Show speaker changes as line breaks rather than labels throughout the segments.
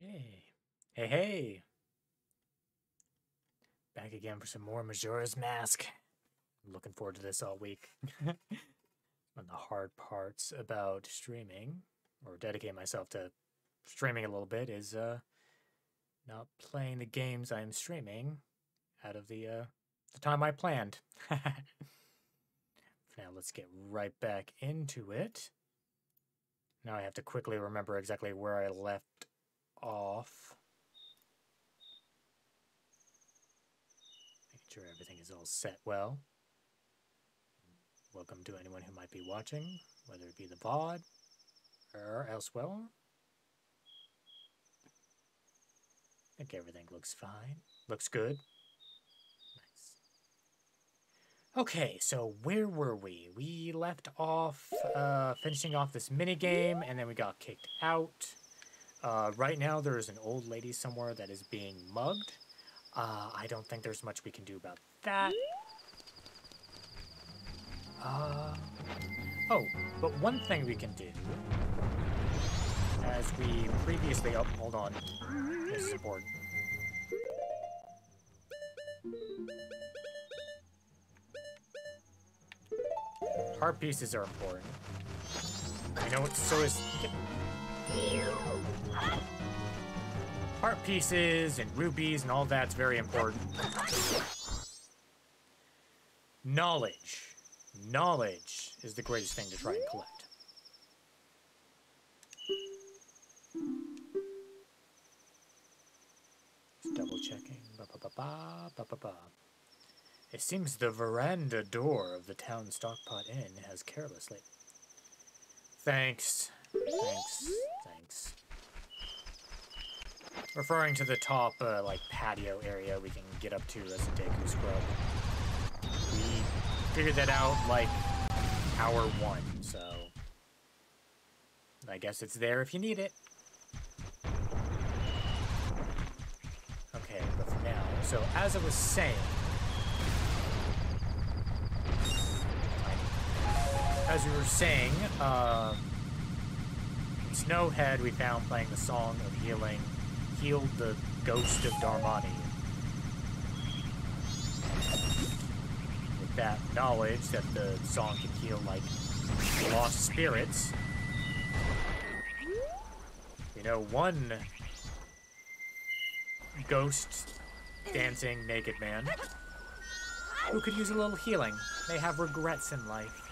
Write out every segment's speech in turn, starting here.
Hey. Hey, hey. Back again for some more Majora's Mask. I'm looking forward to this all week. One of the hard parts about streaming, or dedicating myself to streaming a little bit, is not playing the games I'm streaming out of the time I planned. Now let's get right back into it. Now I have to quickly remember exactly where I left off. Making sure everything is all set well. Welcome to anyone who might be watching, whether it be the VOD or elsewhere. I think everything looks fine. Looks good. Nice. Okay, so where were we? We left off finishing off this minigame, and then we got kicked out. Right now there is an old lady somewhere that is being mugged. I don't think there's much we can do about that. Oh, but one thing we can do, as we previously... Oh, hold on. This is important. Heart pieces are important. You know what? So is... Heart pieces and rubies and all that's very important. Knowledge. Knowledge is the greatest thing to try and collect. Just double checking. It seems the veranda door of the town Stockpot Inn has carelessly... Thanks. Referring to the top, like, patio area we can get up to as a Deku Scrub. We figured that out, like, hour 1, so... I guess it's there if you need it. Okay, but for now... So, as I was saying... As we were saying, Snowhead we found playing the Song of Healing healed the ghost of Darmani. With that knowledge that the song can heal, like, lost spirits, you know, one ghost dancing naked man who could use a little healing. They have regrets in life.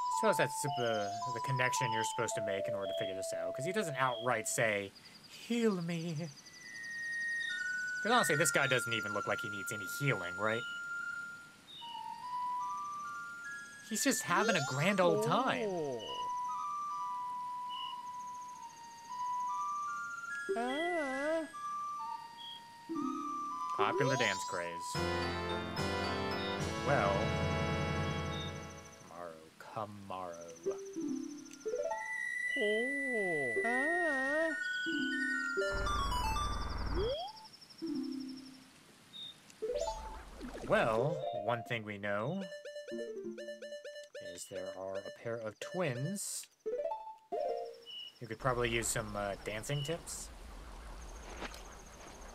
I suppose that's the connection you're supposed to make in order to figure this out, because he doesn't outright say, heal me. Because honestly, this guy doesn't even look like he needs any healing, right? He's just having a grand old time. Popular dance craze. Well... Tomorrow. Well, one thing we know is there are a pair of twins. You could probably use some dancing tips.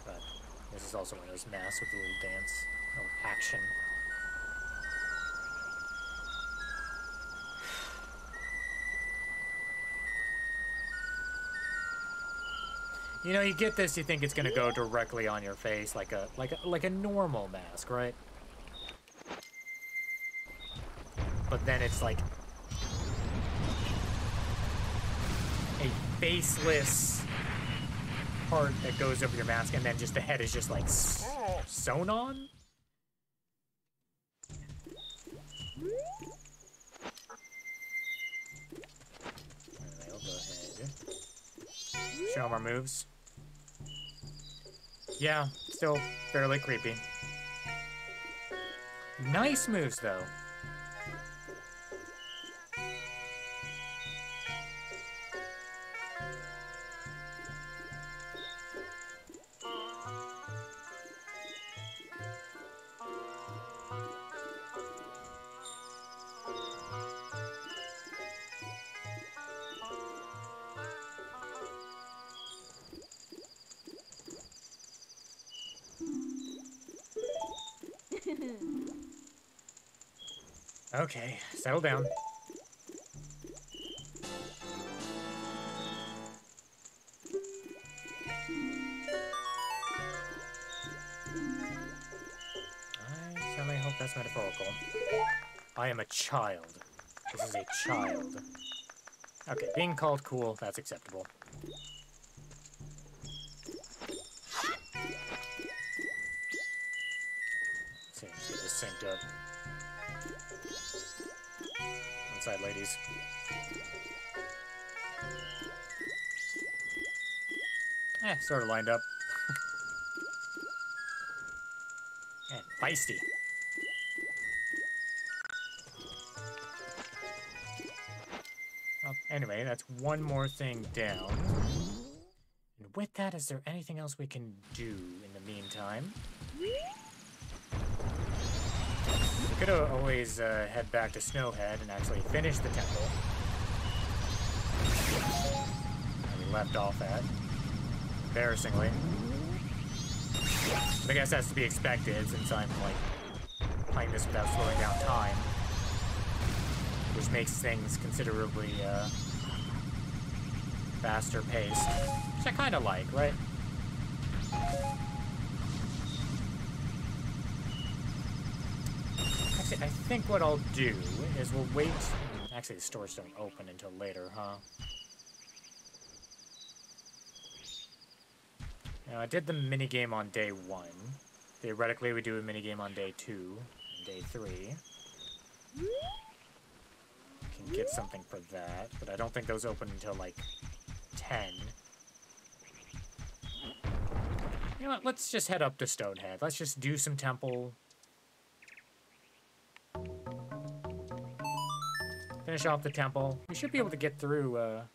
But this is also one of those masks with a little dance, a little action. You know, you get this, you think it's gonna go directly on your face like a normal mask, right? But then it's like a faceless part that goes over your mask, and then just the head is just like sewn on. Anyway, I'll go ahead. Show him our moves. Yeah, still fairly creepy. Nice moves, though. Okay, settle down. I certainly hope that's metaphorical. I am a child. This is a child. Okay, being called cool, that's acceptable. See, let's get this synced up. One side, ladies. Sort of lined up. And feisty. Well, anyway, that's one more thing down. And with that, is there anything else we can do in the meantime? We could always head back to Snowhead and actually finish the temple where we left off at. Embarrassingly. But I guess that's to be expected since I'm, like, playing this without slowing down time. Which makes things considerably, faster paced. Which I kind of like, right? Actually, I think what I'll do is we'll wait... Actually, the stores don't open until later, huh? Now, I did the minigame on day 1. Theoretically, we do a minigame on day 2 and day 3. Can get something for that, but I don't think those open until, like, 10. You know what, let's just head up to Stonehead. Let's just do some temple. Finish off the temple. We should be able to get through, a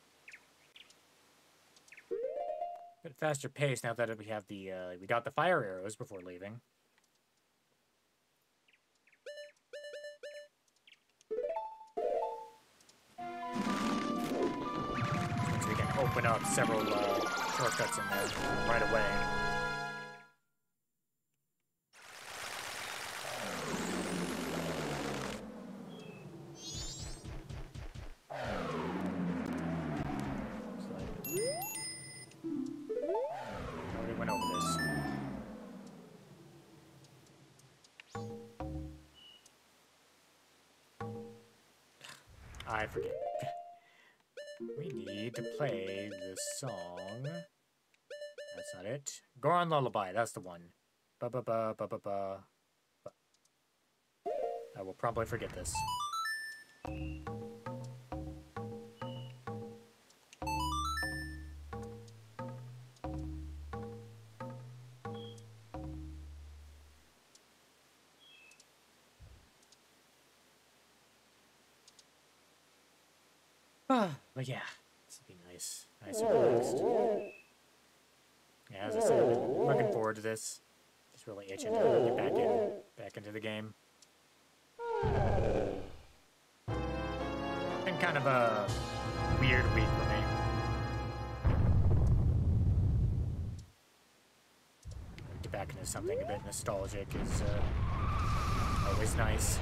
bit faster pace now that we have the, we got the fire arrows before leaving. So we can open up several, shortcuts in there right away. I forget. We need to play this song. That's not it. Goron Lullaby, that's the one. Ba-ba-ba-ba-ba-ba. I will probably forget this. But yeah, this would be nice. Nice and relaxed. Yeah, as I said, I've been looking forward to this. Just really itching to get back into the game. Been kind of a weird week for me. Get back into something a bit nostalgic is always nice.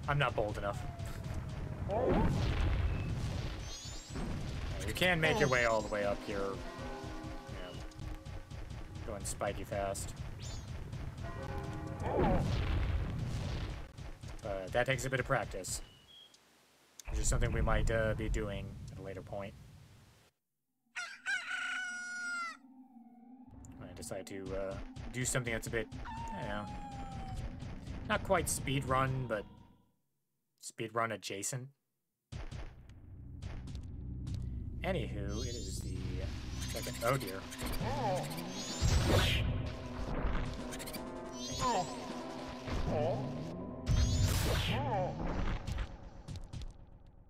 I'm not bold enough. You can make your way all the way up here. You know, going spiky fast. But that takes a bit of practice. Which is something we might be doing at a later point. I decide to do something that's a bit, I don't know, not quite speedrun, but speedrun adjacent. Anywho, it is the second. Oh dear.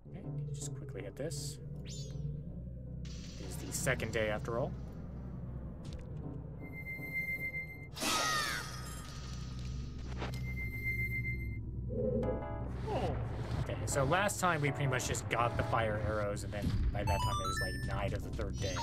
Okay, just quickly hit this. It is the second day after all. So last time we pretty much just got the fire arrows, and then by that time it was like night of the third day.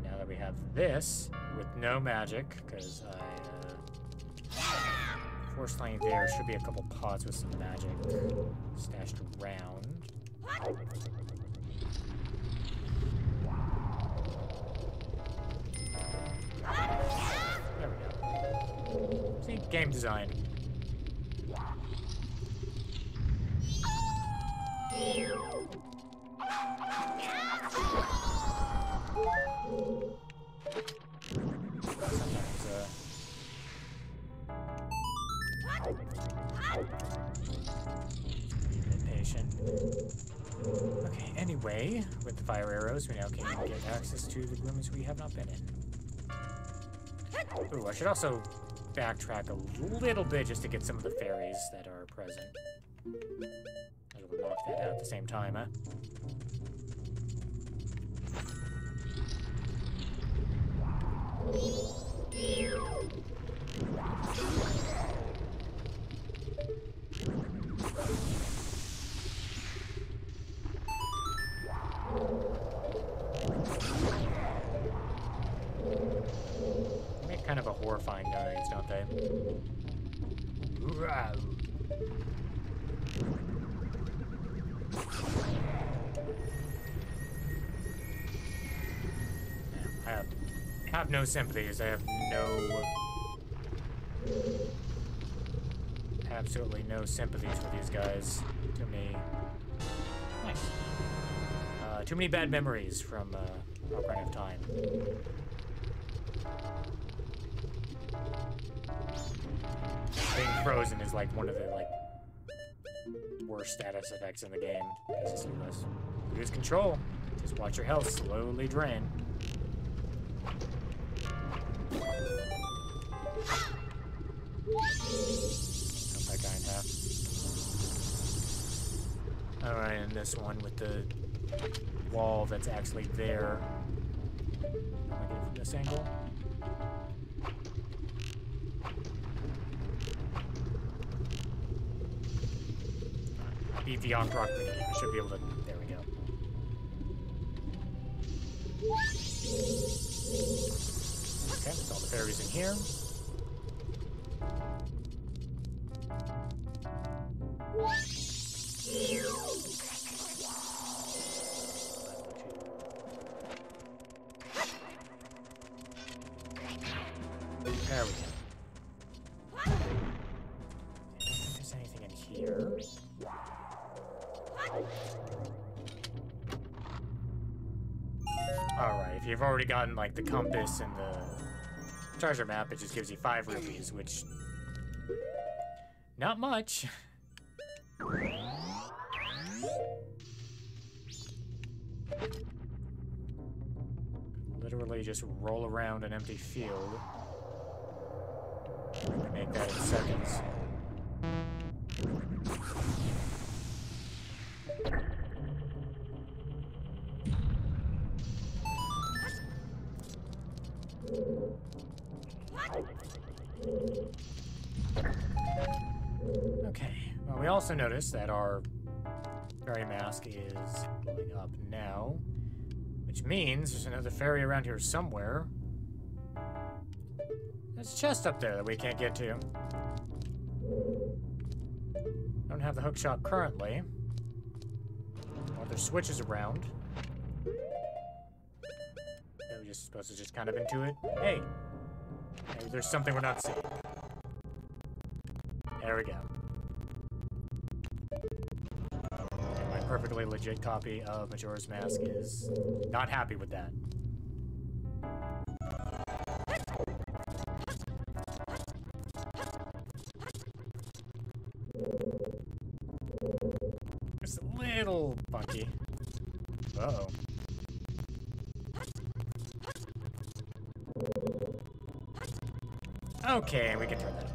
Now that we have this with no magic, because fortunately there should be a couple pots with some magic stashed around. There we go. See, game design. Sometimes, impatient. Okay, anyway, with the fire arrows, we now can get access to the rooms we have not been in. Ooh, I should also backtrack a little bit just to get some of the fairies that are present. I'll knock that out at the same time, huh? They make kind of a horrifying noise, don't they? I have no sympathies. I have absolutely no sympathies for these guys. Too many, nice. Too many bad memories from Ocarina of Time. Being frozen is like one of the worst status effects in the game. Just lose control. Just watch your health slowly drain. That guy in half. Alright, and this one with the wall that's actually there. Can I get it from this angle? Beat the on-rock minigame. I should be able to. There we go. Okay, that's all the fairies in here. There we go. I don't think there's anything in here. Alright, if you've already gotten like the compass and the treasure map, it just gives you 5 rupees, which not much. Literally just roll around an empty field. We can make that in seconds. Okay, well, we also noticed that our fairy mask is blowing up now, which means there's another fairy around here somewhere. There's a chest up there that we can't get to. Don't have the hookshot currently. Well, there's switches around. We're just supposed to just kind of into it. Hey! Maybe there's something we're not seeing. There we go. And my perfectly legit copy of Majora's Mask is not happy with that. It's a little funky. Uh-oh. Okay, we can turn that off.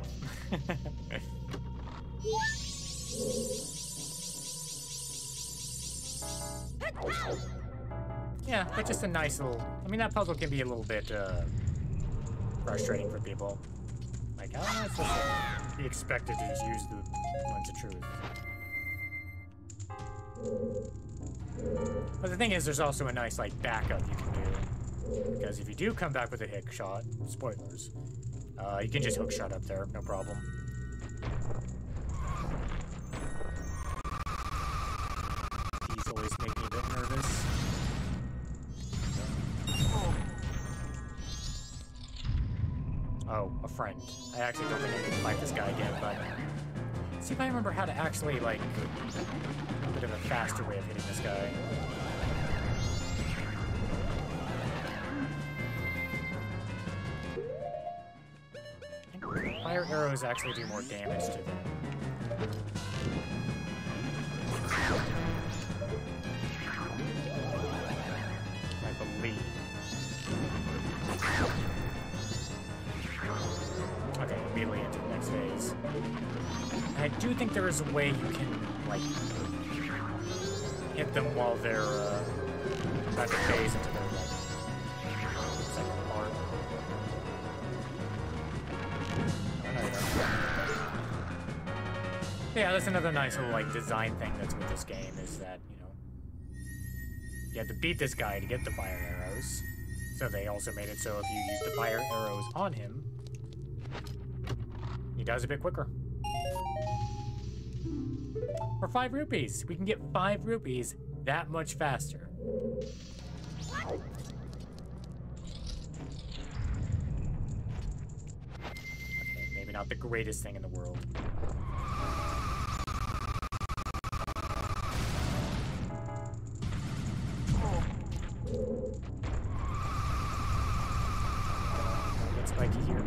Yeah, but just a nice little... I mean, that puzzle can be a little bit frustrating for people. Like, how am I supposed to be expected to just use the lens of truth? But the thing is, there's also a nice, like, backup you can do. Because if you do come back with a hook shot, spoilers, you can just hook shot up there, no problem. These always make me a bit nervous. Oh, a friend. I actually don't think I need to fight this guy again, but... See if I remember how to actually, like... a bit of a faster way of hitting this guy. I think fire arrows actually do more damage to them. I believe. Okay, immediately into the next phase. And I do think there is a way you can, like, hit them while they're, about to phase into their, like, second part. Oh, no, you don't. Yeah, that's another nice little, like, design thing that's with this game, is that, you know, you have to beat this guy to get the fire arrows. So they also made it so if you use the fire arrows on him, he dies a bit quicker. For 5 rupees, we can get 5 rupees that much faster. Okay, maybe not the greatest thing in the world. Get spiky here.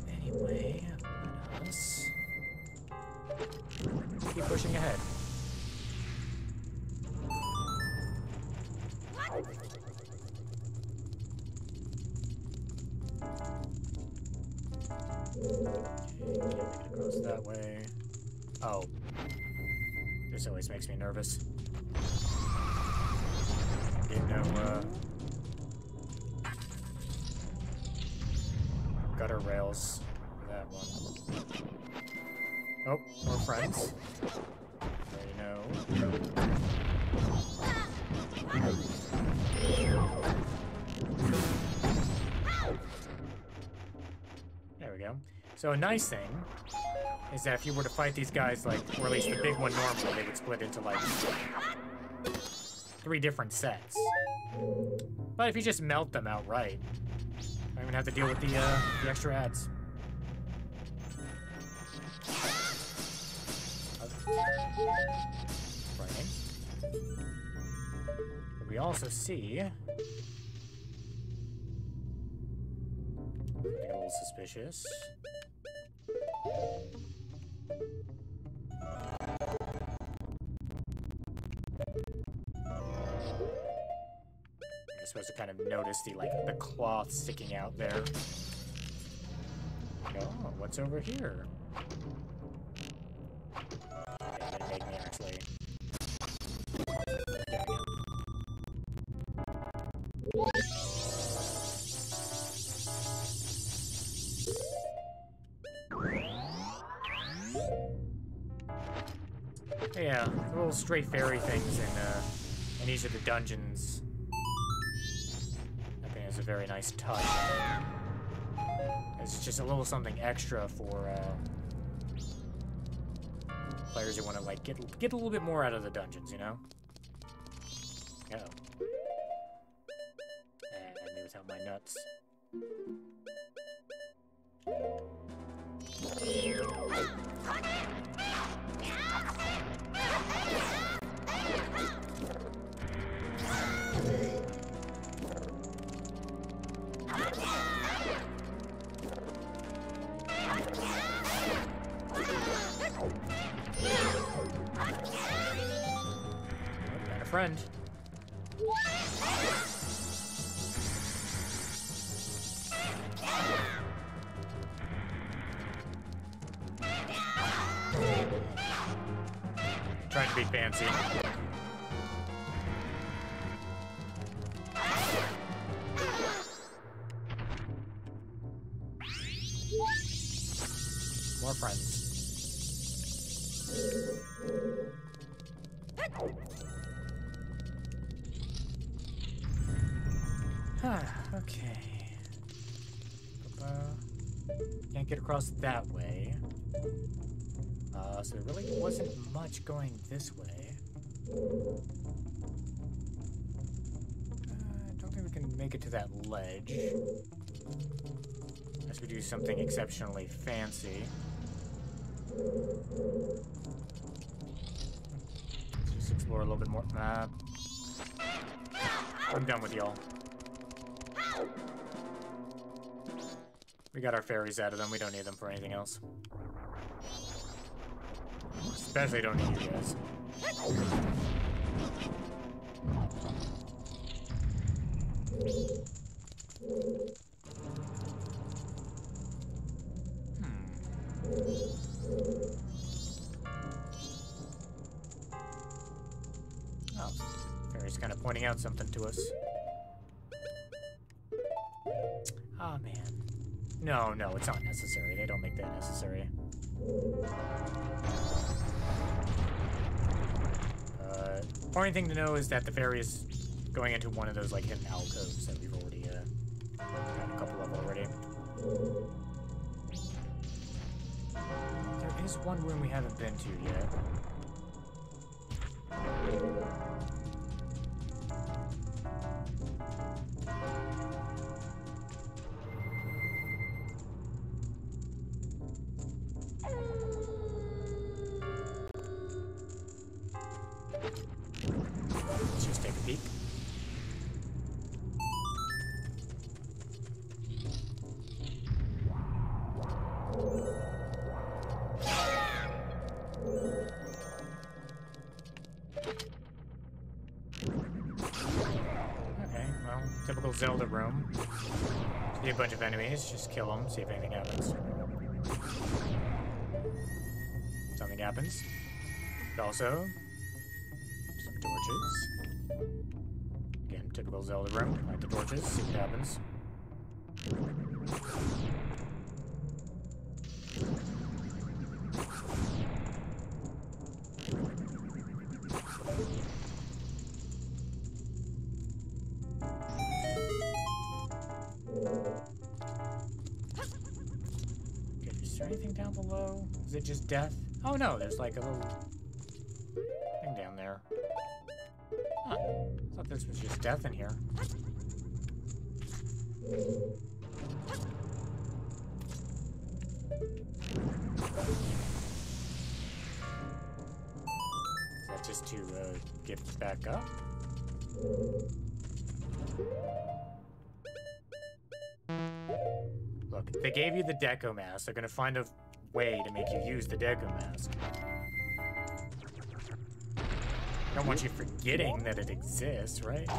Anyway, let us keep pushing ahead. Can't make it across that way. Oh. This always makes me nervous. Get no, gutter rails for that one. Oh, more friends. There you know. There we go. So a nice thing is that if you were to fight these guys, like, or at least the big one normally, they would split into, like, 3 different sets. But if you just melt them outright, I don't even have to deal with the extra ads. Frightening. And we also see... Getting a little suspicious. You're supposed to kind of notice the, like, the cloth sticking out there. Oh, what's over here? Yeah, it didn't make me actually. There we go. Yeah, the little stray fairy things in each of the dungeons. I think it's a very nice touch. It's just a little something extra for players who want to, like, get a little bit more out of the dungeons, you know? Uh-oh. And I knew without my nuts. And a friend. Trying to be fancy. More friends. Okay. Can't get across that way. So there really wasn't much going this way. I don't think we can make it to that ledge. Unless we do something exceptionally fancy. Let's just explore a little bit more. I'm done with y'all. We got our fairies out of them. We don't need them for anything else. Especially don't need you guys. Oh, fairy's kind of pointing out something to us. Oh, man. No, it's not necessary. They don't make that necessary. Important thing to know is that the fairy is going into one of those like hidden alcoves that we've already got a couple of already. There is one room we haven't been to yet. Let's just take a peek. Okay, well, typical Zelda room. See a bunch of enemies, just kill them, see if anything happens. Something happens. But also, some torches. Again, typical Zelda room. Light the torches, see what happens. Okay, is there anything down below? Is it just death? Oh no, there's like a little thing down there. Huh. I thought this was just death in here. Is that just to get back up? Look, they gave you the Deco Mask. They're gonna find a way to make you use the Deco Mask. I don't want you forgetting that it exists, right?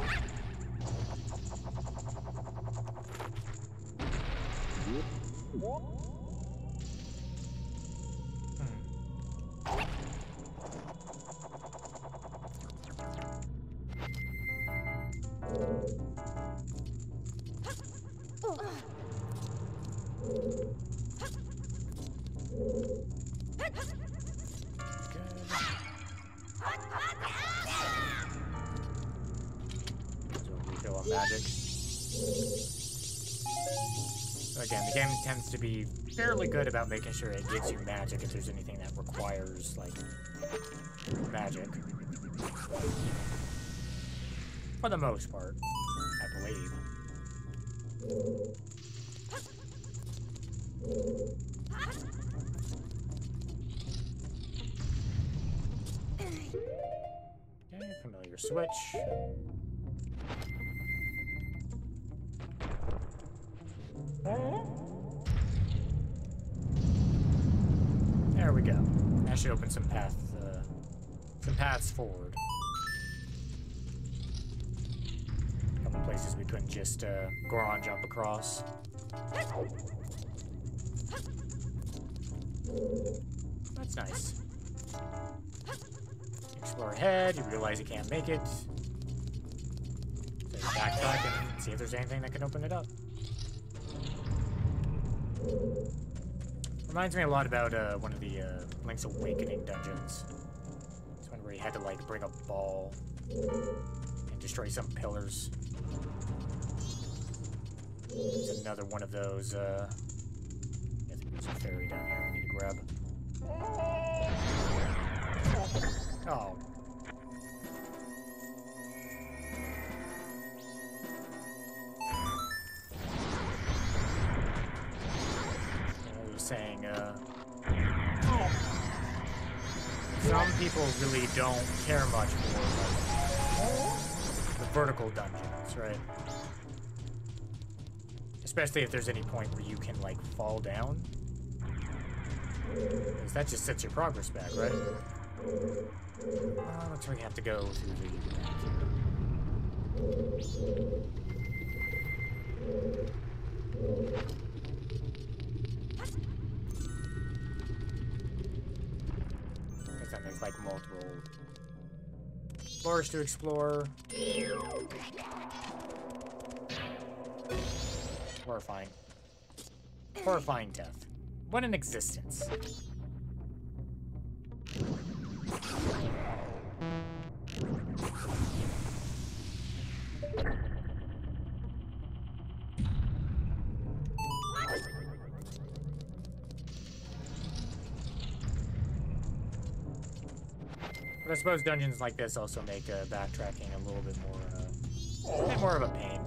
Magic. So again, the game tends to be fairly good about making sure it gives you magic if there's anything that requires, like, magic. For the most part, I believe. Okay, familiar switch. There we go. That should open some paths forward. A couple places we couldn't just Goron jump across. That's nice. Explore ahead, you realize you can't make it. So you backtrack and see if there's anything that can open it up. Reminds me a lot about one of the Link's Awakening dungeons. It's one where you had to like bring a ball and destroy some pillars. It's another one of those. I think there's a fairy down here we need to grab. Oh. I was saying, some people really don't care much for like, the vertical dungeons, right? Especially if there's any point where you can, like, fall down. Because that just sets your progress back, right? Looks like we have to go through the then there's, like, multiple floors to explore. Horrifying. Horrifying death. What an existence. But I suppose dungeons like this also make backtracking a little bit more of a pain.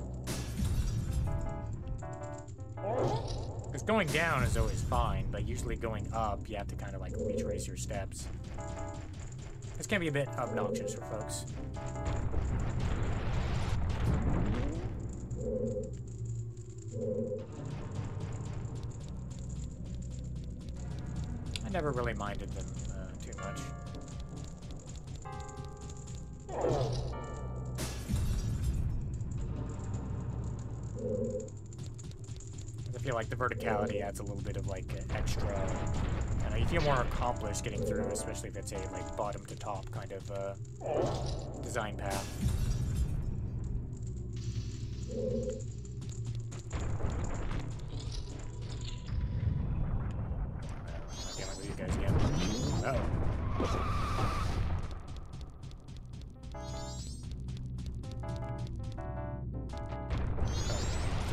Because going down is always fine, but usually going up, you have to kind of like retrace your steps. This can be a bit obnoxious for folks. I never really minded them too much. I feel like the verticality adds a little bit of like extra. I know you feel more accomplished getting through, especially if it's a like bottom to top kind of design path. I can't look at you guys again. Uh-oh.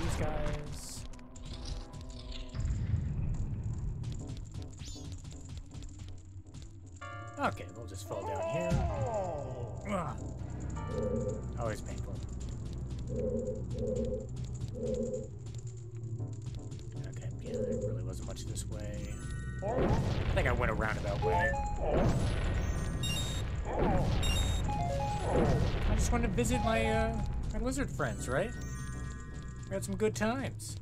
These guys. Okay, we'll just fall down here. Ugh. Always painful. Okay, yeah, there really wasn't much this way. I think I went a roundabout way. I just wanted to visit my my lizard friends, right? We had some good times.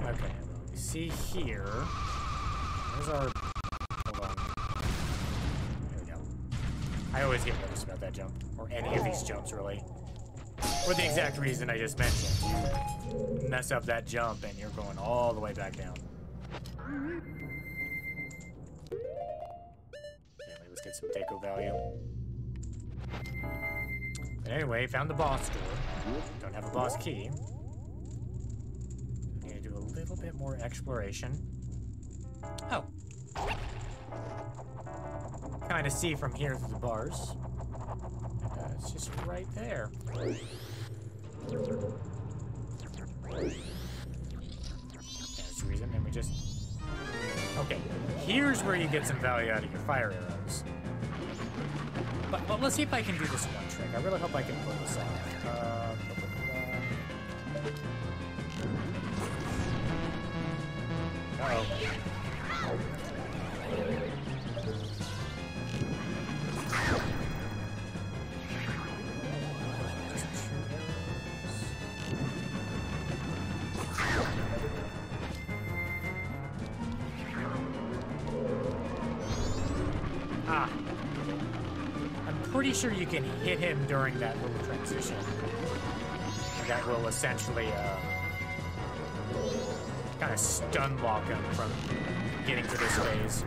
Okay. See here, there's our, hold on, there we go. I always get nervous about that jump, or any of these jumps really, for the exact reason I just mentioned. You mess up that jump and you're going all the way back down. Anyway, let's get some deco value. But anyway, found the boss door. Don't have a boss key. Do a little bit more exploration. Oh. Kind of see from here through the bars. It's just right there. That's the reason, and we just... Okay, here's where you get some value out of your fire arrows. But let's see if I can do this one trick. I really hope I can pull this off. Uh-oh. I'm pretty pretty sure you can hit him during that little transition. And that will essentially, kind of stun lock him from getting to this phase.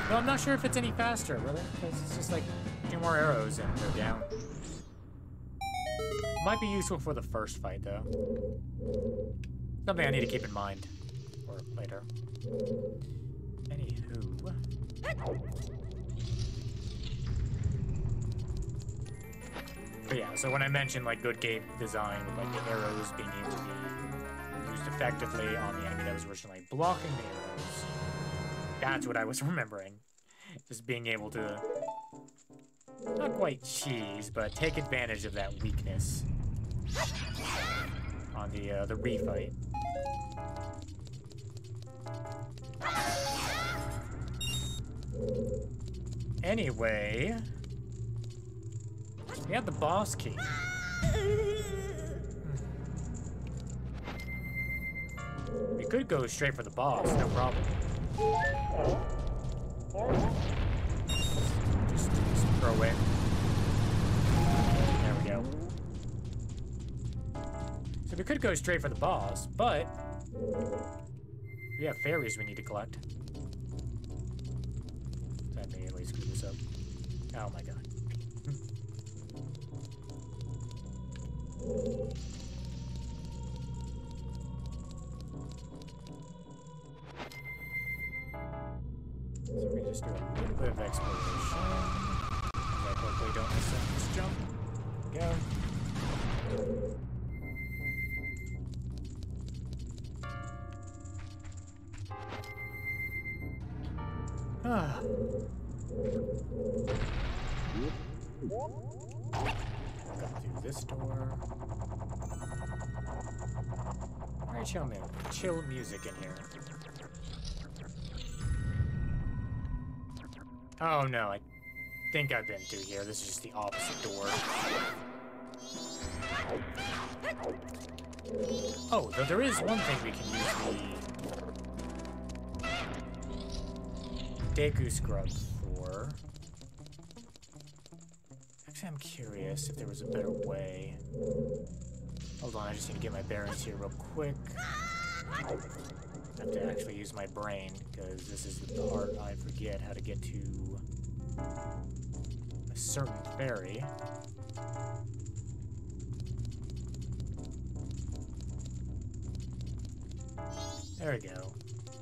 Well, I'm not sure if it's any faster, really, because it's just like 2 more arrows and they're down. Might be useful for the first fight, though. Something I need to keep in mind for later. Anywho. But yeah, so when I mentioned like good game design with like the arrows being able to be used effectively on the enemy that was originally blocking the arrows, that's what I was remembering. Just being able to not quite cheese, but take advantage of that weakness on the refight. Anyway, we have the boss key. We could go straight for the boss, no problem. Just throw it. There we go. So we could go straight for the boss, but we have fairies we need to collect. That may at least screw this up. Oh my god. So we're gonna just do a little bit of exploration. I hopefully don't miss this jump. Go. Ah. Go through this door. Very chill music in here. Oh no, I think I've been through here. This is just the opposite door. Oh, though there is one thing we can use the Deku Scrub for. Actually, I'm curious if there was a better way. Hold on, I just need to get my bearings here real quick. I have to actually use my brain, because this is the part I forget how to get to a certain fairy. There we go.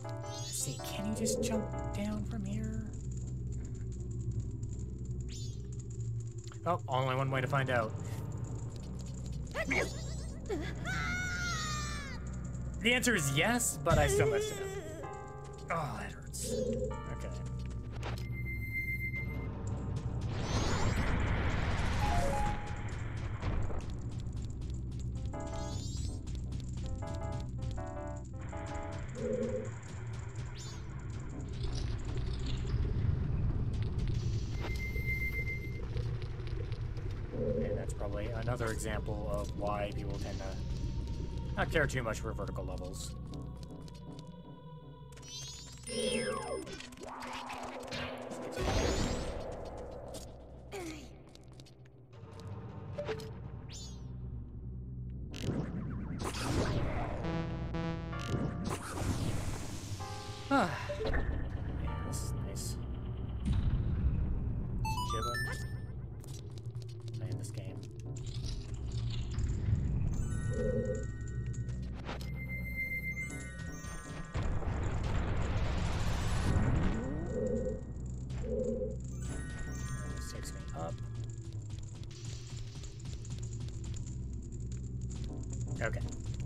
Let's see, can you just jump down from here? Oh, only one way to find out. The answer is yes, but I still messed it up. Oh, that hurts. Okay. And that's probably another example of why people tend to not care too much for vertical levels. Ah. Yeah, this is nice. Chillin'. Playing this game. This takes me up. Okay,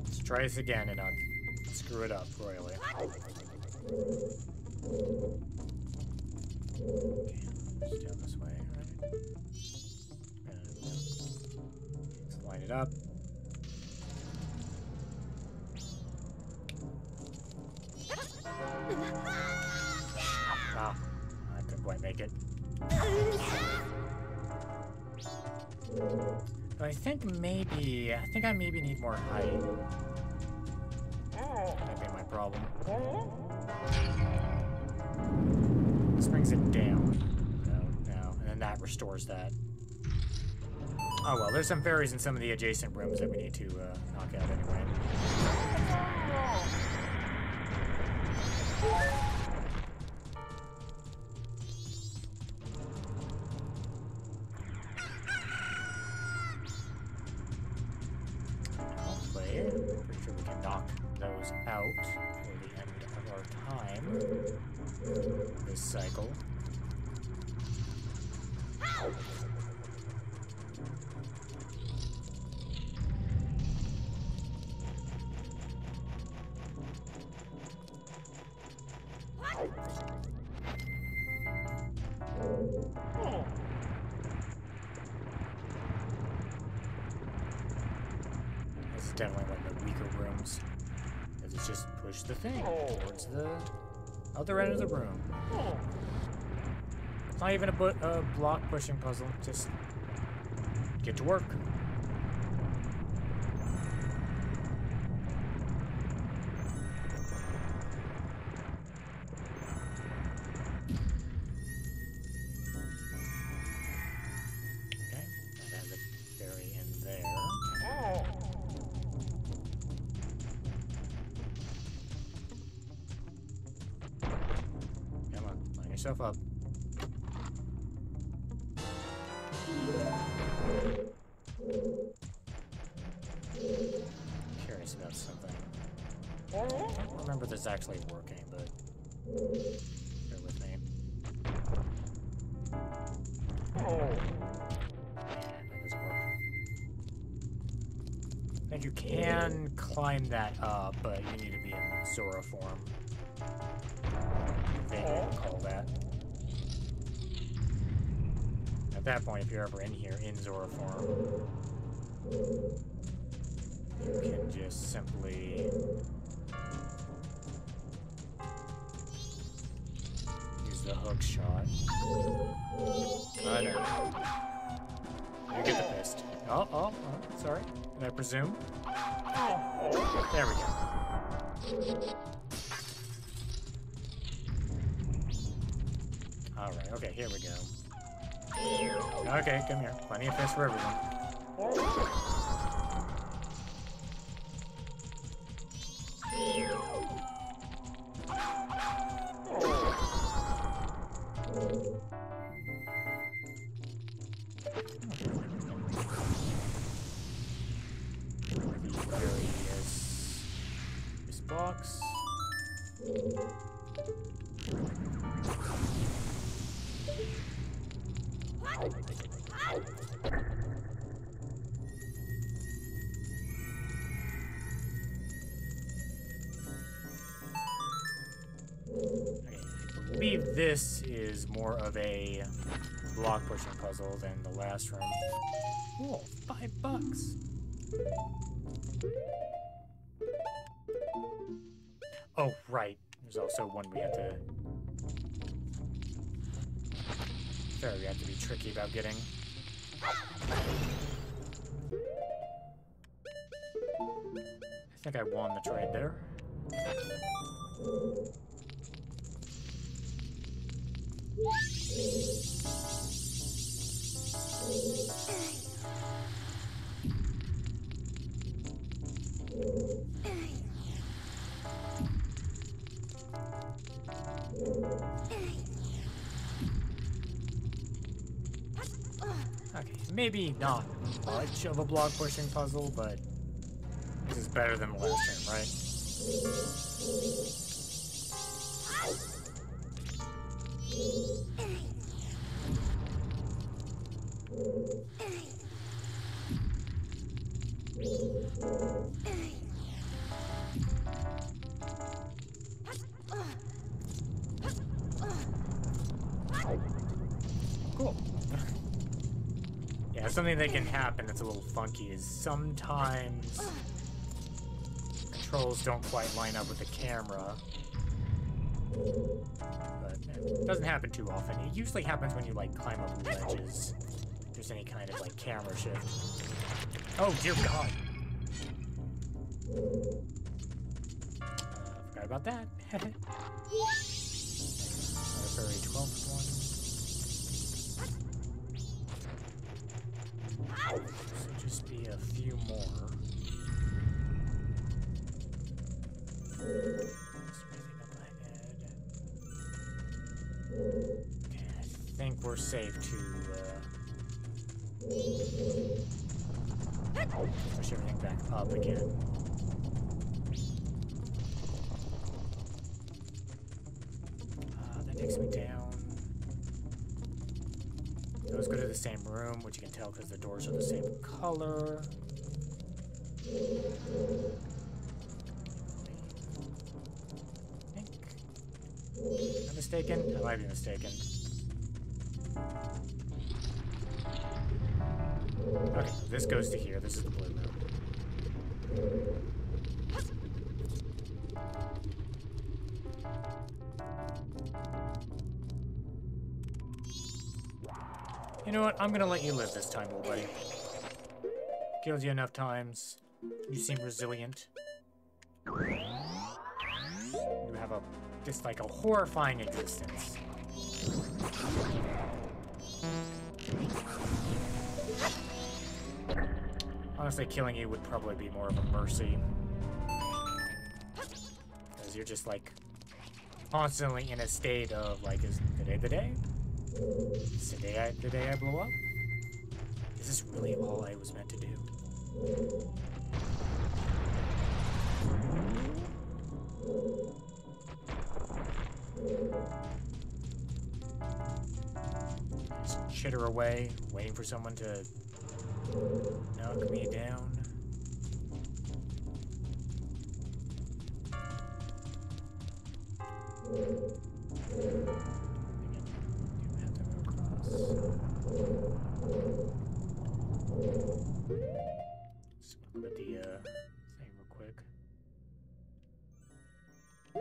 let's try this again and I'll screw it up royally. Okay, just down this way, right? Let's line it up. Wow, I couldn't quite make it. But I think I maybe need more height. That might be my problem. This brings it down. No. And then that restores that. Oh well, there's some fairies in some of the adjacent rooms that we need to knock out anyway. Hopefully, pretty sure we can knock those out for the end of our time this cycle. This is definitely one of the weaker rooms. Because it's just push the thing towards the other end of the room. It's not even a block pushing puzzle. Just get to work. Yourself up. Curious about something. I don't remember this actually working, but bear with me. Yeah, that doesn't work. I think you can climb that up, but you need to be in Zora form. They call that. At that point, if you're ever in here in Zora form, you can just simply use the hook shot. I know. You get the fist. Oh, sorry. Can I presume? There we go. Alright, okay, here we go. Okay, come here. Plenty of fish for everyone. This box. I believe this is more of a block pushing puzzle than the last room. Cool, $5. Oh, right. There's also one we have to... There, we have to be tricky about getting. I think I won the trade there. Okay, maybe not much of a block pushing puzzle, but this is better than the last turn, right? Cool. Yeah, something that can happen that's a little funky is sometimes controls don't quite line up with the camera. But it doesn't happen too often. It usually happens when you, like, climb up ledges. If there's any kind of, like, camera shift. Oh, dear God. Forgot about that. Another Fairy 12th one. So just be a few more. Smithing up ahead. Okay, I think we're safe to push everything back up again. That takes me down. Those go to the same room, which you can tell because the doors are the same color. Am I mistaken? I might be mistaken. Okay, this goes to here. This is the blue room. You know what? I'm gonna let you live this time, little buddy. Killed you enough times. You seem resilient. You have just like a horrifying existence. Honestly, killing you would probably be more of a mercy. Because you're just like constantly in a state of like, is today the day? Is today the day I blow up? Is this really all I was meant to do? Just chitter away, waiting for someone to knock me down. Just look at the thing real quick. I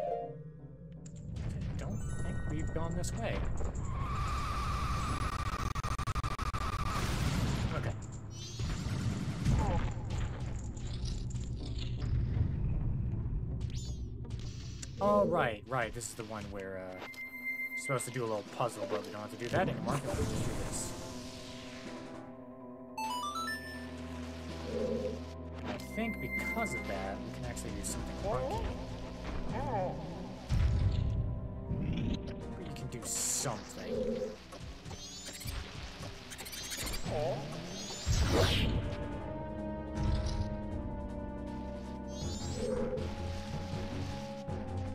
don't think we've gone this way. Okay. Oh, right. This is the one where you're supposed to do a little puzzle, but we don't have to do that anymore. We can just do this. I think because of that, we can actually do something funky. But you can do something.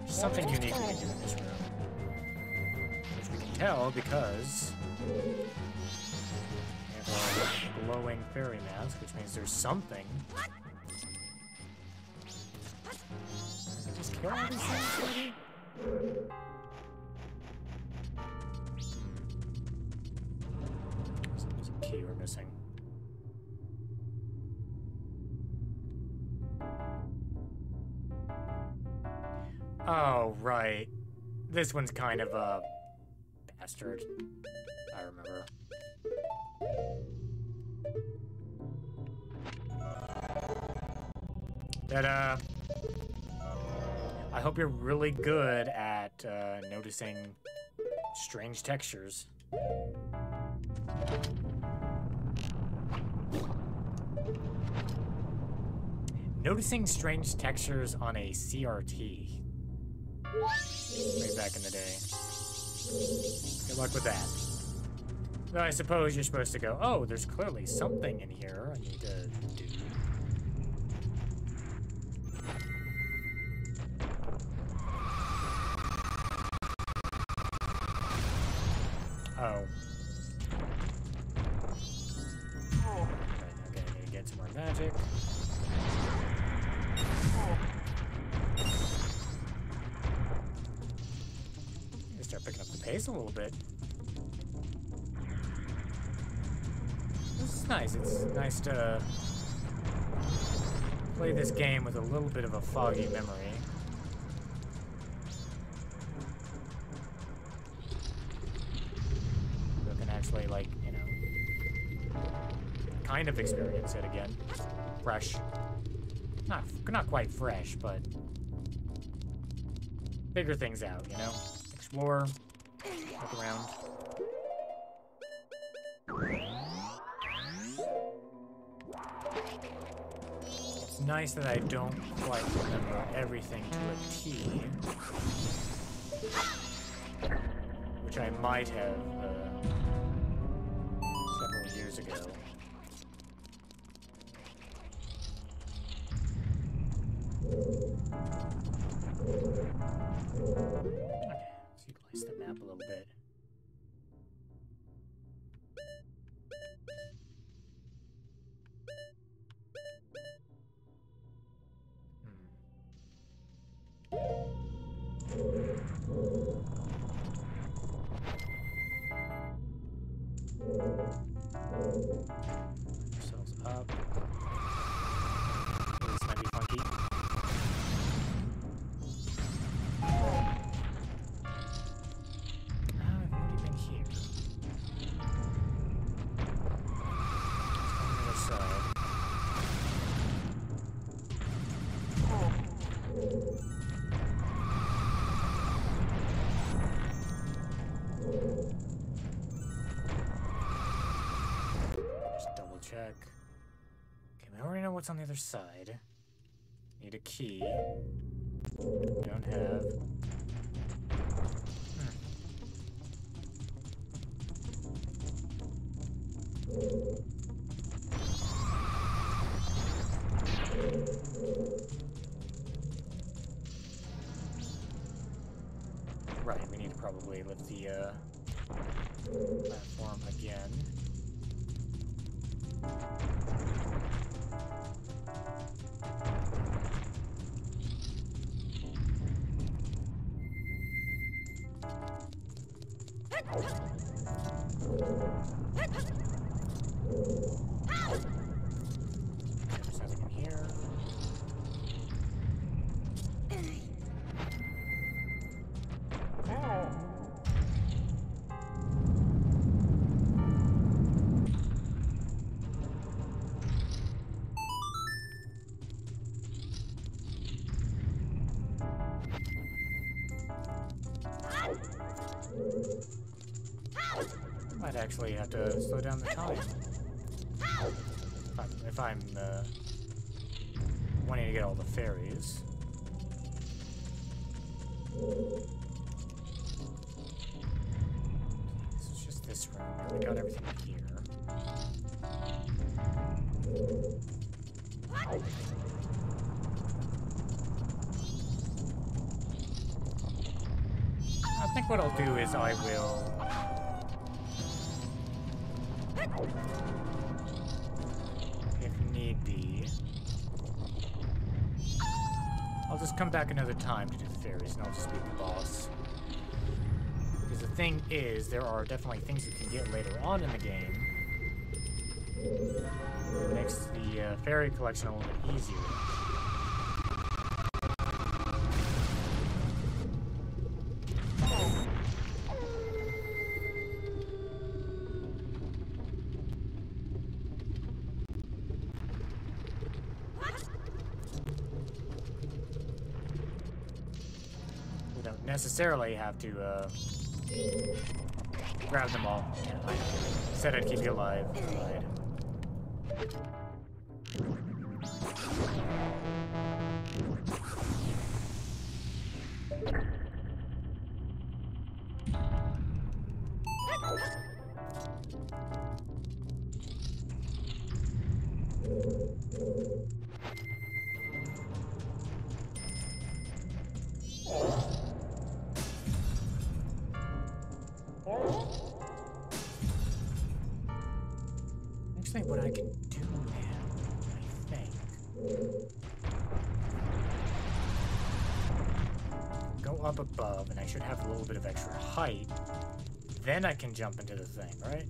Something unique we can do in this room. Which we can tell because we have a glowing fairy mask, which means there's something. Does it just kill all these things, maybe? There's a key we're missing. Oh, right. This one's kind of a bastard. I remember. But, I hope you're really good at, noticing strange textures. Noticing strange textures on a CRT. Way back in the day. Good luck with that. Though I suppose you're supposed to go, oh, there's clearly something in here I need to do. Oh. Right, okay, I need to get some more magic. Start picking up the pace a little bit. This is nice. It's nice to play this game with a little bit of a foggy memory. So I can actually, like, you know, kind of experience it again. Fresh. Not quite fresh, but figure things out, you know? Explore, Look around. It's nice that I don't quite remember everything to a T. Which I might have several years ago. Okay, let's utilize the map a little bit. Ourselves up. This might be funky. I've already been here. Let's go on the other side. Check. Okay, we already know what's on the other side. Need a key. Don't have. Right, we need to probably lift the platform again. There's nothing in here. Might actually have to slow down the time. If I'm wanting to get all the fairies. This is just this room. We already got everything here. I think what I'll do is I will... if need be, I'll just come back another time to do the fairies, and I'll just beat the boss. Because the thing is, there are definitely things you can get later on in the game that makes the fairy collection a little bit easier. Necessarily have to grab them all. Yeah, I said I'd keep you alive. Right. What I can do now, I think. Go up above, and I should have a little bit of extra height. Then I can jump into the thing, right?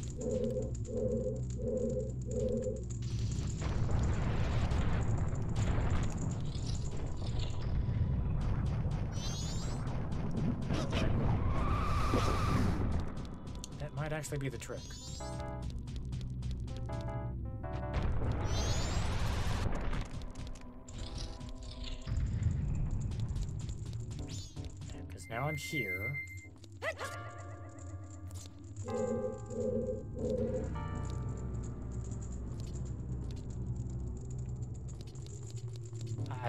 That might actually be the trick. Now I'm here. I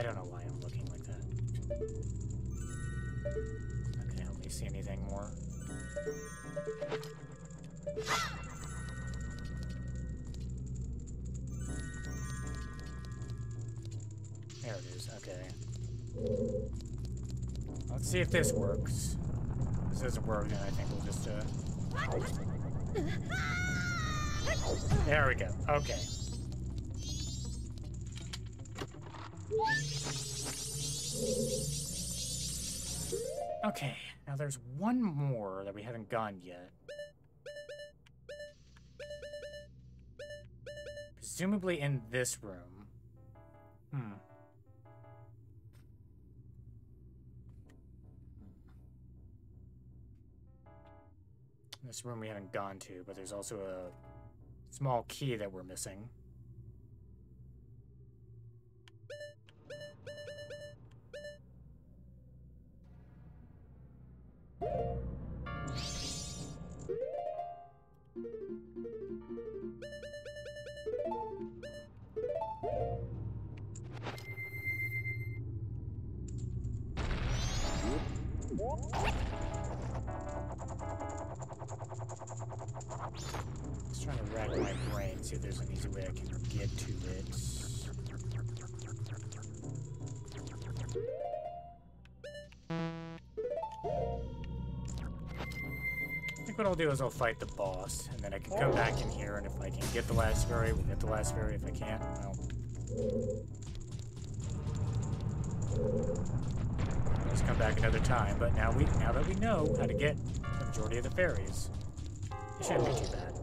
don't know why I'm looking like that. Okay, help me see anything more. There it is, okay. Let's see if this works. If this doesn't work, then I think we'll just, There we go, okay. Okay, now there's one more that we haven't gone yet. Presumably in this room. This room we haven't gone to, but there's also a small key that we're missing. Just trying to rack my brain, see if there's an easy way I can get to it. I think what I'll do is I'll fight the boss, and then I can come back in here, and if I can get the last fairy, we'll get the last fairy. If I can't, well... I'll just come back another time, but now that we know how to get the majority of the fairies, it shouldn't be too bad.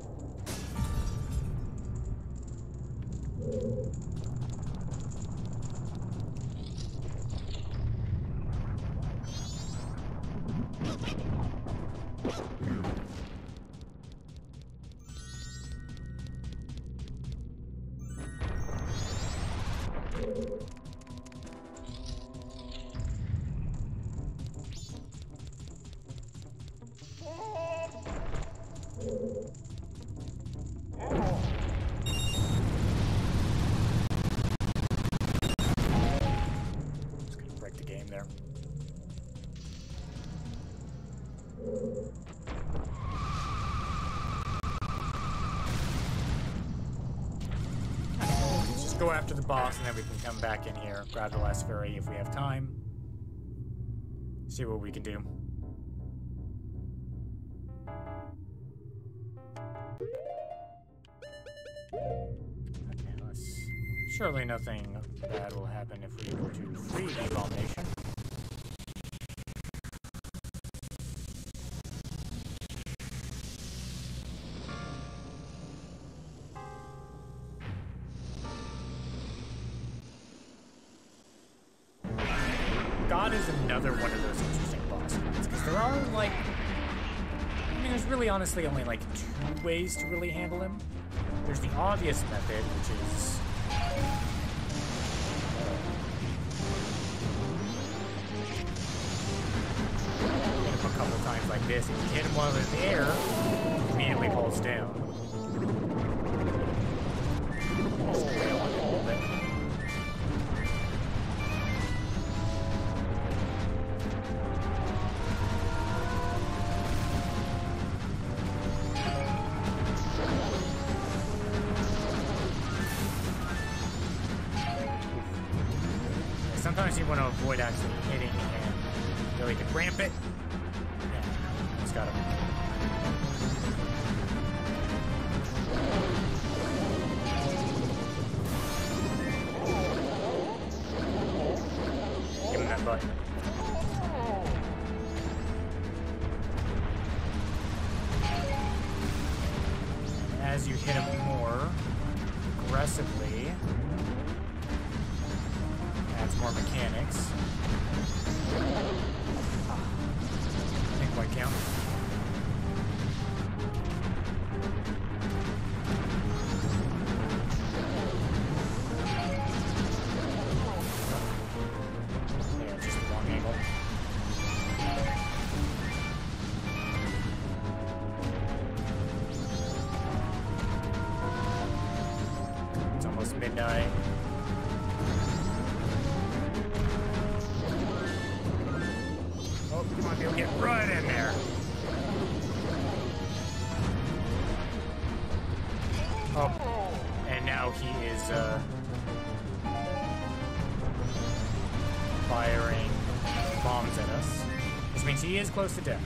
Go after the boss, and then we can come back in here, grab the last fairy if we have time. See what we can do. Okay, surely nothing bad will happen if we go to free the abomination. Is another one of those interesting boss fights, because there are, like, I mean, there's really honestly only, like, two ways to really handle him. There's the obvious method, which is... hit him a couple times like this, and you hit him while in the air, he immediately falls down. Just wail on him a little bit. Sometimes you want to avoid actually hitting and really can ramp it. Yeah, it's got him. Give him that button. And as you hit him more aggressively, adds more mechanics. Didn't quite count. Yeah, just a long angle. midnight. Oh, come on, you'll get right in there. Oh, and now he is, firing bombs at us, which means he is close to death.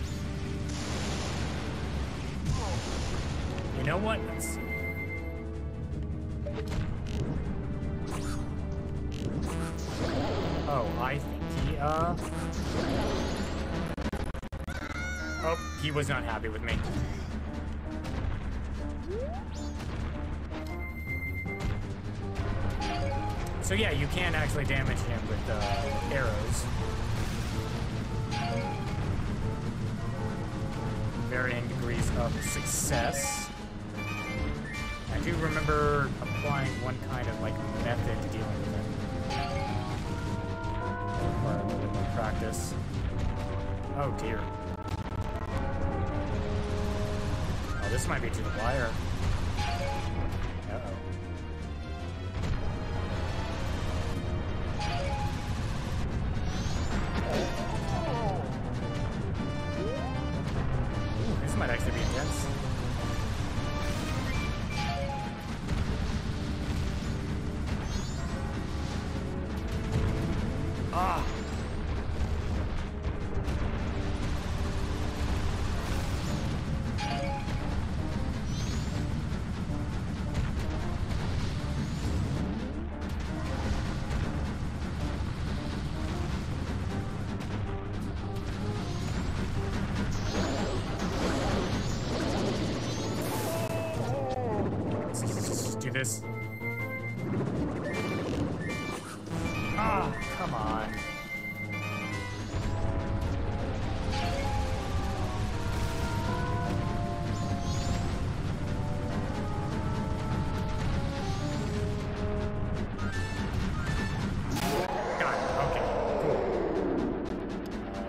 You know what? Let's... Oh, I think he, Oh, he was not happy with me. So yeah, you can actually damage him with arrows. Varying degrees of success. I do remember applying one kind of like method to dealing with it. Require a little bit more practice. Oh dear. Oh, this might be to the wire. Uh-oh. This might actually be intense. Ah! This. Ah, come on. Got it. Okay, cool.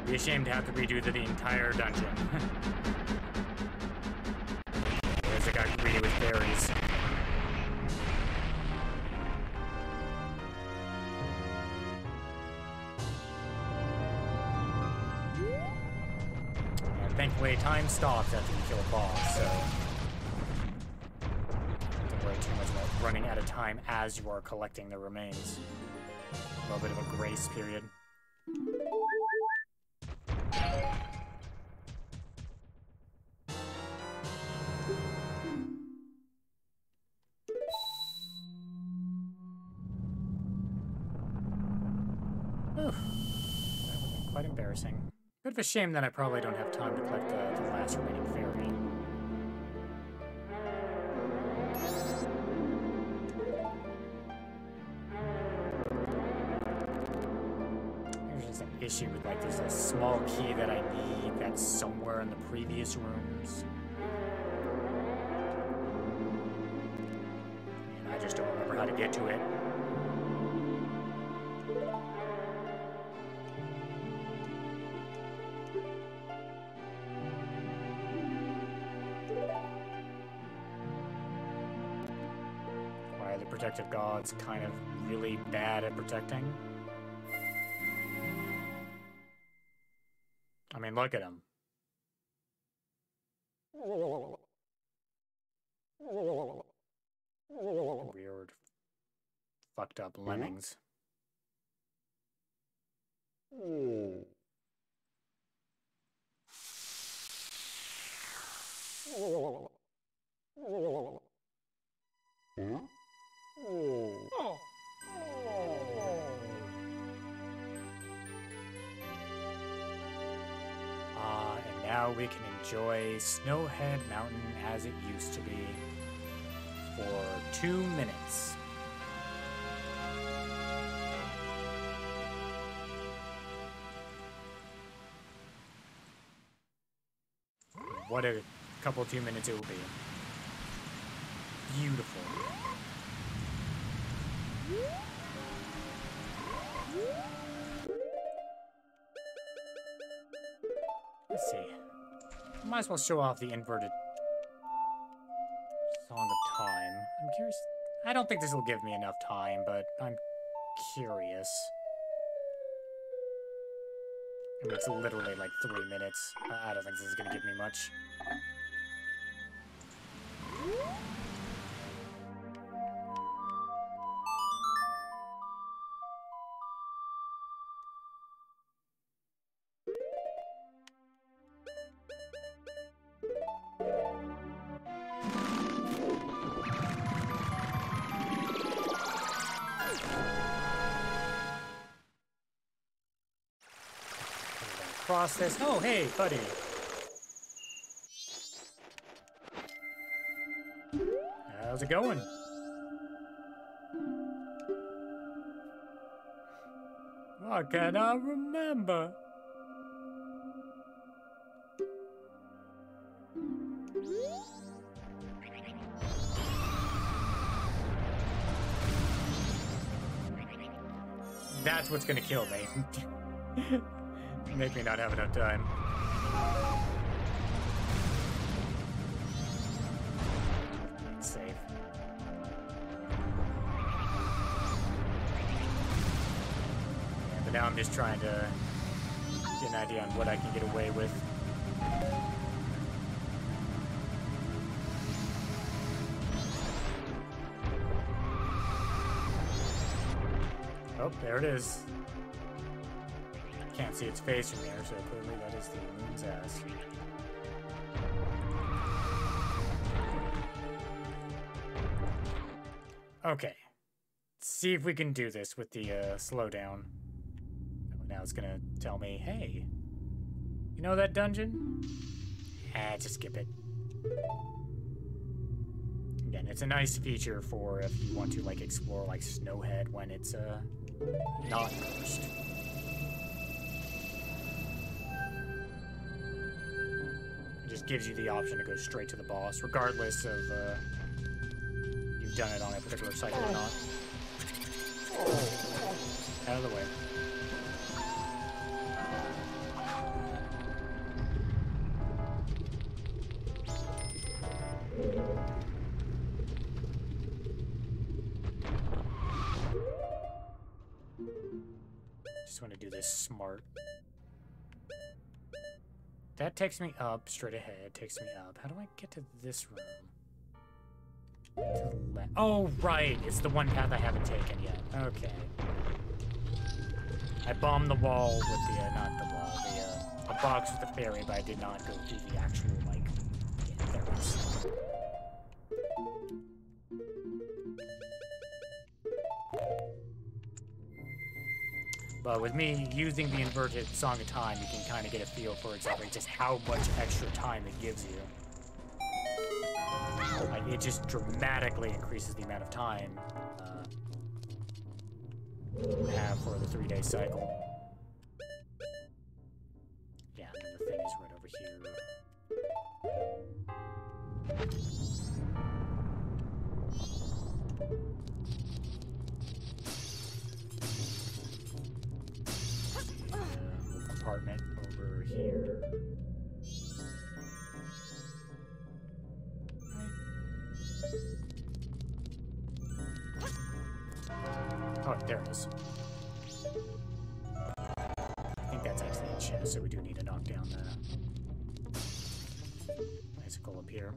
Be ashamed to have to redo the entire dungeon. As I got greedy with berries. Thankfully, time stops after you kill a boss, so don't worry too much about running out of time as you are collecting the remains. A little bit of a grace period. That would have been quite embarrassing. Bit of a shame that I probably don't have time to collect the last remaining fairy. There's just an issue with, like, there's a small key that I need that's somewhere in the previous rooms. And I just don't remember how to get to it. Protective gods kind of really bad at protecting. I mean, look at him. Weird, fucked up lemmings. And now we can enjoy Snowhead Mountain as it used to be for 2 minutes. What a couple 2 minutes it will be. Beautiful. Let's see. Might as well show off the inverted Song of Time. I'm curious I don't think this will give me enough time, but I'm curious. I mean, it's literally like 3 minutes. I don't think this is gonna give me much. Cross this. Oh, hey, buddy. How's it going? I cannot remember. That's what's gonna kill me. Make me not have enough time. It's safe. Yeah, but now I'm just trying to get an idea on what I can get away with. Oh, there it is. Can't see its face from here, so clearly that is the moon's ass. Okay. Let's see if we can do this with the slowdown. Oh, now it's gonna tell me, hey, you know that dungeon? Just skip it. Again, it's a nice feature for if you want to like explore like Snowhead when it's not cursed. Just gives you the option to go straight to the boss, regardless of you've done it on a particular cycle or not. Out of the way. Just want to do this smart. That takes me up, straight ahead, takes me up. How do I get to this room? To the left. Oh, right! It's the one path I haven't taken yet. Okay. I bombed the wall with the, not the wall, the box with the fairy, but I did not go through the actual, like, yeah, there it is. But with me using the inverted Song of Time, you can kind of get a feel for exactly just how much extra time it gives you. Like, it just dramatically increases the amount of time you have for the 3-day cycle. Yeah, and then the thing is right over here. Apartment over here. Oh, there it is. I think that's actually a chest, so we do need to knock down the icicle up here.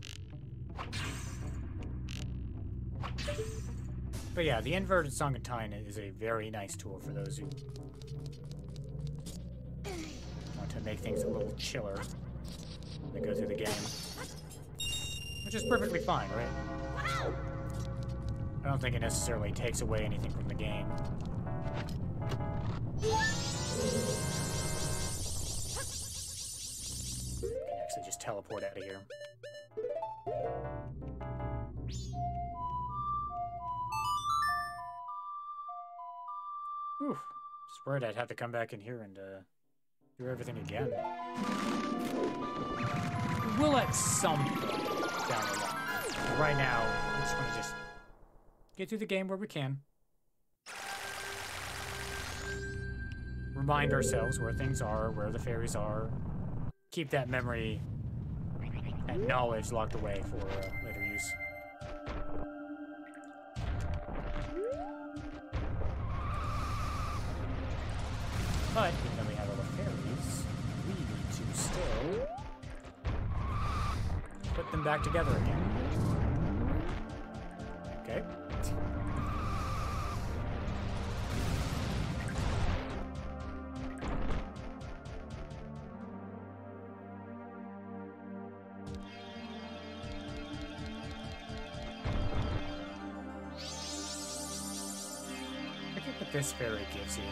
But yeah, the inverted Song of Time is a very nice tool for those who want to make things a little chiller when they go through the game. Which is perfectly fine, right? I don't think it necessarily takes away anything from the game. I can actually just teleport out of here. Whew. Just worried I'd have to come back in here and do everything again. We'll at some point down the line. But right now, I'm just going to just get through the game where we can. Remind ourselves where things are, where the fairies are. Keep that memory and knowledge locked away for later use. But even though we have all the fairies, we need to still put them back together again. Okay. Look at what this fairy gives you.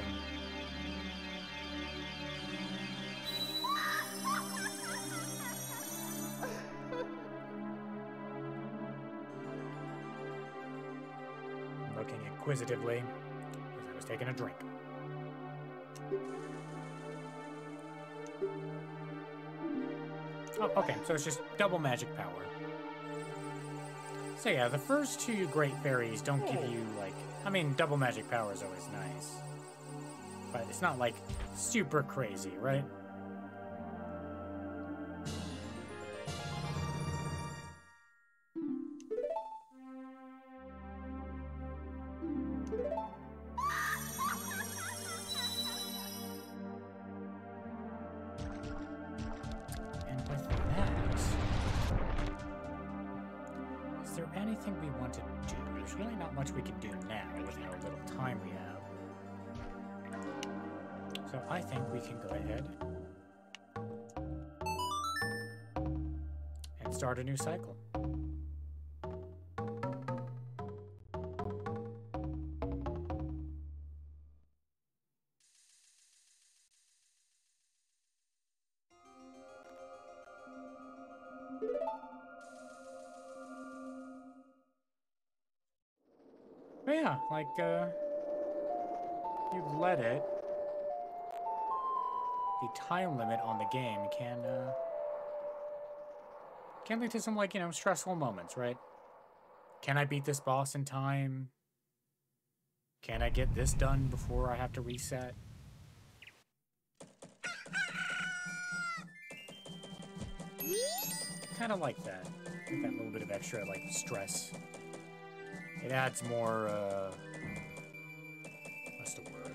Looking inquisitively as I was taking a drink. Oh, okay, so it's just double magic power. So yeah, the first two great fairies don't give you, like... I mean, double magic power is always nice. But it's not, like, super crazy, right? And with that... Is there anything we want to do? There's really not much we can do now with how little time we have. So I think we can go ahead and start a new cycle. But yeah, like, you've let it. The time limit on the game can lead to some, like, you know, stressful moments, right? Can I beat this boss in time? Can I get this done before I have to reset? Kind of like that. Like that little bit of extra, like, stress. It adds more, what's the word?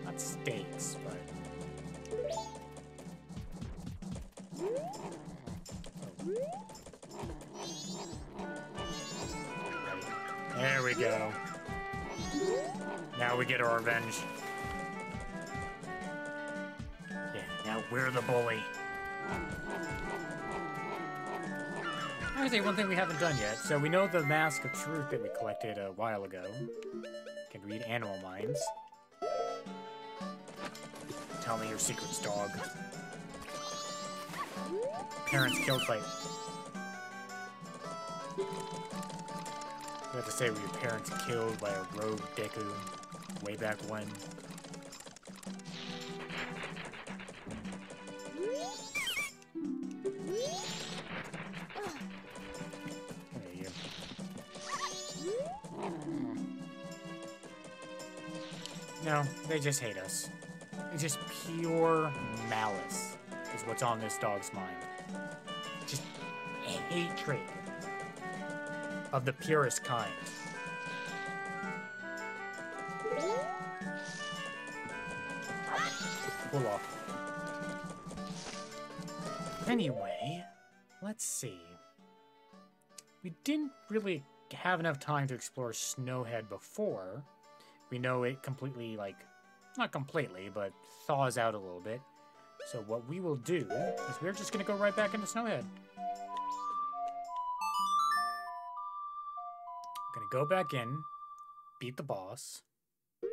Not stakes, but... There we go. Now we get our revenge. Yeah, now we're the bully. I'll say one thing we haven't done yet. So we know the Mask of Truth that we collected a while ago. Can read animal minds. Tell me your secrets, dog. Parents killed by... We have to say, were your parents killed by a rogue Deku way back when? There you go. No, they just hate us. It's just pure malice is what's on this dog's mind. Just hatred of the purest kind. Pull off. Anyway, let's see. We didn't really have enough time to explore Snowhead before. We know it completely, like, not completely, but thaws out a little bit. So what we will do is we're just going to go right back into Snowhead. Gonna go back in, beat the boss. I'm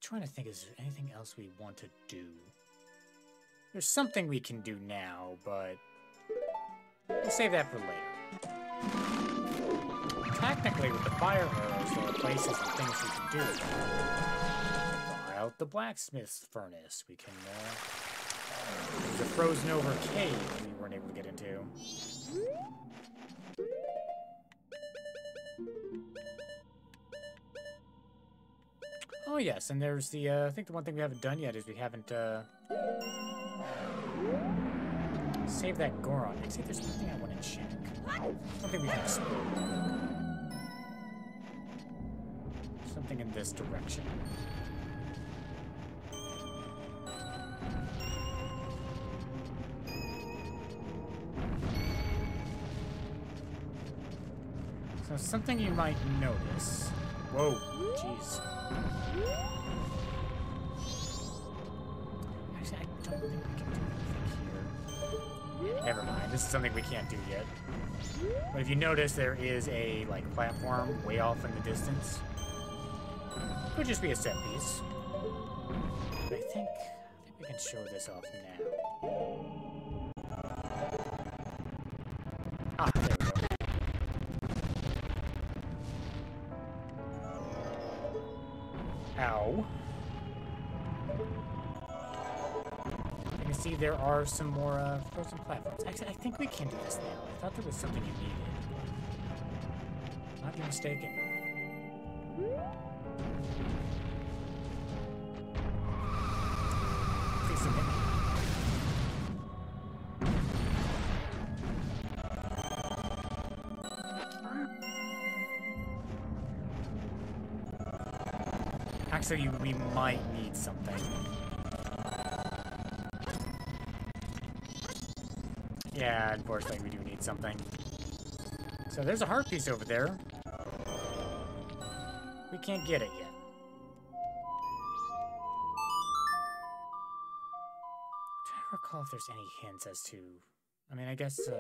trying to think, is there anything else we want to do? There's something we can do now, but we'll save that for later. Technically, with the fire arrows, there are places and things we can do. Fire out the blacksmith's furnace. We can, there's a frozen over cave we weren't able to get into. Oh yes, and there's the, I think the one thing we haven't done yet is we haven't, saved that Goron. Actually, there's one thing I want to check. Something we can explore. something in this direction. So something you might notice. Whoa, jeez. Actually, I don't think we can do anything here. Never mind, this is something we can't do yet. But if you notice, there is a, like, platform way off in the distance. Could just be a set piece. But I think we can show this off now. Ah, there we go. Ow. You can see there are some more frozen platforms. Actually, I think we can do this now. I thought there was something you needed. Might be mistaken. Please submit me. Actually, we might need something. Yeah, unfortunately, we do need something. So there's a heart piece over there. We can't get it yet. I'm trying to recall if there's any hints as to... I mean, I guess, it's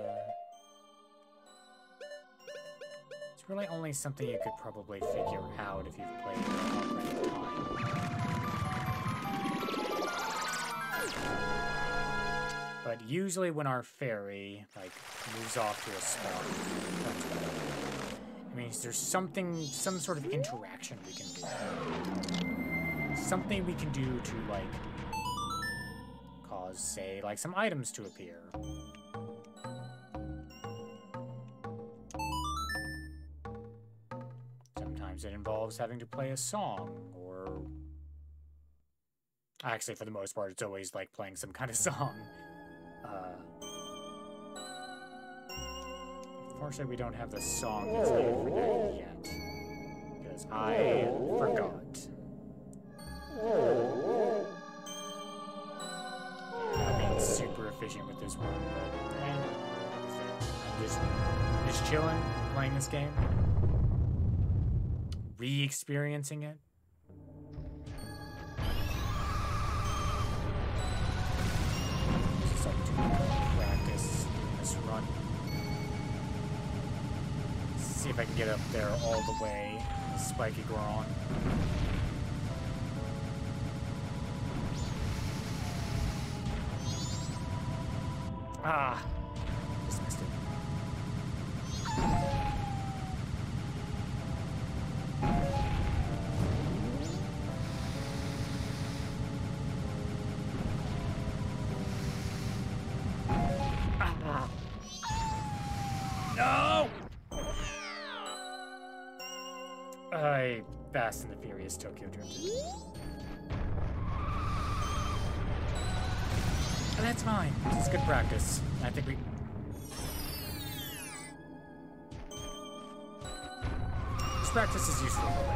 really only something you could probably figure out if you've played it already time. But usually when our fairy, like, moves off to a spot, I mean, there's something, some sort of interaction we can do. Something we can do to, like, cause, say, like, some items to appear. Sometimes it involves having to play a song, or... Actually, for the most part, it's always, like, playing some kind of song. Unfortunately, we don't have the song that's needed for that yet. Because I forgot. I'm being super efficient with this one, but I'm just chilling, playing this game. Re-experiencing it. Just like to practice this run. See if I can get up there all the way. Spiky Goron. Ah! Just missed it. Ah. No! I Fast and the Furious Tokyo Drift. And that's fine. This is good practice. I think we... This practice is useful for later.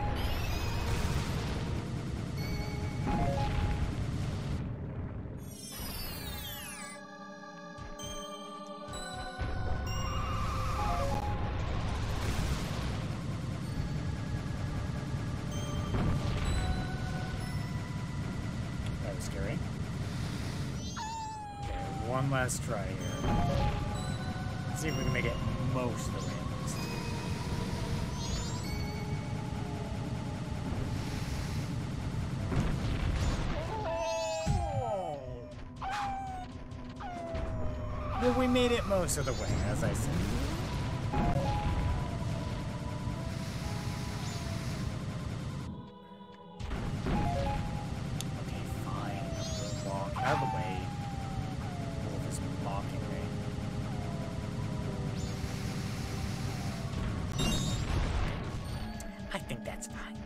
That was scary. One last try here. Let's see if we can make it most of the way at least. Well, we made it most of the way, as I said. Okay, fine. We'll walk out of the way. I think that's fine.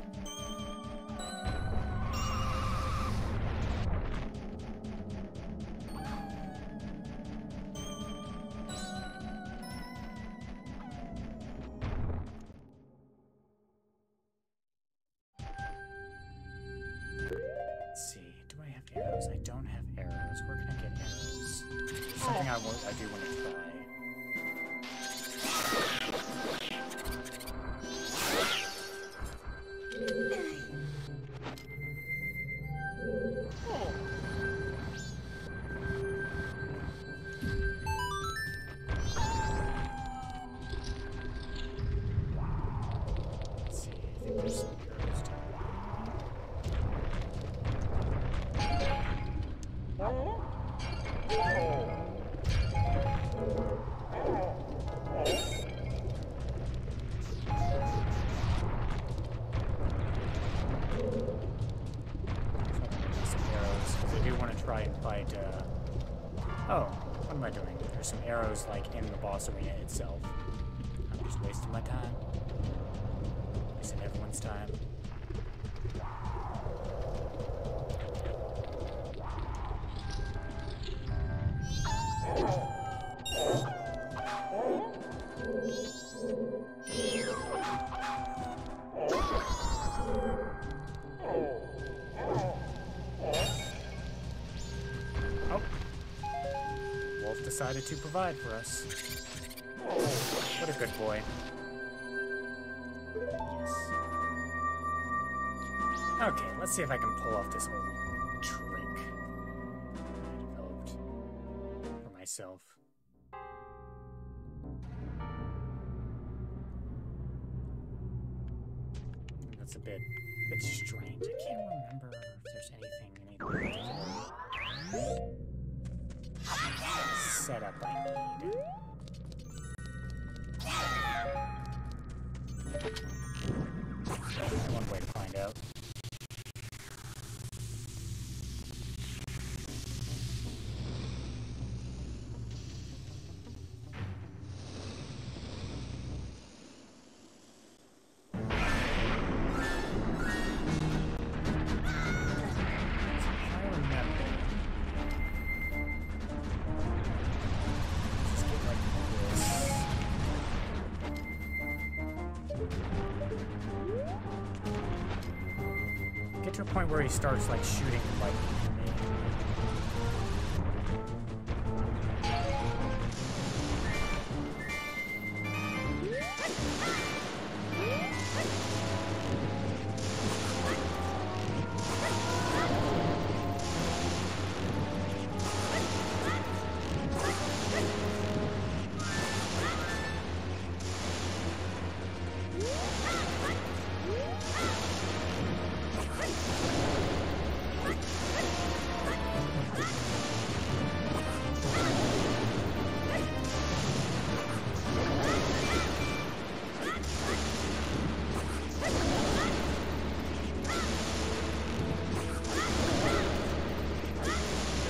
something I do want to try. Some arrows like in the boss arena itself. I'm just wasting my time. Wasting everyone's time. Decided to provide for us. What a good boy. Yes. Okay, let's see if I can pull off this whole trick I developed for myself. That's a bit strange. I can't remember if there's anything setup I need. One way to find out. To a point where he starts like shooting lightning at me.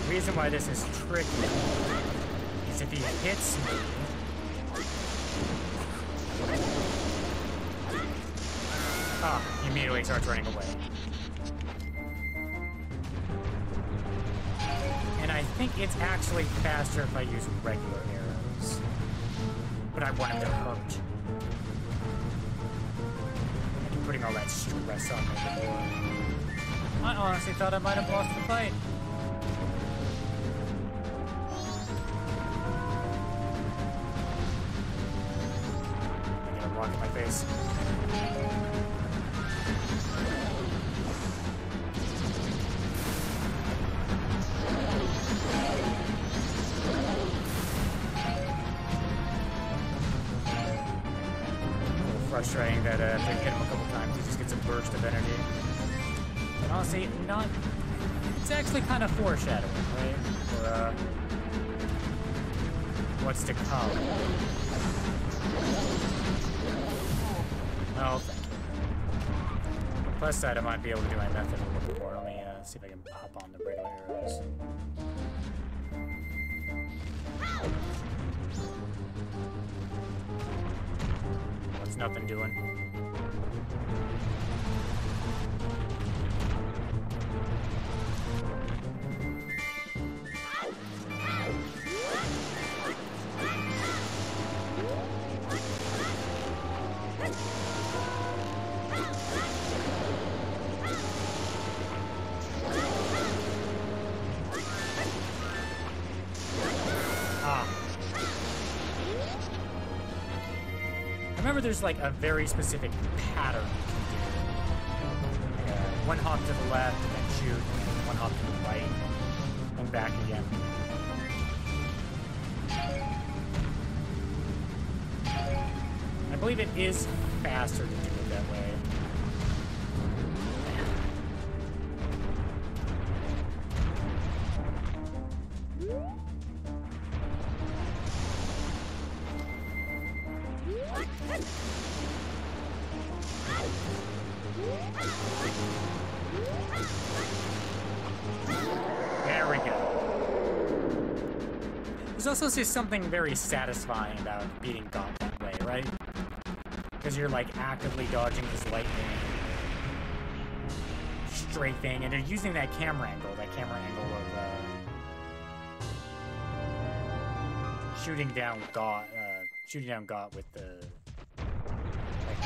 The reason why this is tricky is if he hits me, he immediately starts running away. And I think it's actually faster if I use regular arrows. But I want him to hurt. I keep putting all that stress on me before. I honestly thought I might have lost the fight. Rock in my face. A little frustrating that if I hit him a couple times, he just gets a burst of energy. And honestly, it's actually kind of foreshadowing, right? For what's to come. Oh, thank you. On the plus side, I might be able to do my method a little bit more. Let me see if I can pop on the regular arrows. What's nothing doing? remember there's like a very specific pattern you can do. One hop to the left and then shoot, and then one hop to the right and back again. I believe it is faster to do it that way. There we go. There's also just something very satisfying about beating God that way, right? Because you're like actively dodging his lightning, strafing, and they're using that camera angle of shooting down God with the like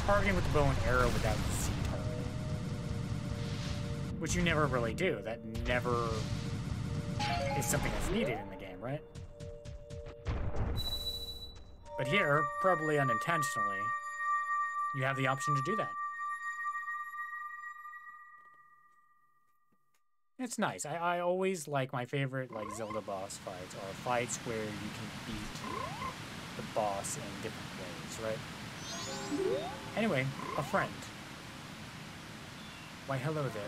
targeting with the bow and arrow without Z targeting, which you never really do. That never is something that's needed in the game, right? But here, probably unintentionally, you have the option to do that. It's nice. I always like my favorite like Zelda boss fights are fights where you can beat the boss in different ways, right? Anyway, a friend. Why, hello there.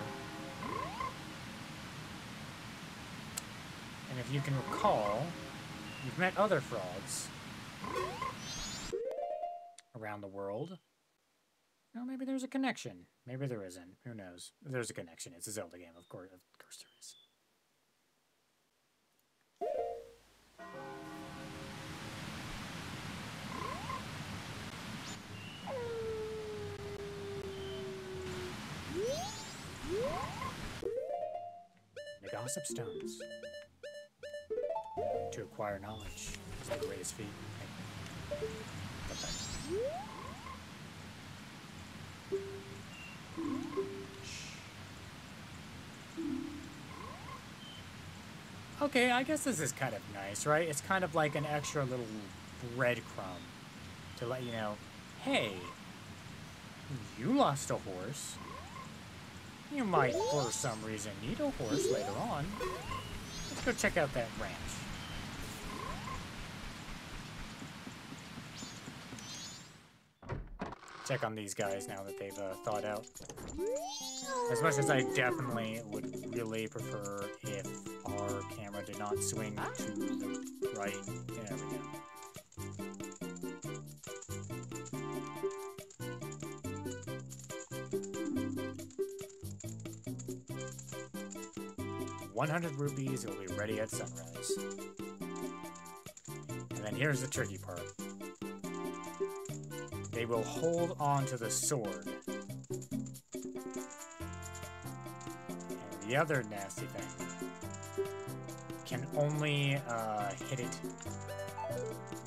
And if you can recall, you've met other frogs around the world. Well, maybe there's a connection. Maybe there isn't. Who knows? There's a connection. It's a Zelda game, of course there is. The gossip stones. To acquire knowledge is the greatest feat. Okay, I guess this is kind of nice, right? It's kind of like an extra little breadcrumb to let you know, hey, you lost a horse. You might, for some reason, need a horse later on. Let's go check out that ranch. Check on these guys now that they've thawed out. As much as I definitely would really prefer if our camera did not swing to the right. There we go. 100 rupees, it will be ready at sunrise. And then here's the tricky part. They will hold on to the sword. And the other nasty thing can only hit it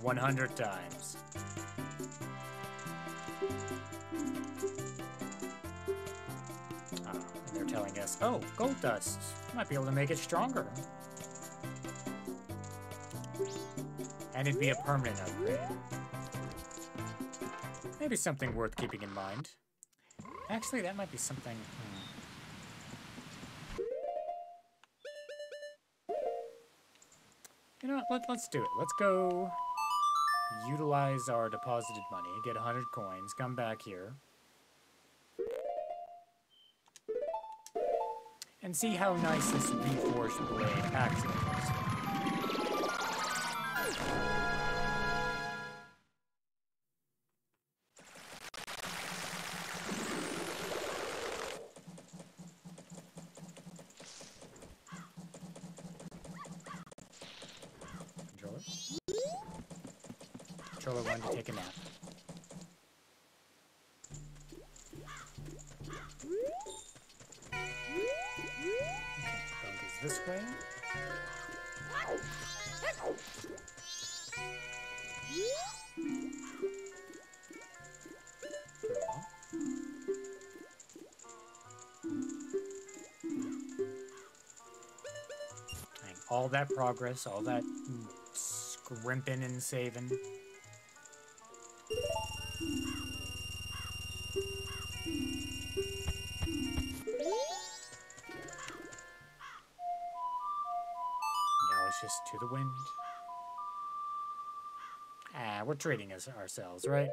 100 times. And they're telling us, oh, gold dust. Might be able to make it stronger. And it'd be a permanent upgrade. Maybe something worth keeping in mind. Actually, that might be something... You know what, let's do it. Let's go utilize our deposited money, get 100 coins, come back here. And see how nice this reforged blade actually looks. Controller wanted to take a nap. Bank is this way. And all that progress, all that scrimping and saving. the wind. Ah, we're trading ourselves, right?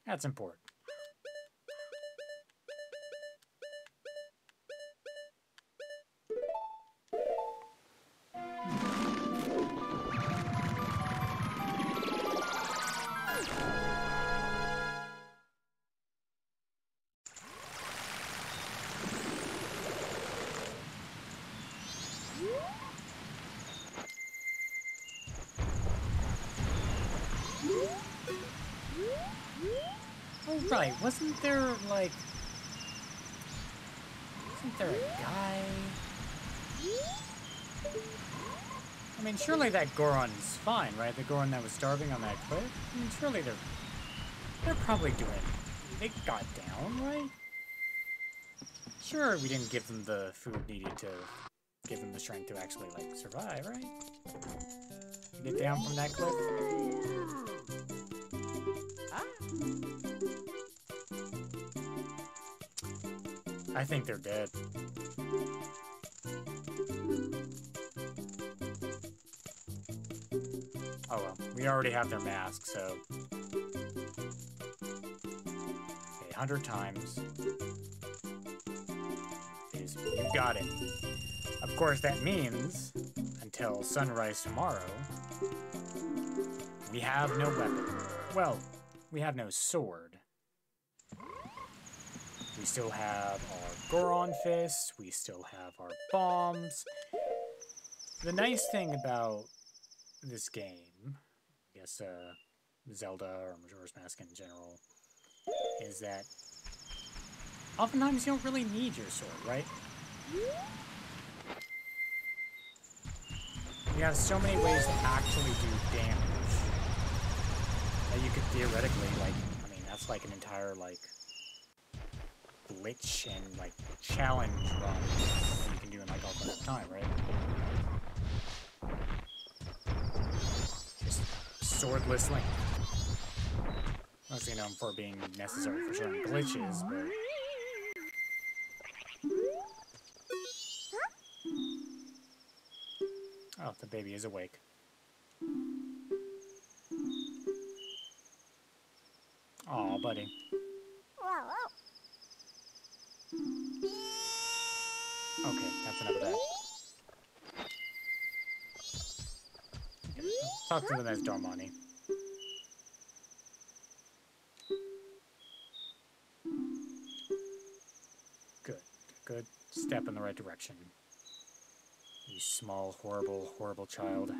That's important. Oh, right. Wasn't there a guy? I mean, surely that Goron's fine, right? The Goron that was starving on that cliff? I mean, surely they're probably doing... They got down, right? Sure, we didn't give them the food needed to give them the strength to actually, like, survive, right? Get down from that cliff? I think they're dead. Oh well, we already have their mask, so... Okay, 100 times. You got it. Of course, that means, until sunrise tomorrow, we have no weapon. Well, we have no sword. We still have our Goron fists, we still have our bombs. The nice thing about this game, I guess Zelda or Majora's Mask in general, is that oftentimes you don't really need your sword, right? You have so many ways to actually do damage that you could theoretically, like, I mean, that's like an entire, like, glitch and, like, challenge run you can do in, like, all that time, right? Just swordless Link. Mostly known for being necessary for certain glitches, but... Oh, the baby is awake. Aw, buddy. Okay, that's enough of that. Talk to them as Darmani. Good. Good step in the right direction. You small, horrible, horrible child.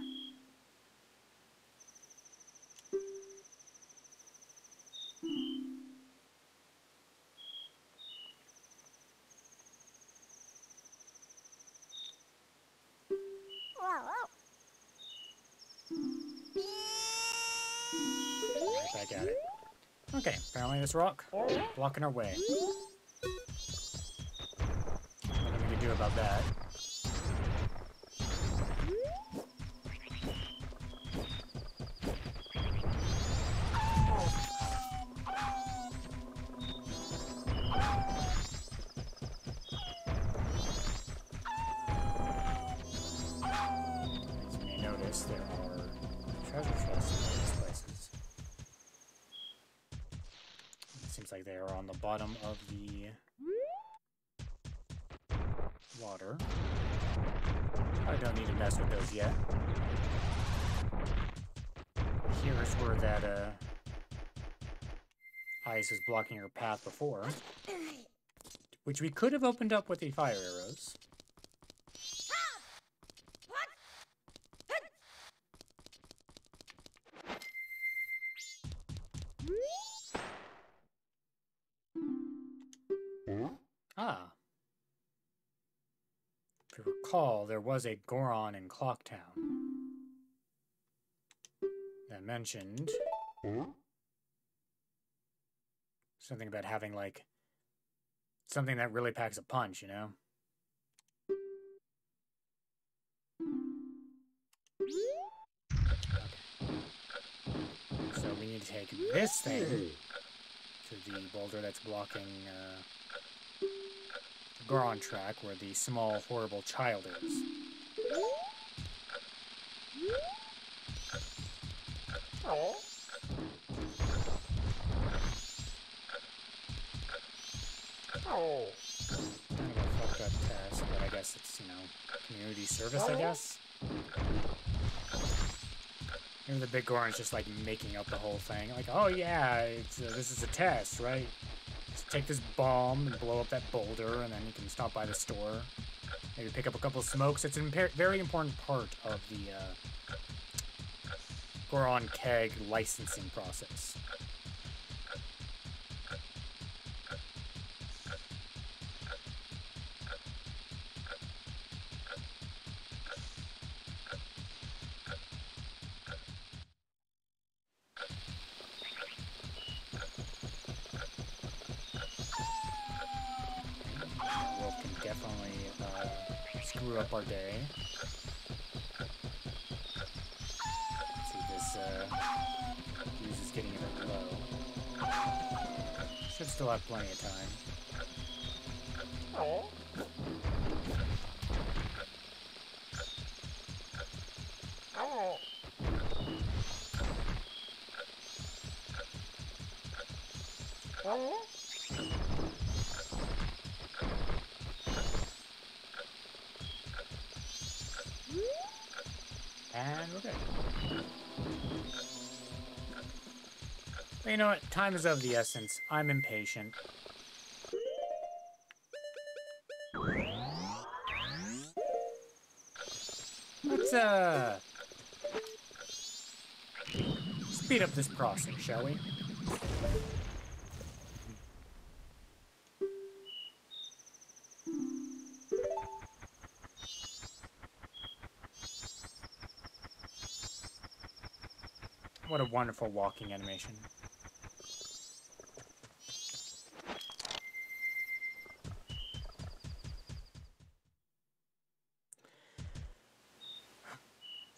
Right back at it. Okay, apparently this rock blocking our way. Nothing we can do about that. As you may notice, there are treasure chests in various places. It seems like they are on the bottom of the water. I don't need to mess with those yet. Here's where that ice was blocking our path before, which we could have opened up with the fire arrows. Ah. If you recall, there was a Goron in Clocktown that mentioned something about having, like, something that really packs a punch, you know? Okay. So we need to take this thing to the boulder that's blocking the Goron track where the small, horrible child is. Kind of a fucked up test, but I guess it's, you know, community service, I guess. Maybe the big Goron's just like making up the whole thing. Like, oh yeah, it's this is a test, right? Just take this bomb and blow up that boulder, and then you can stop by the store. Maybe pick up a couple of smokes. It's a very important part of the Goron keg licensing process. Wolf can definitely screw up our day. Let's see, this fuse is getting a bit low. Should still have plenty of time. And we're good. But you know what? Time is of the essence. I'm impatient. Let's, speed up this process, shall we? What a wonderful walking animation.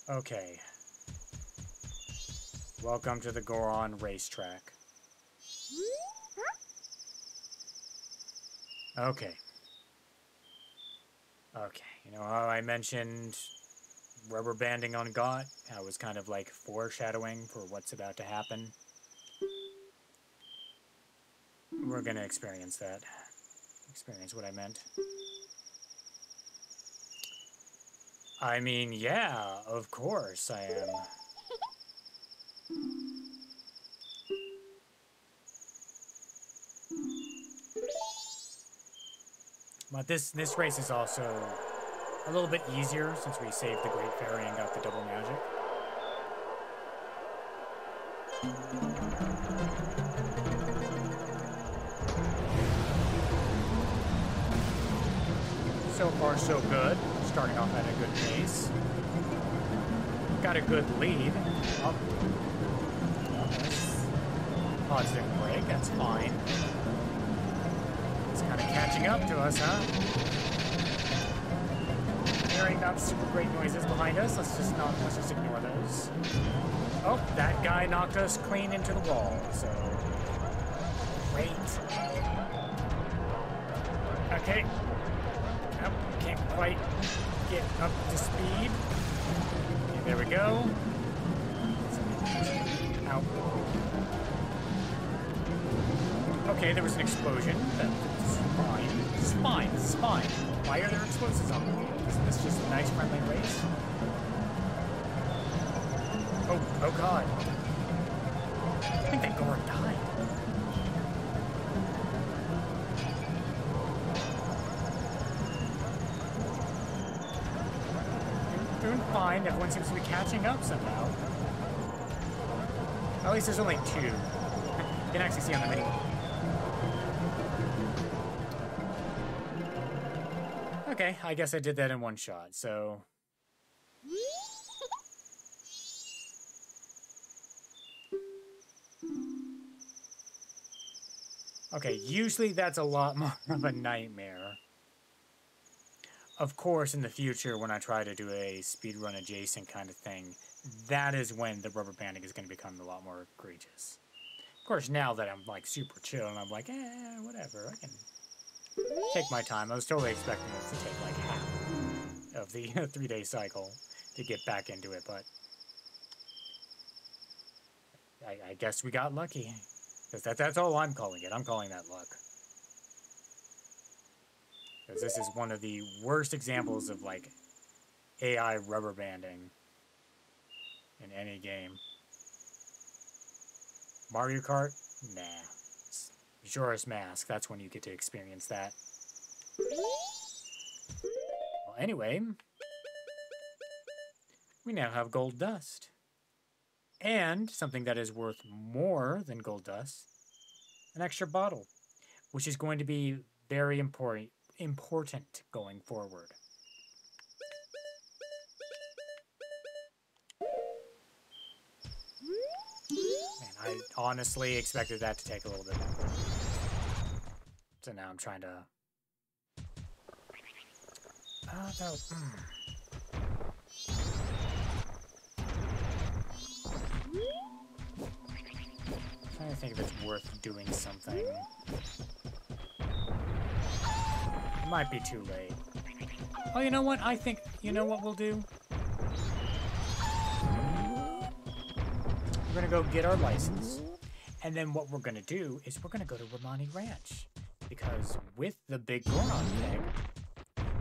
Okay. Welcome to the Goron Racetrack. Okay. Okay, you know how I mentioned rubber banding on Got? How it was kind of like foreshadowing for what's about to happen? We're gonna experience that. Experience what I meant. I mean, yeah, of course I am. But this race is also a little bit easier since we saved the Great Fairy and got the double magic. So far, so good. Starting off at a good pace. Got a good lead. Oh. Positive break, that's fine. It's kind of catching up to us, huh? Hearing not super great noises behind us. Let's just ignore those. Oh, that guy knocked us clean into the wall, so great. Okay. Nope, can't quite get up to speed. Okay, there we go. Ow. Okay, there was an explosion. That's fine. This is fine. This is fine. Why are there explosives on the field? Isn't this just a nice friendly race? Oh god. I think that Goron died. Doing fine. Everyone seems to be catching up somehow. At least there's only two. You can actually see on the mini. Okay, I guess I did that in one shot, so... Okay, usually that's a lot more of a nightmare. Of course, in the future, when I try to do a speedrun adjacent kind of thing, that is when the rubber banding is going to become a lot more egregious. Of course, now that I'm, like, super chill and I'm like, whatever, I can take my time. I was totally expecting it to take, like, half of the 3-day cycle. to get back into it, but I guess we got lucky. Because that's all I'm calling it. I'm calling that luck. Because this is one of the worst examples of, like, AI rubber banding in any game. Mario Kart? Nah. Majora's Mask, that's when you get to experience that. Well, anyway, we now have gold dust. And something that is worth more than gold dust, an extra bottle, which is going to be very important going forward. Man, I honestly expected that to take a little bit longer. So now I'm trying to... trying to think if it's worth doing something. Might be too late. Oh, you know what? I think... You know what we'll do? We're gonna go get our license. And then what we're gonna do is we're gonna go to Romani Ranch. Because with the big Goron thing,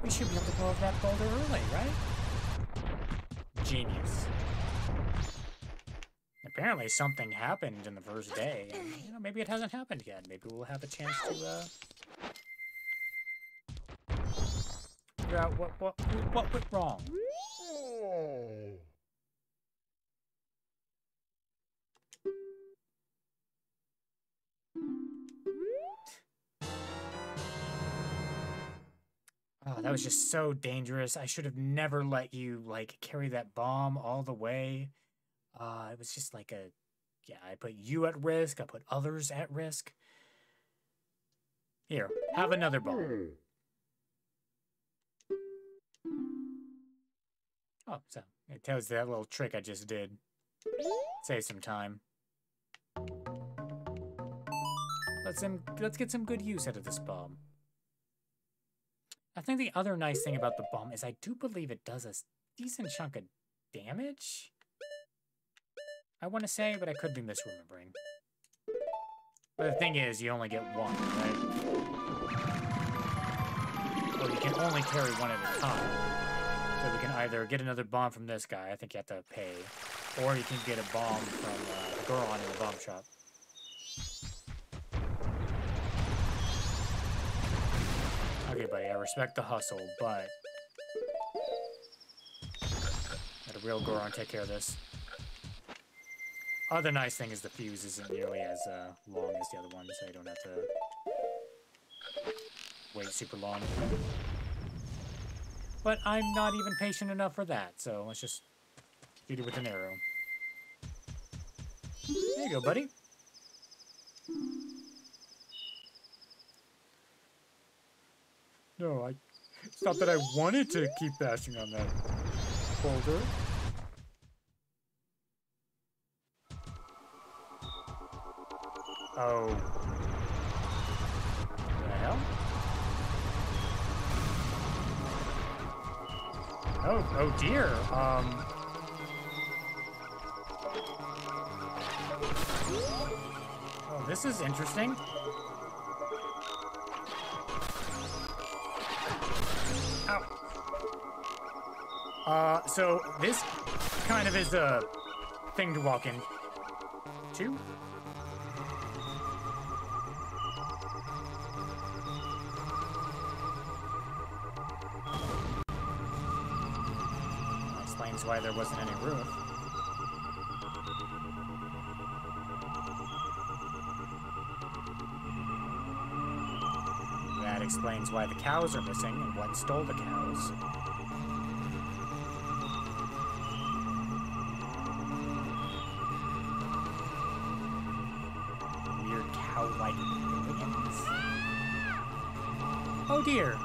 we should be able to go over that boulder early, right? Genius. Apparently something happened in the first day, and, you know, maybe it hasn't happened yet. Maybe we'll have a chance to, figure out what went wrong. Oh, that was just so dangerous. I should have never let you, like, carry that bomb all the way. It was just like a... Yeah, I put you at risk. I put others at risk. Here, have another bomb. Oh, so it tells that little trick I just did. Save some time. Let's get some good use out of this bomb. I think the other nice thing about the bomb is I do believe it does a decent chunk of damage. I want to say, but I could be misremembering. But the thing is, you only get one, right? Or you can only carry one at a time. So we can either get another bomb from this guy, I think you have to pay, or you can get a bomb from Goron in the bomb shop. Okay, buddy, I respect the hustle, but... Let a real Goron take care of this. Other nice thing is the fuse isn't nearly as long as the other one, so you don't have to wait super long. But I'm not even patient enough for that, so let's just shoot it with an arrow. There you go, buddy. No, it's not that I wanted to keep bashing on that boulder. Oh. What the hell? Oh dear. Oh, this is interesting. Ow. So this kind of is a thing to walk into. Explains why there wasn't any roof. That explains why the cows are missing and what stole the cows. Weird cow-like aliens. Oh dear.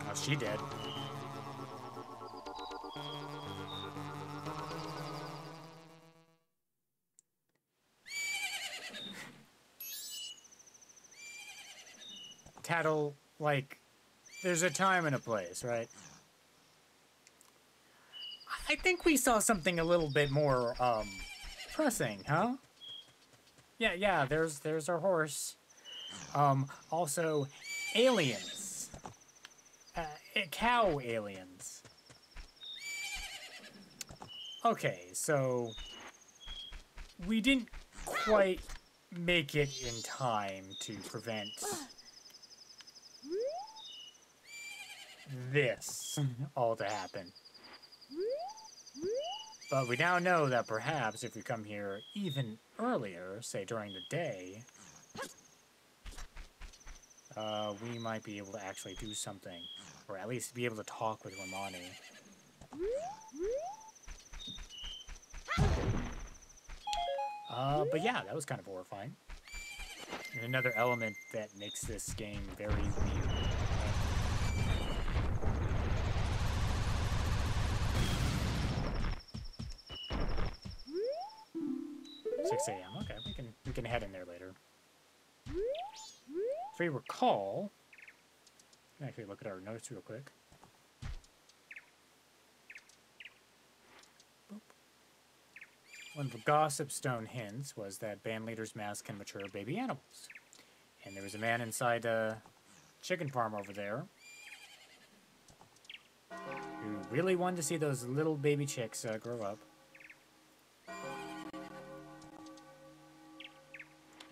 Oh, she did. tattle, like, there's a time and a place, right? I think we saw something a little bit more, pressing, huh? Yeah, there's our horse. Also, aliens. Cow aliens. Okay, so we didn't quite make it in time to prevent this all to happen. But we now know that perhaps if we come here even earlier, say during the day, we might be able to actually do something. Or at least be able to talk with Romani. But yeah, that was kind of horrifying. And another element that makes this game very weird. 6 a.m. Okay, we can head in there later. If we recall, I can actually look at our notes real quick. Boop. One of the Gossip Stone hints was that band leaders' masks can mature baby animals. And there was a man inside a chicken farm over there who really wanted to see those little baby chicks grow up.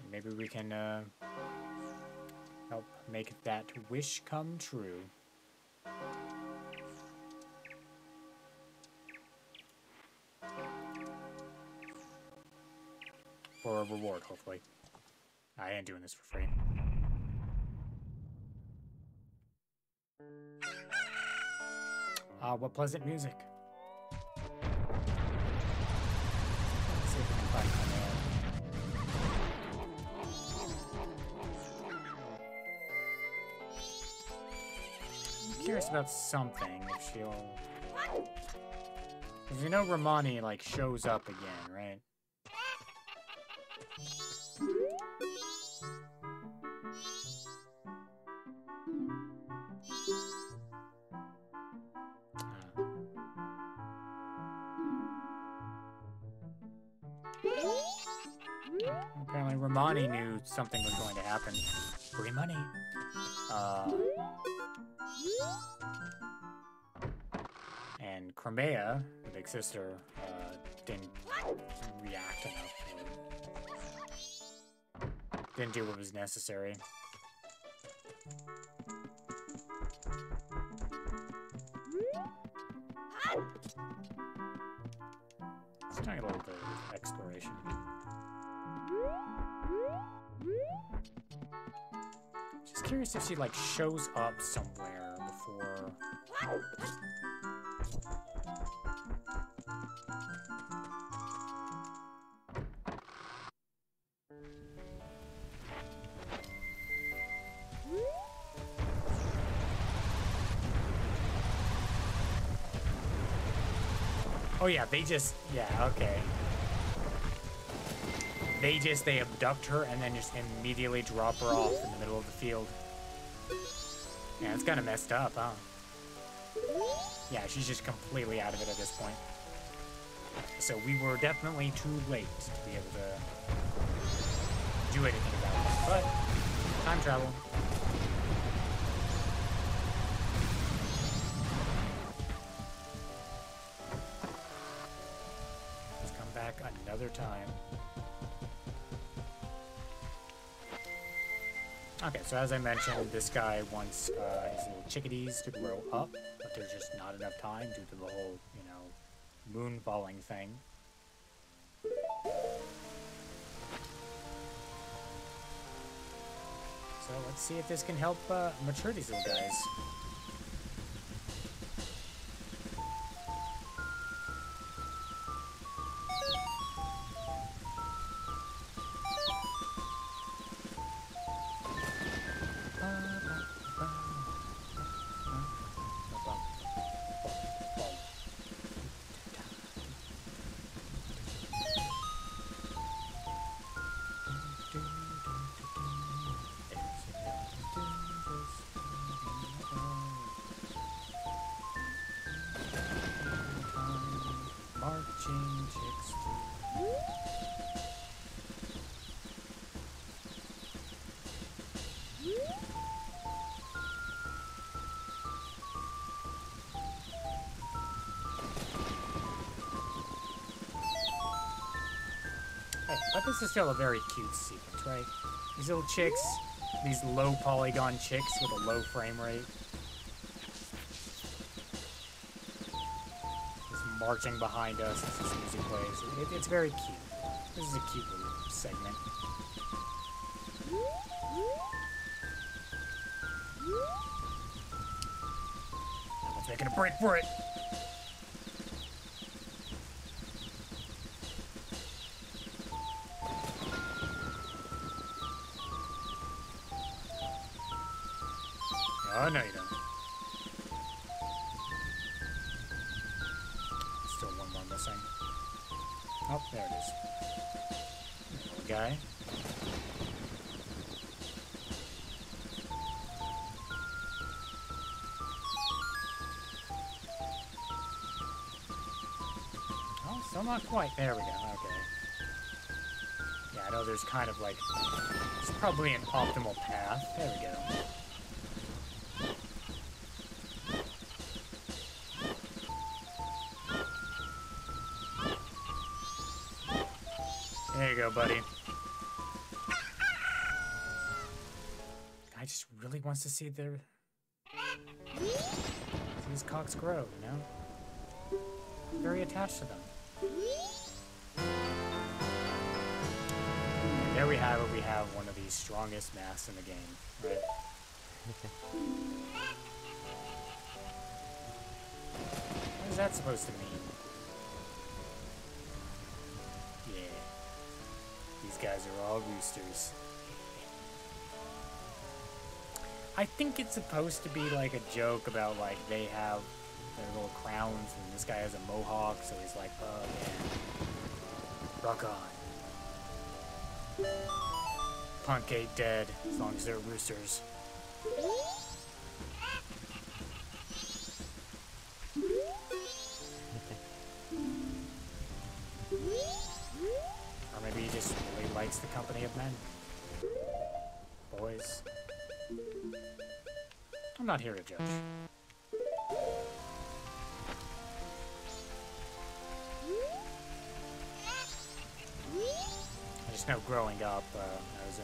And maybe we can help make that wish come true. For a reward, hopefully. I ain't doing this for free. What pleasant music. Let's see if we can find I'm curious about something, if she'll... Because you know Romani, like, shows up again, right? Apparently Romani knew something was going to happen. Free money. And Crimea, the big sister, didn't react enough. Didn't do what was necessary. Let's try a little bit of exploration. Just curious if she, like, shows up somewhere before... Oh yeah, they just... Yeah, okay. They abduct her and then just immediately drop her off in the middle of the field. Yeah, it's kind of messed up, huh? Yeah, she's just completely out of it at this point. So we were definitely too late to be able to do anything about it. But, time travel. Let's come back another time. Okay, so as I mentioned, this guy wants his little chickadees to grow up, but there's just not enough time due to the whole, you know, moon falling thing. So let's see if this can help mature these little guys. Hey, but this is still a very cute sequence, right? These little chicks, these low polygon chicks with a low frame rate. Just marching behind us as this music plays. It's very cute. This is a cute little segment. Let's make it a break for it. Oh, no, you don't. Still one more missing. Oh, there it is. Little guy. Oh, still not quite. There we go. Okay. Yeah, I know there's kind of like... It's probably an optimal path. There we go. There you go, buddy. Guy just really wants to see these cocks grow, you know? Very attached to them. And there we have it. We have one of the strongest maths in the game, right? What is that supposed to mean? These guys are all roosters. I think it's supposed to be like a joke about like they have their little crowns and this guy has a mohawk, so he's like, oh man, rock on. Punk ain't dead as long as they're roosters. Or maybe he just really likes the company of men. Boys. I'm not here to judge. I just know growing up, I was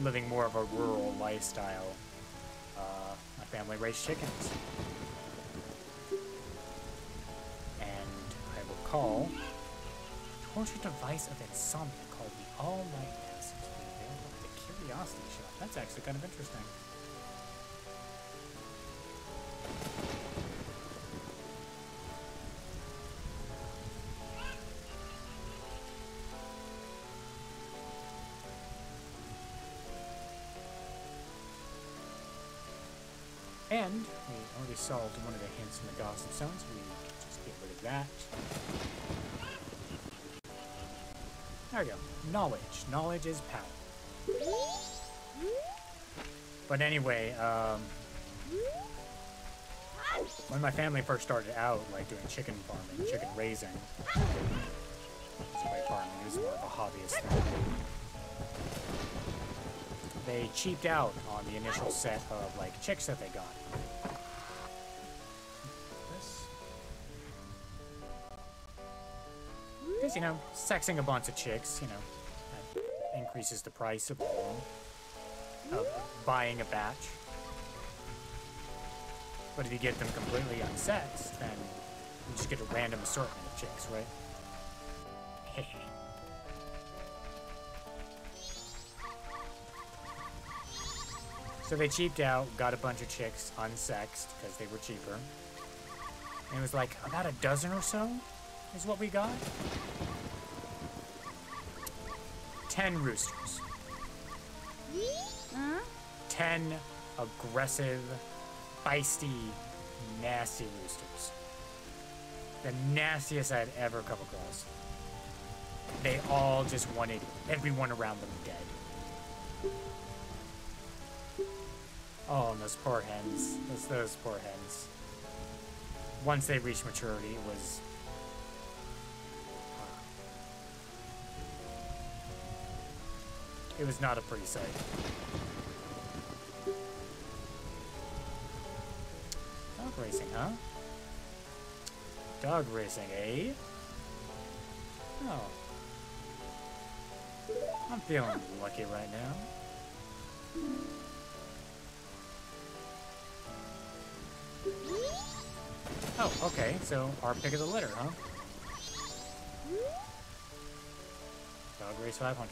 living more of a rural lifestyle. My family raised chickens. And I recall a torture device of insomnia called the All-Night Nest to be available at the Curiosity Shop. That's actually kind of interesting. And we already solved one of the hints in the Gossip Zone, so we just get rid of that. There we go. Knowledge. Knowledge is power. But anyway, when my family first started out, like doing chicken farming, chicken raising, by farming, it was more of a hobbyist thing. They cheaped out on the initial set of like chicks that they got. Because, you know, sexing a bunch of chicks, you know, that increases the price of buying a batch. But if you get them completely unsexed, then you just get a random assortment of chicks, right? So they cheaped out, got a bunch of chicks unsexed because they were cheaper. And it was like about a dozen or so is what we got. 10 roosters. 10 aggressive, feisty, nasty roosters. The nastiest I'd ever come across. They all just wanted everyone around them dead. Oh, and those poor hens. Those poor hens. Once they reached maturity, it was... It was not a pretty sight. racing, huh? Dog racing, eh? Oh. I'm feeling lucky right now. Oh, okay, so our pick of the litter, huh? Dog race 500.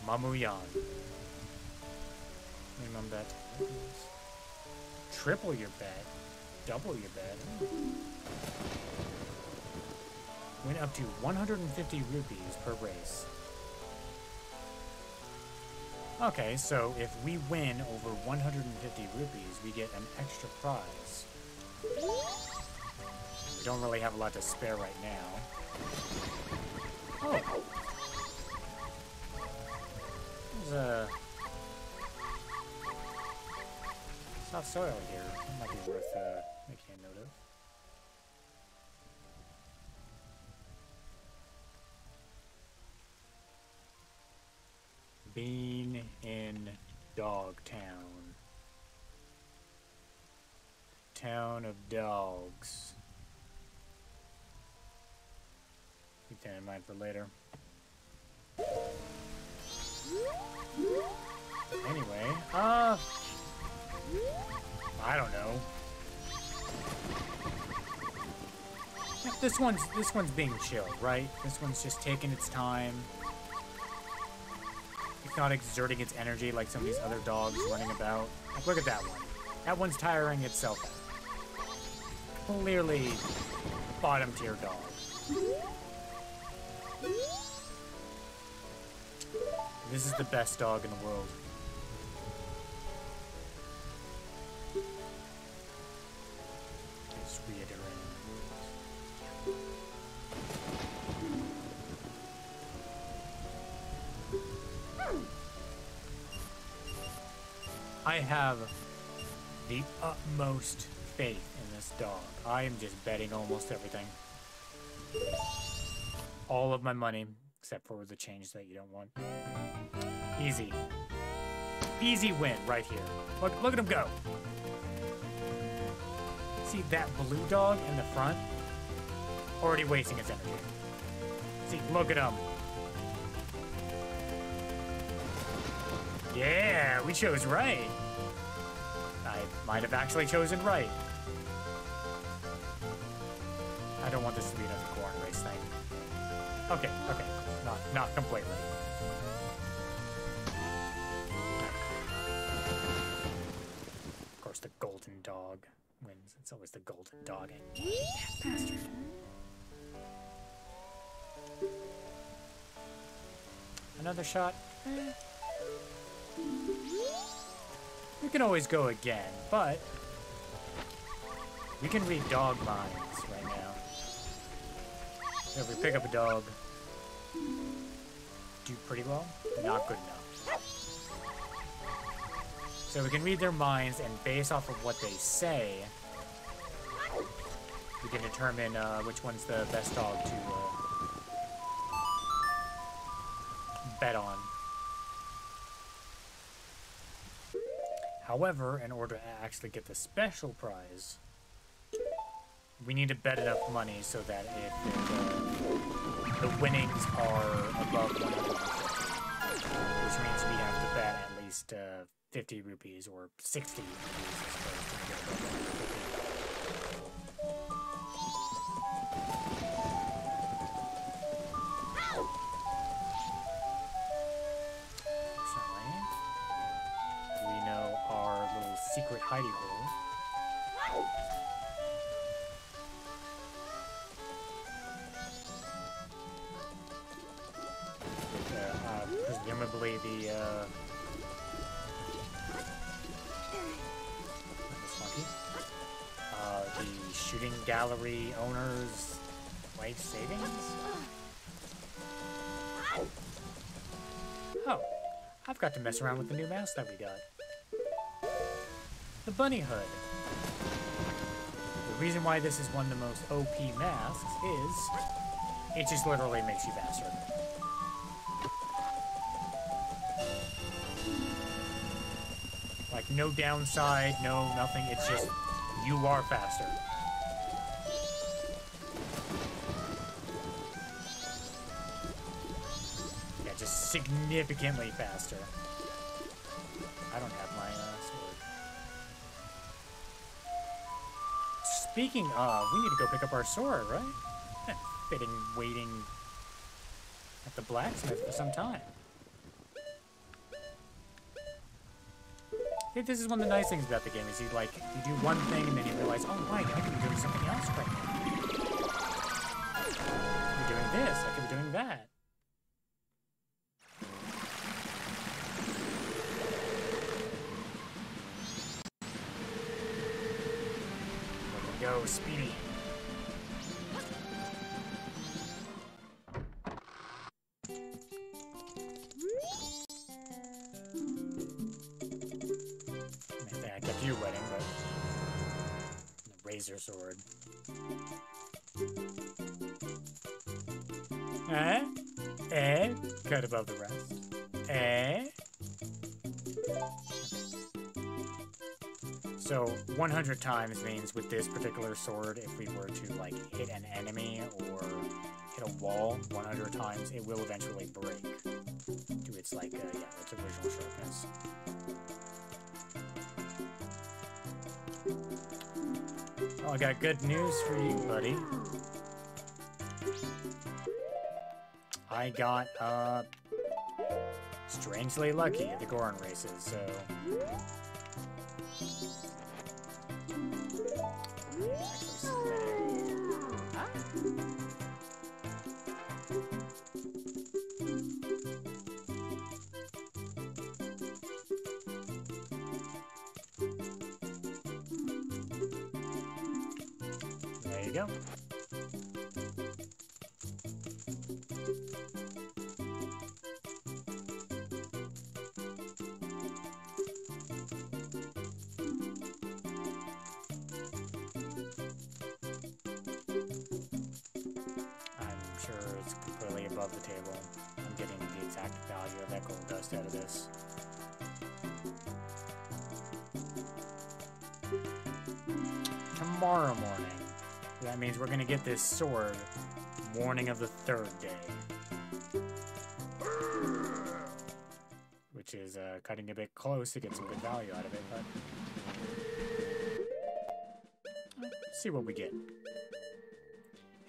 Mamuyan. Minimum bet. Triple your bet. Double your bet. Win up to 150 rupees per race. Okay, so if we win over 150 rupees, we get an extra prize. We don't really have a lot to spare right now. Oh! There's a soft soil here. That might be worth making a note of. Being in Dogtown. Town of dogs. Keep that in mind for later. Anyway, I don't know. This one's being chill, right? This one's just taking its time. It's not exerting its energy like some of these other dogs running about. Like, look at that one. That one's tiring itself out. Clearly bottom tier dog. This is the best dog in the world. Just reiterating. I have the utmost faith in this dog. I am just betting almost everything. All of my money, except for the change that you don't want. Easy. Easy win right here. Look at him go. See that blue dog in the front? Already wasting its energy. See, look at him. Yeah, we chose right. I might have actually chosen right. I don't want this to be another Goron race thing. Okay. Not completely. Of course, the golden dog wins. It's always the golden dog. Bastard. Another shot. We can always go again, but we can read dog minds right now. So if we pick up a dog, do pretty well, not good enough. So we can read their minds, and based off of what they say, we can determine which one's the best dog to bet on. However, in order to actually get the special prize, we need to bet enough money so that if the winnings are above 150, which means we have to bet at least 50 rupees or 60 rupees, I suppose, to get above 150. We know our little secret hidey hole. Presumably the shooting gallery owner's life savings? Oh, I've got to mess around with the new mask that we got. The bunny hood. The reason why this is one of the most OP masks is it just literally makes you faster. Like, no downside, no nothing, it's just You are faster. Yeah, just significantly faster. I don't have my sword. Speaking of, we need to go pick up our sword, right? Fitting waiting at the blacksmith for some time. I think this is one of the nice things about the game is you do one thing and then you realize, oh right, I could be doing something else right now. I could be doing this, I could be doing that. There we go, Speedy. I kept you waiting, but the razor sword. Cut above the rest. So 100 times means with this particular sword, if we were to like hit an enemy or hit a wall 100 times, it will eventually break to its like its original sharpness. Oh, I got good news for you, buddy. I got, strangely lucky at the Goron races, so... There you go. Above the table. I'm getting the exact value of that gold dust out of this. Tomorrow morning. That means we're gonna get this sword morning of the 3rd day. Which is cutting a bit close to get some good value out of it, but let's see what we get.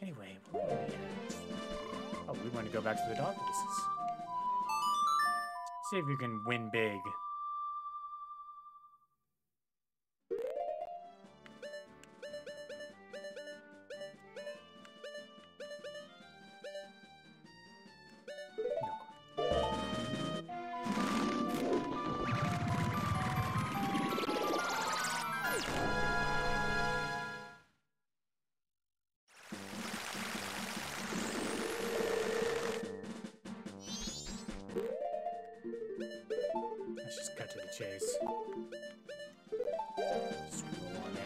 Anyway, oh, we want to go back to the dog races. See if you can win big. Let's just cut to the chase. Just roll on in.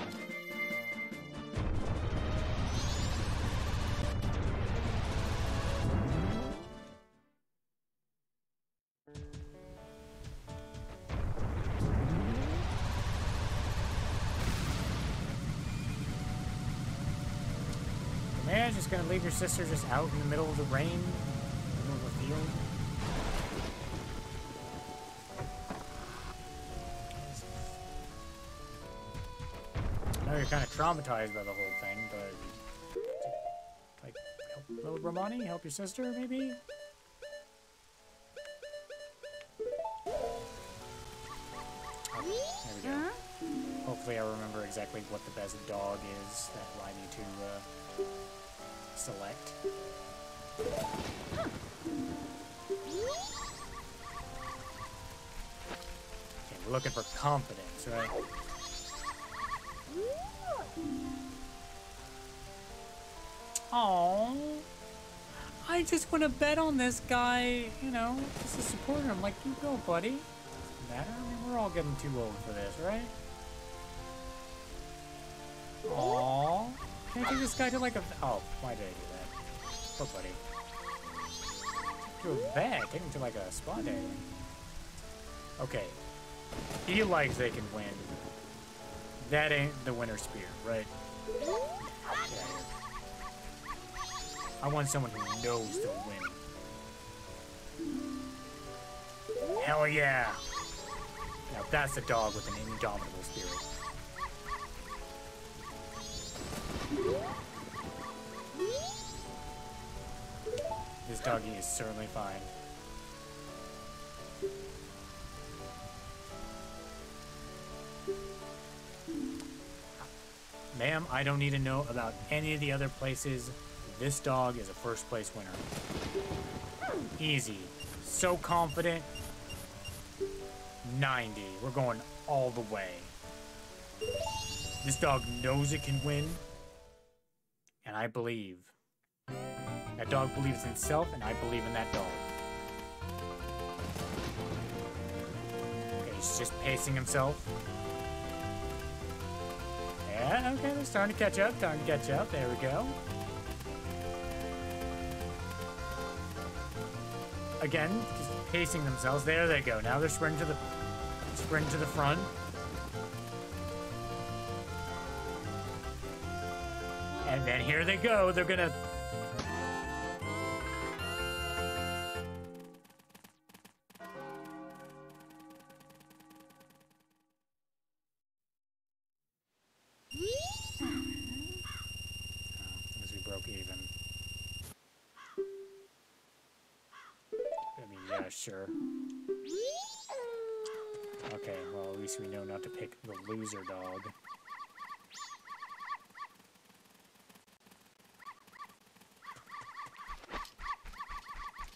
Man, just gonna leave your sister just out in the middle of the rain, in the middle of the field. I know you're kind of traumatized by the whole thing, but like, help little Romani, help your sister, maybe. Oh, there we go. Hopefully, I remember exactly what the best dog is that I need to select. Okay, we're looking for confidence, right? Aww. I just want to bet on this guy, you know, just to support him. Like, you go, buddy. Doesn't matter. I mean, we're all getting too old for this, right? Aww. Can I take this guy to like a... Oh, why did I do that? Poor buddy. To a vet. Take him to like a spa day. Okay. He likes they can win That ain't the winner spear, right? Yeah. I want someone who knows to win. Hell yeah! Now that's the dog with an indomitable spirit. This doggy is certainly fine. Ma'am, I don't need to know about any of the other places. This dog is a first place winner. Easy. So confident. 90. We're going all the way. This dog knows it can win. And I believe. That dog believes in itself, and I believe in that dog. Okay, he's just pacing himself. Yeah, okay, they're starting to catch up, There we go. Again, just pacing themselves. There they go. Now they're sprinting to the front. And then here they go. They're gonna. As we broke even. I mean, yeah, sure. Okay, well, at least we know not to pick the loser dog.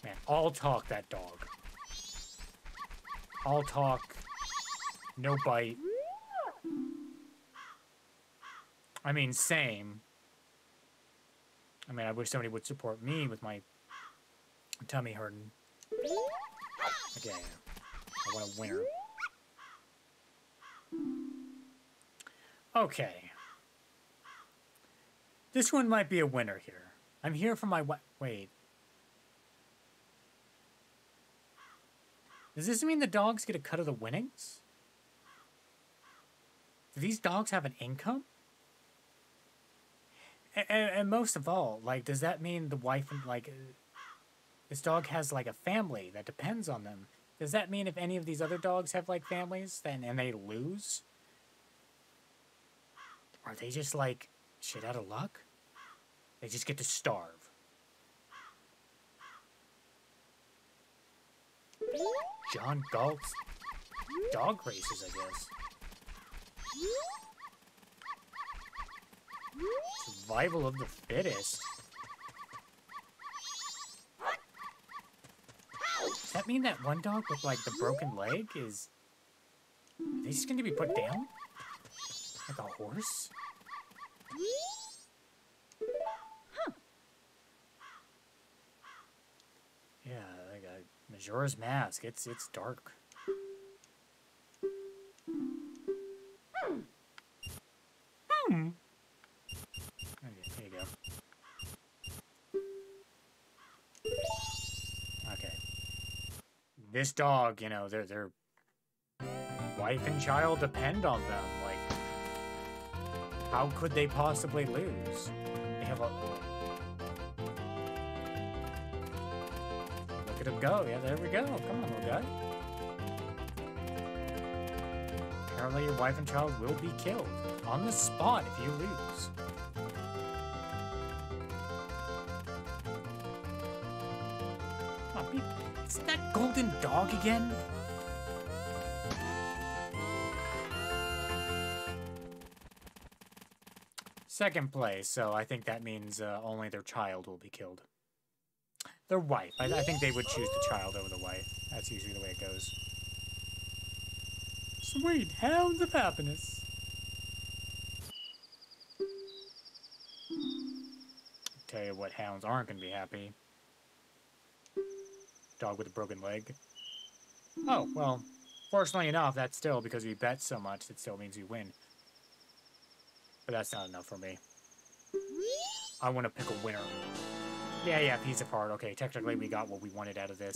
Man, all talk, that dog. All talk, no bite. I mean, same. I mean, I wish somebody would support me with my tummy hurting. Okay, I want a winner. Okay. This one might be a winner here. I'm here for my wait. Does this mean the dogs get a cut of the winnings? Do these dogs have an income? And most of all, like, does that mean the wife and, like, this dog has, like, a family that depends on them? Does that mean if any of these other dogs have, like, families, then, and they lose? Are they just, like, shit out of luck? They just get to starve. John Galt's dog races, I guess. Survival of the fittest. Does that mean that one dog with, like, the broken leg is... Are they just going to be put down? Like a horse? Huh. Yeah, like a Majora's Mask. It's dark. Okay, here you go. Okay. This dog, you know, their wife and child depend on them. Like, how could they possibly lose? They have a... Look at him go. Yeah, there we go. Come on, little guy. Apparently your wife and child will be killed on the spot if you lose. Is that golden dog again? Second place, so I think that means only their child will be killed. Their wife. I think they would choose the child over the wife. That's usually the way it goes. Sweet hounds of happiness. Tell you what hounds aren't going to be happy. Dog with a broken leg. Oh, well, fortunately enough, that's still, because we bet so much, it still means we win. But that's not enough for me. I want to pick a winner. Yeah, piece of heart. Okay, technically we got what we wanted out of this.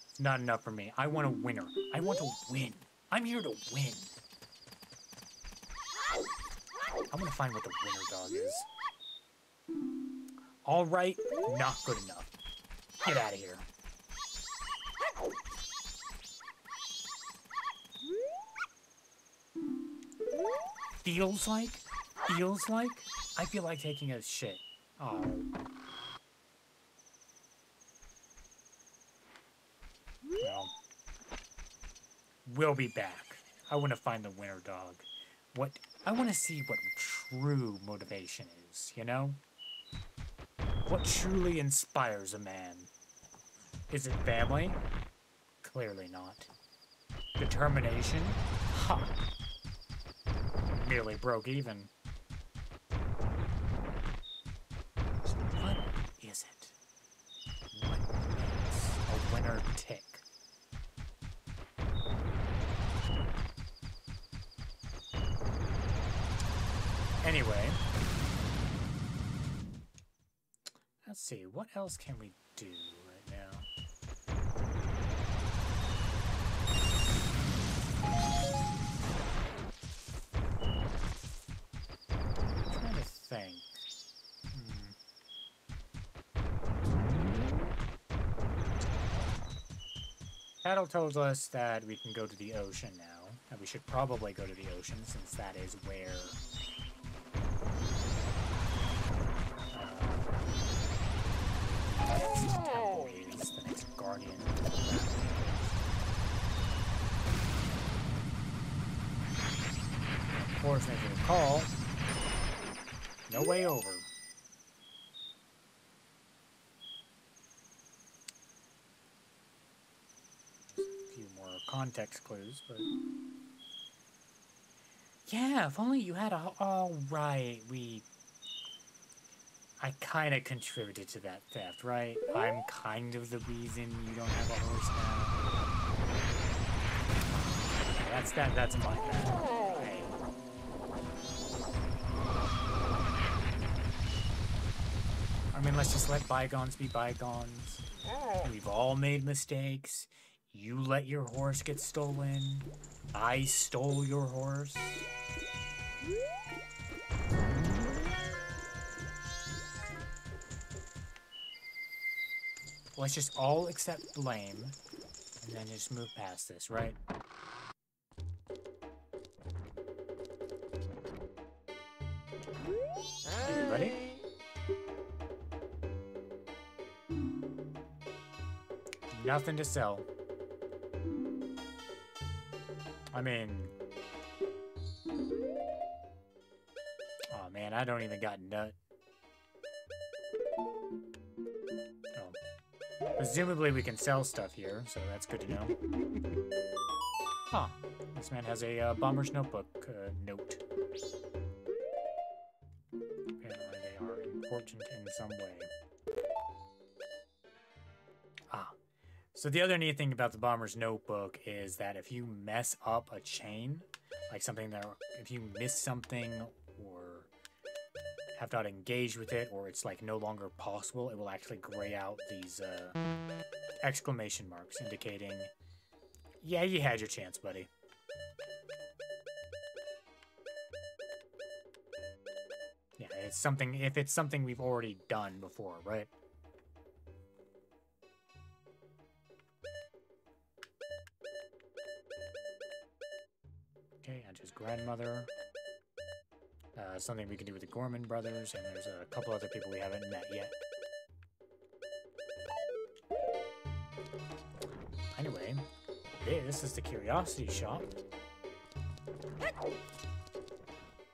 It's not enough for me. I want a winner. I want to win. I'm here to win. I want to find what the winter dog is. Alright, not good enough. Get out of here. Feels like? I feel like taking a shit. Oh. Well. We'll be back. I want to find the winter dog. I want to see what true motivation is, you know? What truly inspires a man? Is it family? Clearly not. Determination? Ha! Merely broke even. So what is it? What makes a winner tick? Anyway, let's see, what else can we do right now? I'm trying to think. Paddle tells us that we can go to the ocean now, and we should probably go to the ocean since that is where temple is, the next guardian. Of course, as you recall, no way over. A few more context clues, but yeah, if only you had a. All right, I kind of contributed to that theft, right? I'm kind of the reason you don't have a horse now. That's my bad. Right. I mean, let's just let bygones be bygones. We've all made mistakes. You let your horse get stolen. I stole your horse. Let's just all accept blame, and then just move past this, right? Hey, buddy? Nothing to sell. I mean... Oh man, I don't even got nut. Presumably we can sell stuff here, so that's good to know. Huh. This man has a Bomber's Notebook note. Apparently they are important in some way. Ah. So the other neat thing about the Bomber's Notebook is that if you mess up a chain, like something that, if you miss something or have not engaged with it, or it's like no longer possible, it will actually gray out these exclamation marks indicating, yeah, you had your chance, buddy. Yeah, it's something, if it's something we've already done before, right? Okay, and his grandmother. Something we can do with the Gorman brothers, and there's a couple other people we haven't met yet. Anyway, this is the Curiosity Shop.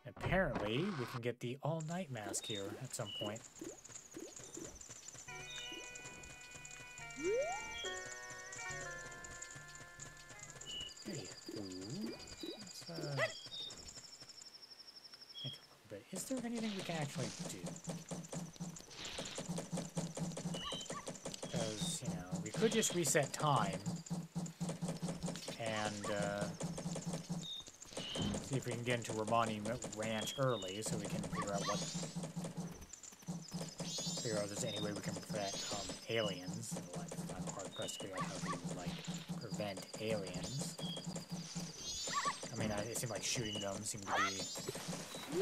Apparently, we can get the all-night mask here at some point. Hey, let's, is there anything we can actually do? Because, you know, we could just reset time and see if we can get into Romani Ranch early so we can figure out if there's any way we can prevent aliens. Like, I'm hard pressed to figure out how we would, like, prevent aliens. I mean, it seemed like shooting them seemed to be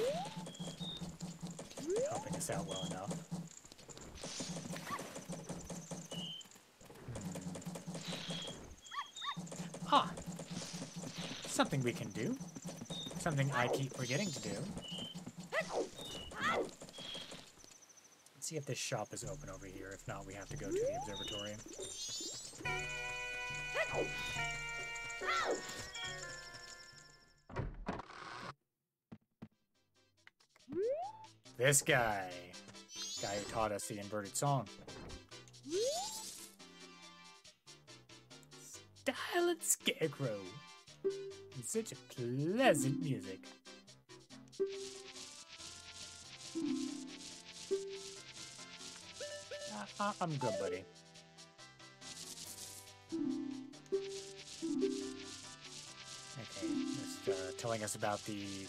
Helping us out well enough. Ah! Something we can do. Something I keep forgetting to do. Let's see if this shop is open over here. If not, we have to go to the observatory. This guy. Guy who taught us the inverted song. Silent Scarecrow. And such a pleasant music. I'm good, buddy. Okay, just telling us about the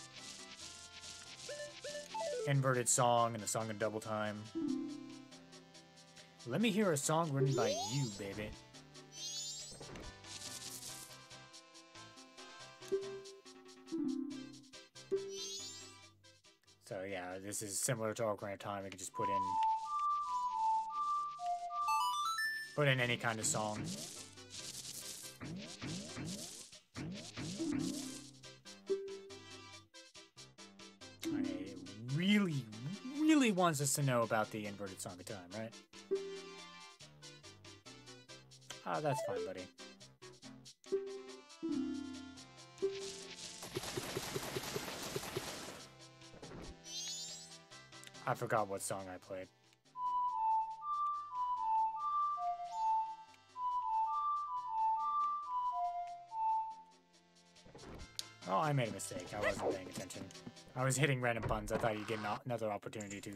inverted song and the song in double time. Let me hear a song written by you, baby. So yeah, this is similar to Ocarina of Time. We can just put in any kind of song. Okay, really wants us to know about the inverted song of time, right? Ah, that's fine, buddy. I forgot what song I played. Oh, I made a mistake. I wasn't paying attention. I was hitting random buttons. I thought you'd get another opportunity to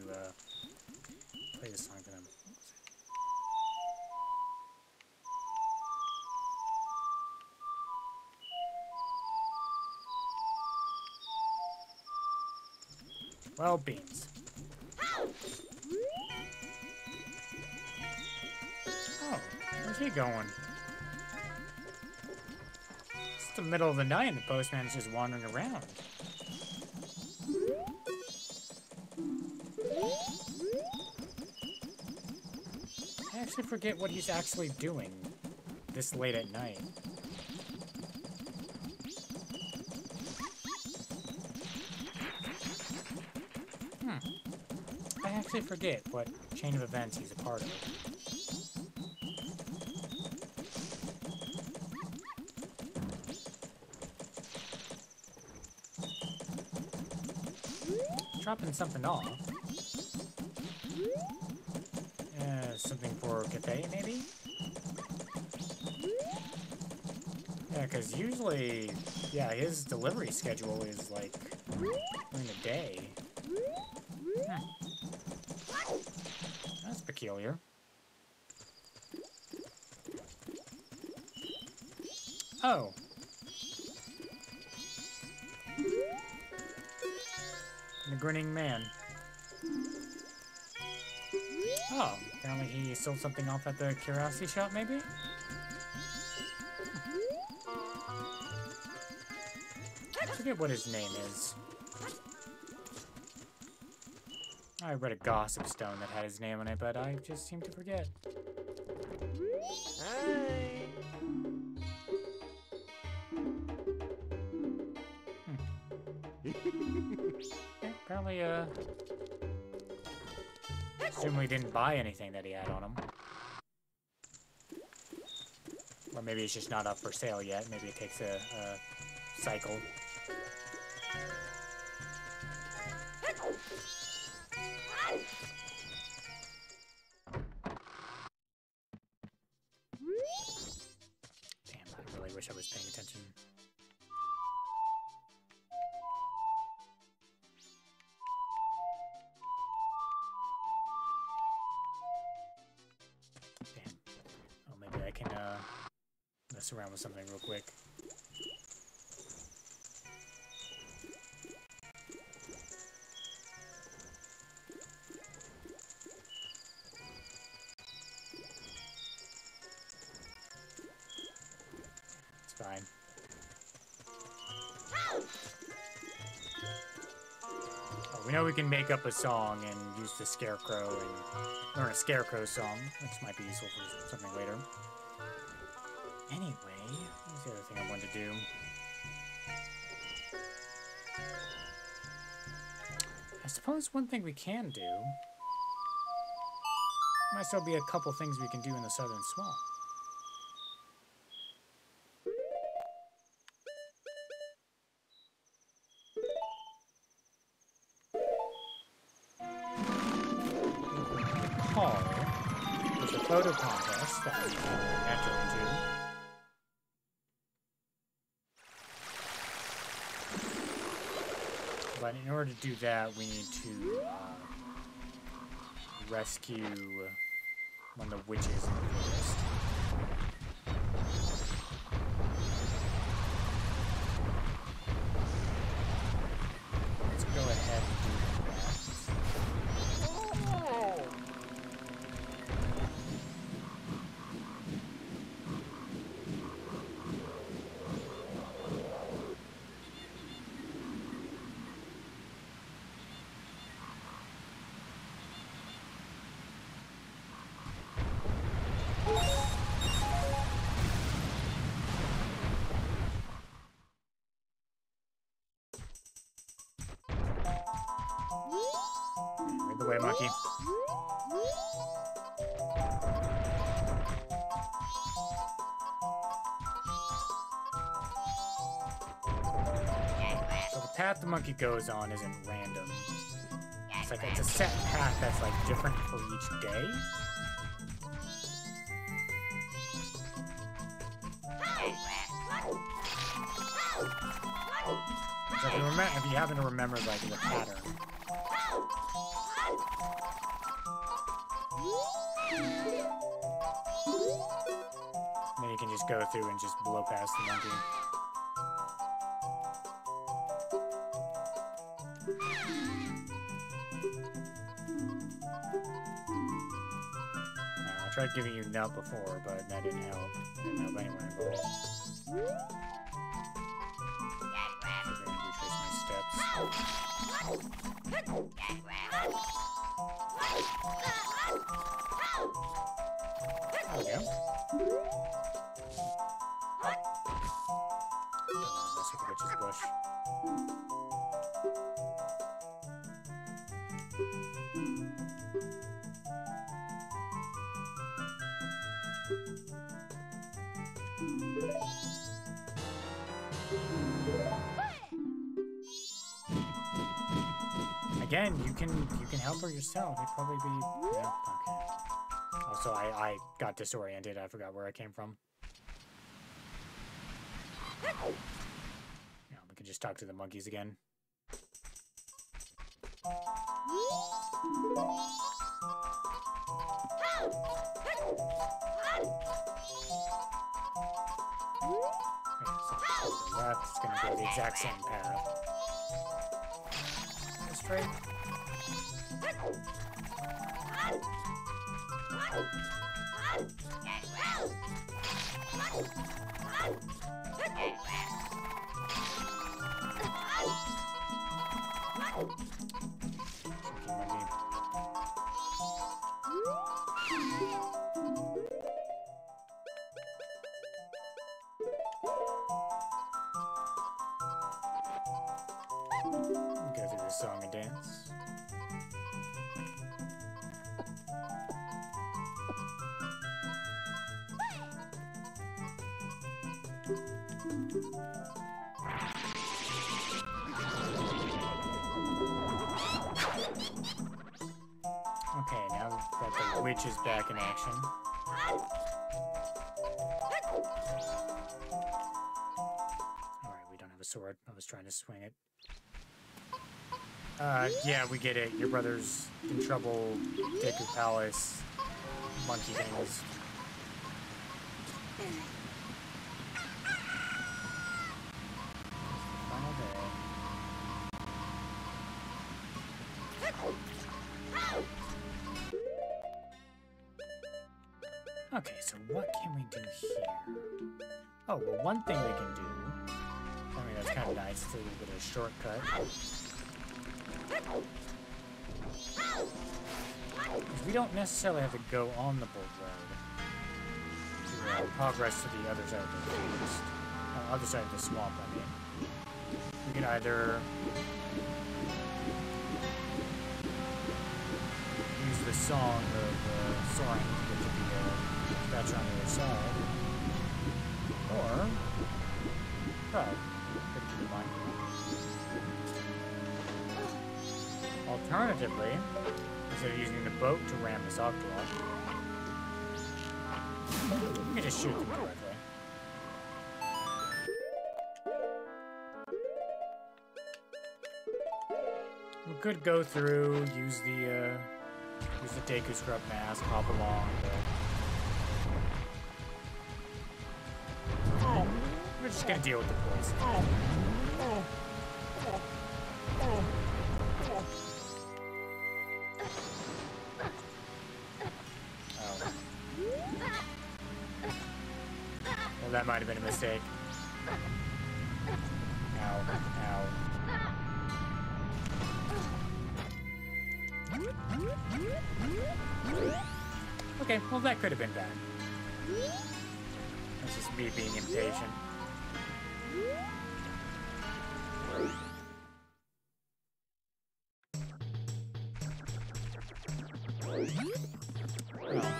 play this song for them. Well, beans. Oh, where's he going? It's the middle of the night and the postman is just wandering around. I actually forget what he's actually doing this late at night. I actually forget what chain of events he's a part of. Dropping something off. Something for Cathay, maybe? Yeah, because usually, yeah, his delivery schedule is like during the day. That's peculiar. Oh. The grinning man. Oh, apparently he sold something off at the curiosity shop, maybe? I forget what his name is. I read a gossip stone that had his name on it, but I just seem to forget. Hi. Yeah, apparently, assume we didn't buy anything that he had on him. Or maybe it's just not up for sale yet. Maybe it takes a cycle. Damn, I really wish I was paying attention. Damn. Oh, maybe I can mess around with something real quick. It's fine. we know we can make up a song and use the scarecrow and learn a scarecrow song, which might be useful for something later. Anyway, what's the other thing I wanted to do? I suppose one thing we can do might still be a couple things we can do in the Southern Swamp. There's a photo contest that we can enter into. But in order to do that, we need to rescue one of the witches in the forest. Let's go ahead and do that. Lead the way, monkey. So the path the monkey goes on isn't random. It's a set path that's like different for each day. So if you happen to remember like the pattern. Then you can just go through and just blow past the monkey. I tried giving you nut before, but that didn't help. Didn't help anyone involved. Retrace my steps. There we go. Don't mess with the witch's bush. Again, you can help her yourself. You'd probably be okay. Also, I got disoriented. I forgot where I came from. Yeah, we can just talk to the monkeys again. So to the left, it's going to go the exact same path. Go straight. Go through this song and dance. Okay, now that the witch is back in action. Alright, we don't have a sword. I was trying to swing it. Yeah, we get it. Your brother's in trouble. Deku Palace. Monkey things. Final day. Okay, so what can we do here? Oh, well, one thing we can do. I mean, that's kind of nice. It's a little bit of a shortcut. We don't necessarily have to go on the bull road to progress to the other side of the forest. Other side of the swamp, I mean. We can either use the song of soaring to get to the statue on the other side. Or, could keep in mind. Alternatively, instead of using the boat to ram this Octorok, we can just shoot them directly. We could go through, use the Deku Scrub mask, hop along, but we're just gonna deal with the poison. Well, that might have been a mistake. Ow, ow. Okay, well that could have been bad. That's just me being impatient. Well,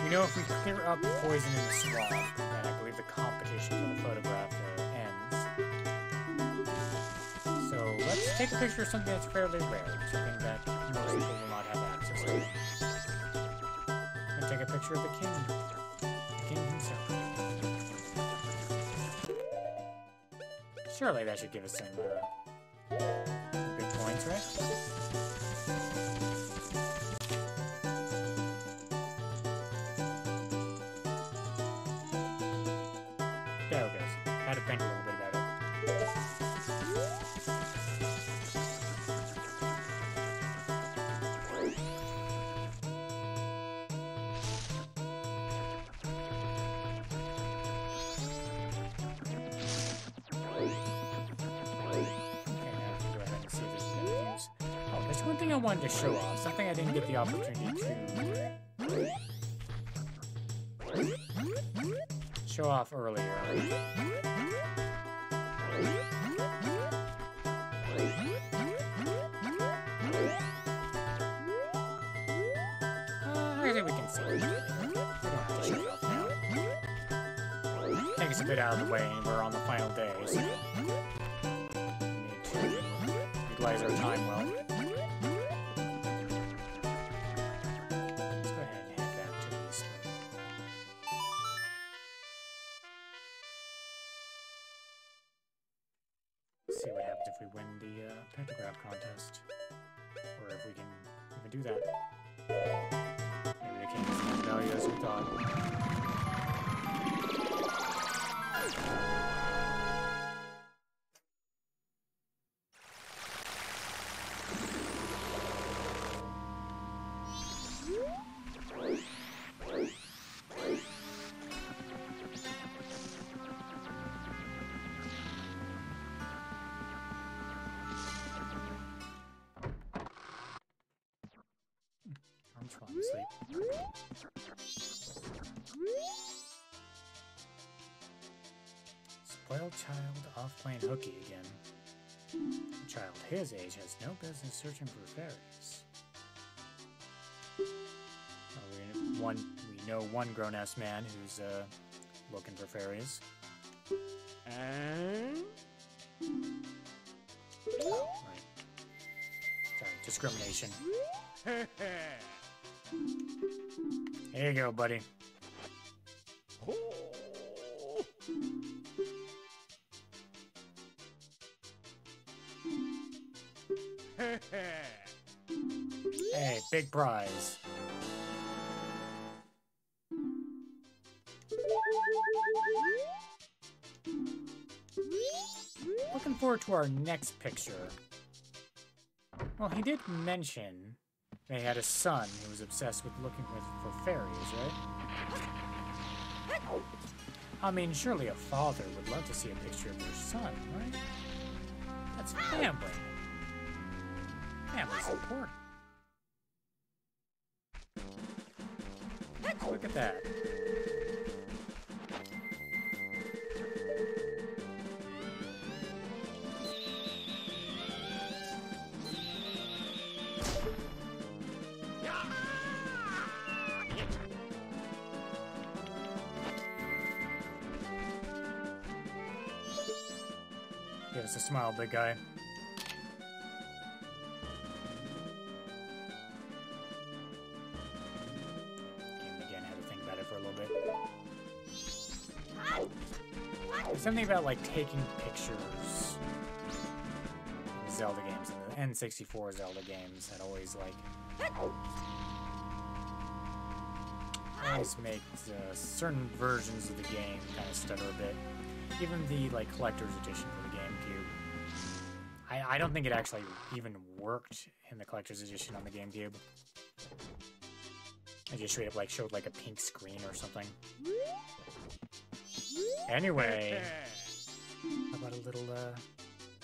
we know if we clear up poison in the swamp, then I believe the competition for the photograph ends. So let's take a picture of something that's fairly rare, something that most people will not have access to. And take a picture of the king himself. Surely that should give us some good points, right? There it goes. Had to think a little bit about it. One thing I wanted to show off, something I didn't get the opportunity to show off earlier. I think we can see it. We don't have to show it off now. I think it's a bit out of the way, and we're on the final day, so we need to utilize our time well. See what happens if we win the pentagraph contest, or if we can even do that. Maybe they can't get as much value as we thought. Arm's falling asleep. Spoiled child off playing hooky again. A child his age has no business searching for fairies. We know one grown-ass man who's looking for fairies. Oh, right. Sorry, discrimination. Here you go, buddy. Hey, big prize. Looking forward to our next picture. Well, he did mention they had a son who was obsessed with looking for fairies, right? I mean, surely a father would love to see a picture of their son, right? That's family. Family's important. Look at that. Give us a smile, big guy. Again, had to think about it for a little bit. There's something about, like, taking pictures in Zelda games, in the N64 Zelda games, that always, like, always makes certain versions of the game kind of stutter a bit. Even the, like, collector's edition for the GameCube. I don't think it actually even worked in the collector's edition on the GameCube. It just straight up, like, showed, like, a pink screen or something. Anyway, how about a little,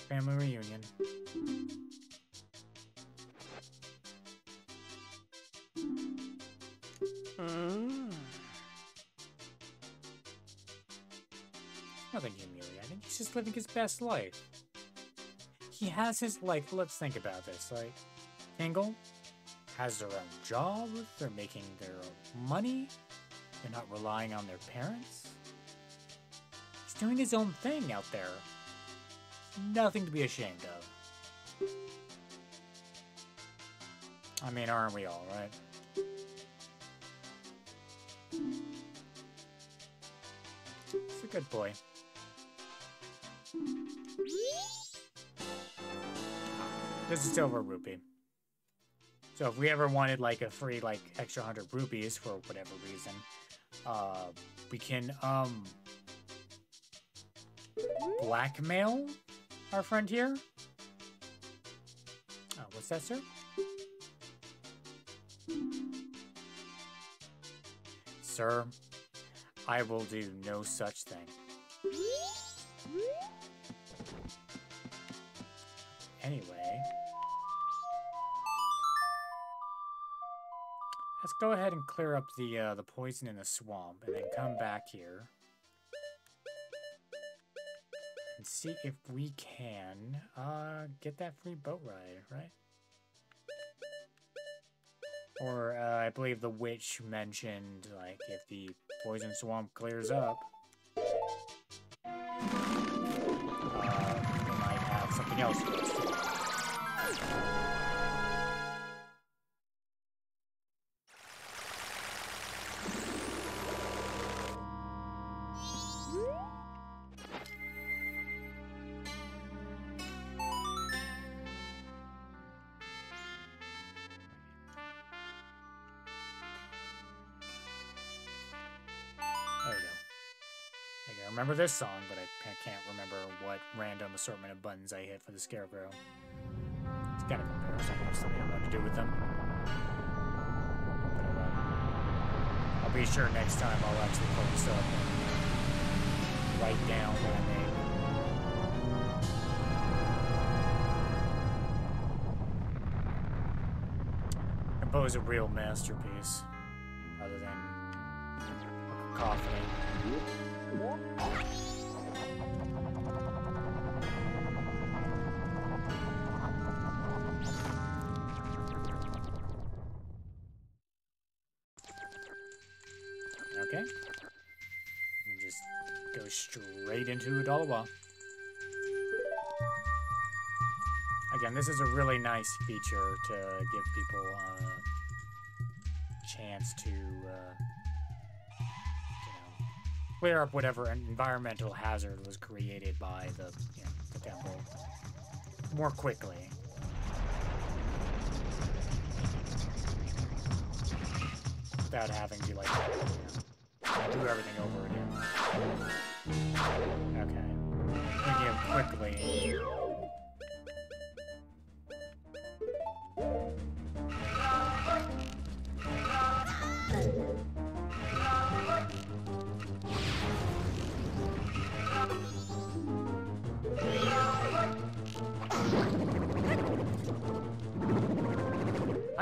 family reunion? Nothing humiliating. He's just living his best life. He has his, like, let's think about this. Like, Tingle has their own job. They're making their own money. They're not relying on their parents. He's doing his own thing out there. Nothing to be ashamed of. I mean, aren't we all, right? He's a good boy. This is silver rupee. So if we ever wanted like a free like extra 100 rupees for whatever reason, we can blackmail our friend here. Oh, what's that, sir? Sir, I will do no such thing. Anyway, let's go ahead and clear up the poison in the swamp, and then come back here and see if we can get that free boat ride, right? Or I believe the witch mentioned like if the poison swamp clears up, we might have something else for us to do. I remember this song, but I can't remember what random assortment of buttons I hit for the Scarecrow. It's kind of embarrassing. I have something I want to do with them. But I'll be sure next time I'll actually focus up and write down what I made. Compose a real masterpiece, rather than a cacophony. Okay. We'll just go straight into Udalawa. Again, this is a really nice feature to give people a chance to clear up whatever environmental hazard was created by the temple more quickly. Without having to, like, do everything over again. Okay. Thinking of quickly.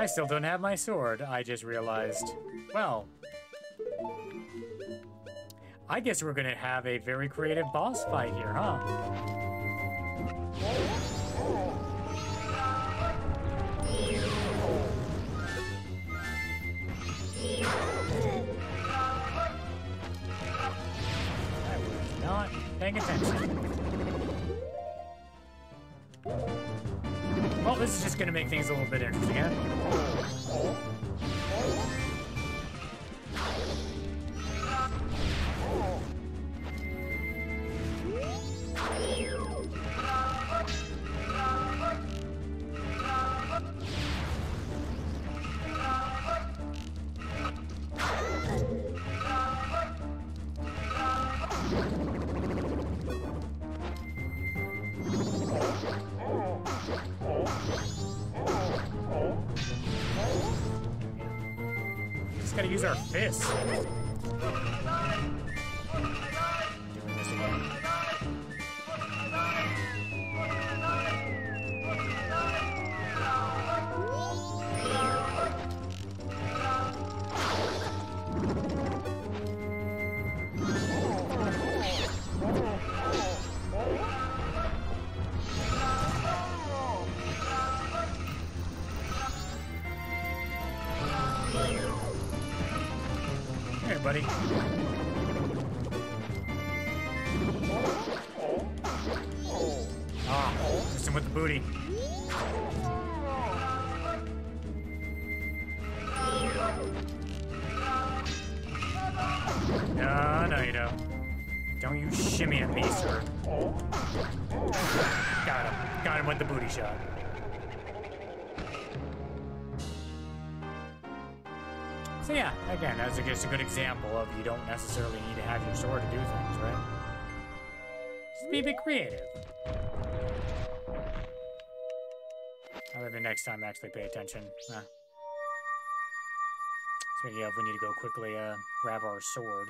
I still don't have my sword, I just realized. Well, I guess we're gonna have a very creative boss fight here, huh? I was not paying attention. Well, this is just gonna make things a little bit interesting, huh? Gotta use our fists. Doing this again. Here, buddy. Ah, just him with the booty. No, you don't. Don't you shimmy at me, sir. Got him. Got him with the booty shot. So yeah, again, that's just a good example of you don't necessarily need to have your sword to do things, right? Just be a bit creative. I'll maybe next time actually pay attention. Speaking of, we need to go quickly grab our sword.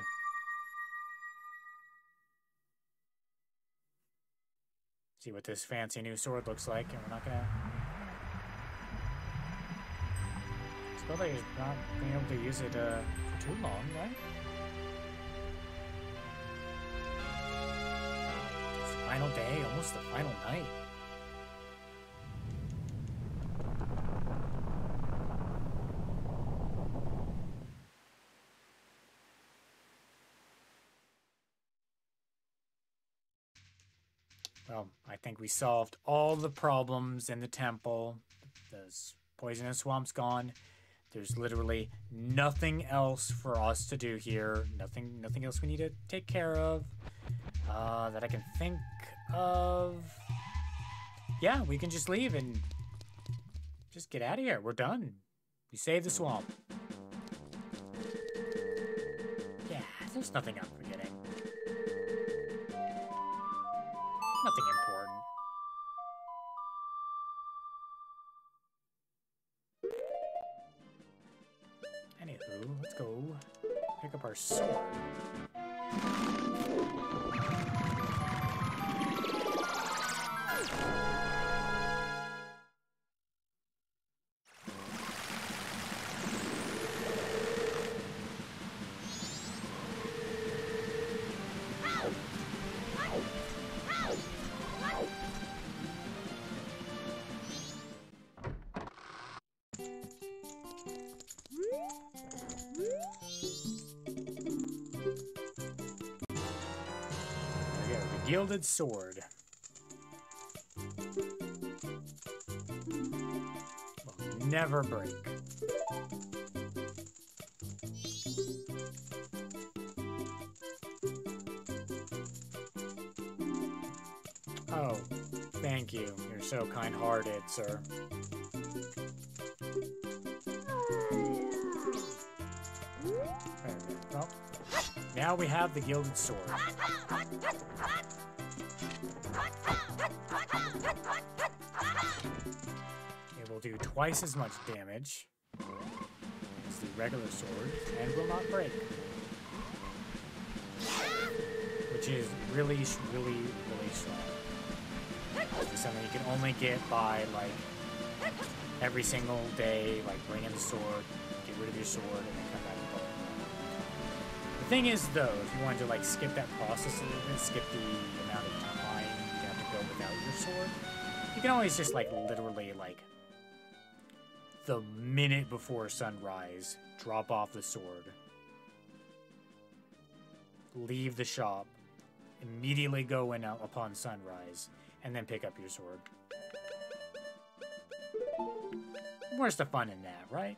See what this fancy new sword looks like, and we're not gonna... Well, they're not being able to use it for too long, right? It's the final day, almost the final night. Well, I think we solved all the problems in the temple. The poisonous swamp's gone. There's literally nothing else for us to do here. Nothing else we need to take care of that I can think of. Yeah, we can just leave and just get out of here. We're done. We saved the swamp. Yeah, there's nothing I'm forgetting. Nothing important. Anywho, let's go pick up our sword. Gilded Sword. Will never break. Oh, thank you. You're so kind-hearted, sir. Well, now we have the Gilded Sword. It will do twice as much damage as the regular sword and will not break. Which is really strong. It's something you can only get by, like, every single day, like bring in the sword, get rid of your sword, and then come back and play. The thing is, though, if you wanted to like skip that process a little bit, skip the amount of time you have to go without your sword, you can always just like literally like the minute before sunrise, drop off the sword, leave the shop, immediately go in upon sunrise, and then pick up your sword. Where's the fun in that, right?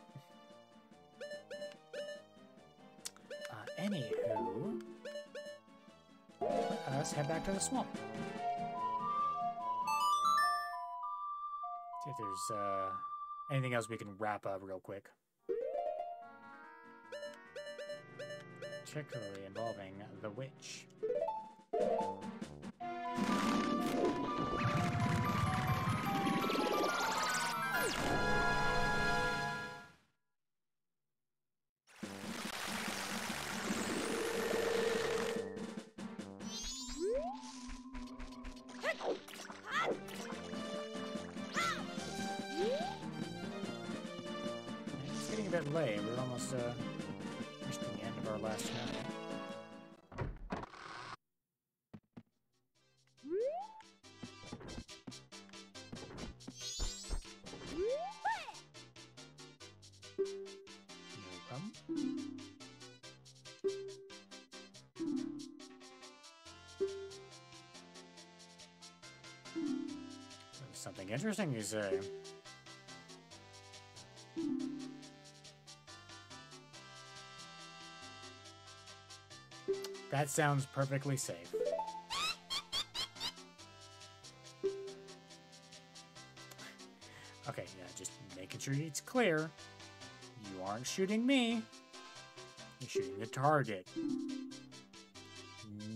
Anywho, let's head back to the swamp. See if there's anything else we can wrap up real quick. Particularly involving the witch. It's getting a bit late. We're almost reached the end of our last night. Something interesting you say. That sounds perfectly safe. Okay, yeah, just making sure it's clear. You aren't shooting me. You're shooting the target.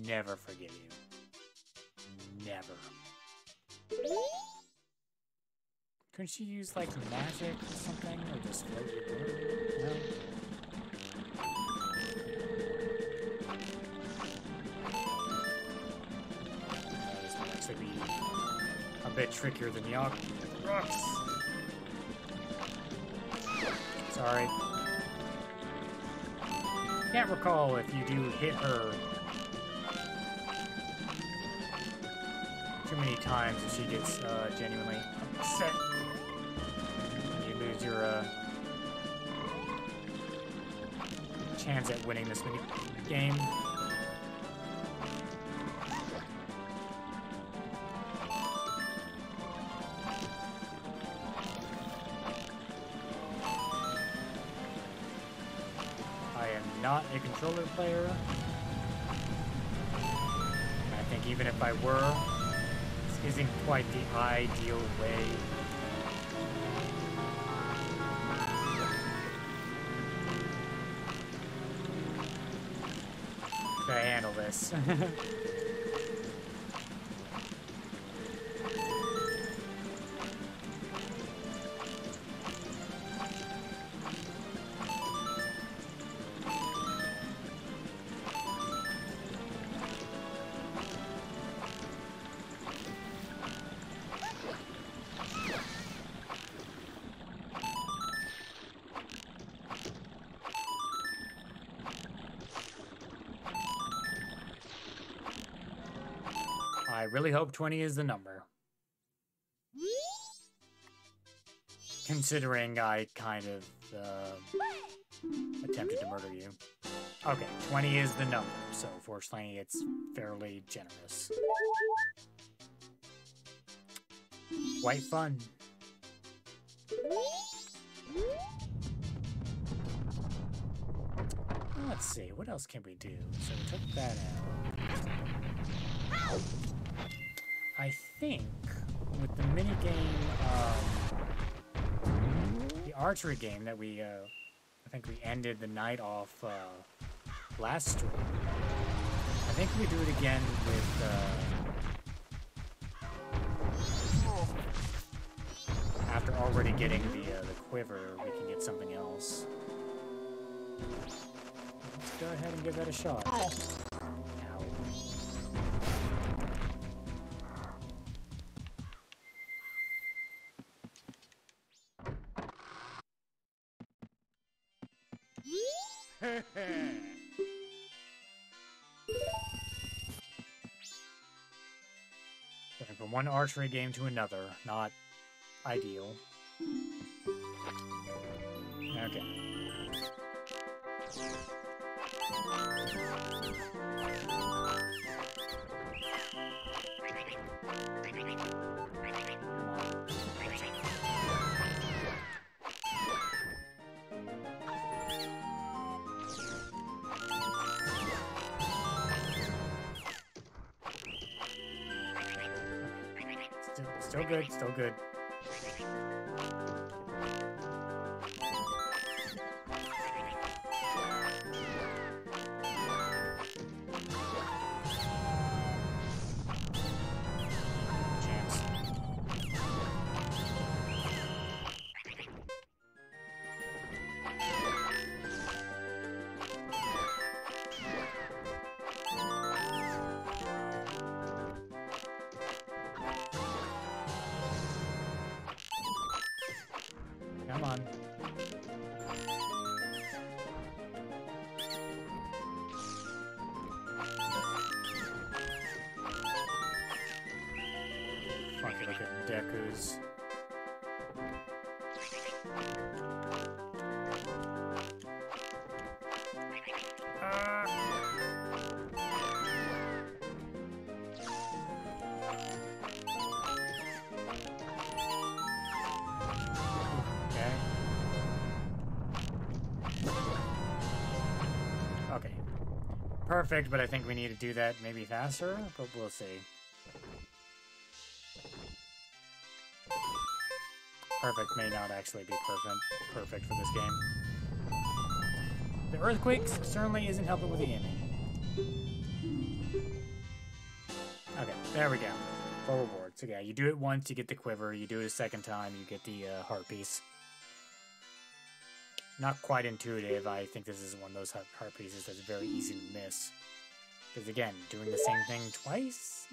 Never forgive you. Never. Couldn't you use, like, magic or something? Or just float your board? No? This might actually be a bit trickier than the rocks. Sorry. Can't recall if you do hit her too many times if she gets genuinely upset. You lose your chance at winning this mini game. I am not a controller player. I think even if I were, this isn't quite the ideal way to handle this. I really hope 20 is the number. Considering I kind of attempted to murder you. Okay, 20 is the number, so fortunately it's fairly generous. Quite fun. Let's see, what else can we do? So we took that out. I think with the minigame, the archery game that we, I think we ended the night off last stream. I think we do it again with, after already getting the quiver, we can get something else. Let's go ahead and give that a shot. Ow. Going from one archery game to another, not ideal. Okay. Still good, still good. Chance. Come on. Funky looking Dekus. Okay. Perfect, but I think we need to do that maybe faster, but we'll see. Perfect may not actually be perfect for this game. The earthquakes certainly isn't helping with the aiming. Okay, there we go. Full reward. So yeah, you do it once, you get the quiver. You do it a second time, you get the heart piece. Not quite intuitive. I think this is one of those heart pieces that's very easy to miss. Because again, doing the same thing twice?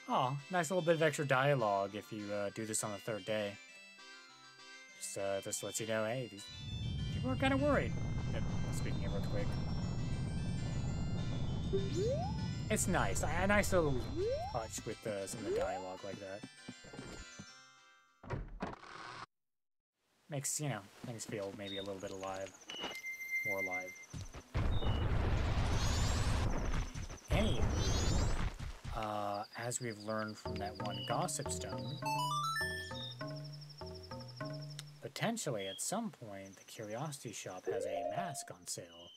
Oh, nice little bit of extra dialogue if you do this on the third day. Just lets you know, hey, these people are kind of worried. Speaking of earthquake. It's nice. A nice little touch with some of the dialogue like that. Makes, you know, things feel maybe a little bit alive. More alive. Anywho, as we've learned from that one gossip stone, potentially at some point the Curiosity Shop has a mask on sale.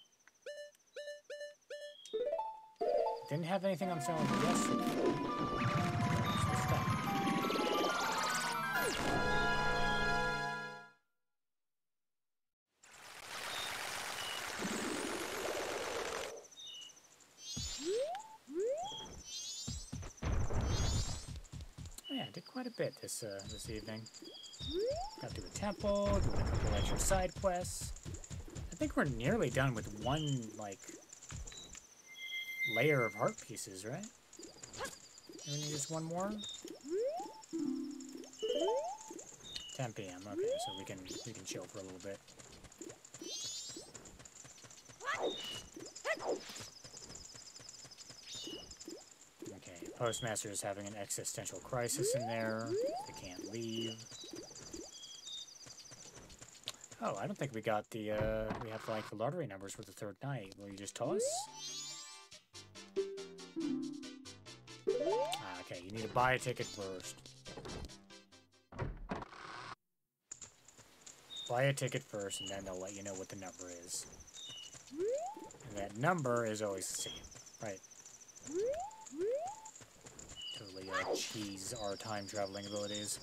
Didn't have anything on sale yesterday. Yeah, I did quite a bit this evening. Got to a temple, doing a couple extra side quests. I think we're nearly done with one, like, layer of heart pieces, right? We need just one more? 10 p.m. Okay, so we can chill for a little bit. Okay, Postmaster is having an existential crisis in there. They can't leave. Oh, I don't think we got the, we have, like, the lottery numbers for the third night. Will you just toss? Ah, okay, you need to buy a ticket first. Buy a ticket first, and then they'll let you know what the number is. And that number is always the same, right? Totally cheese our time traveling abilities.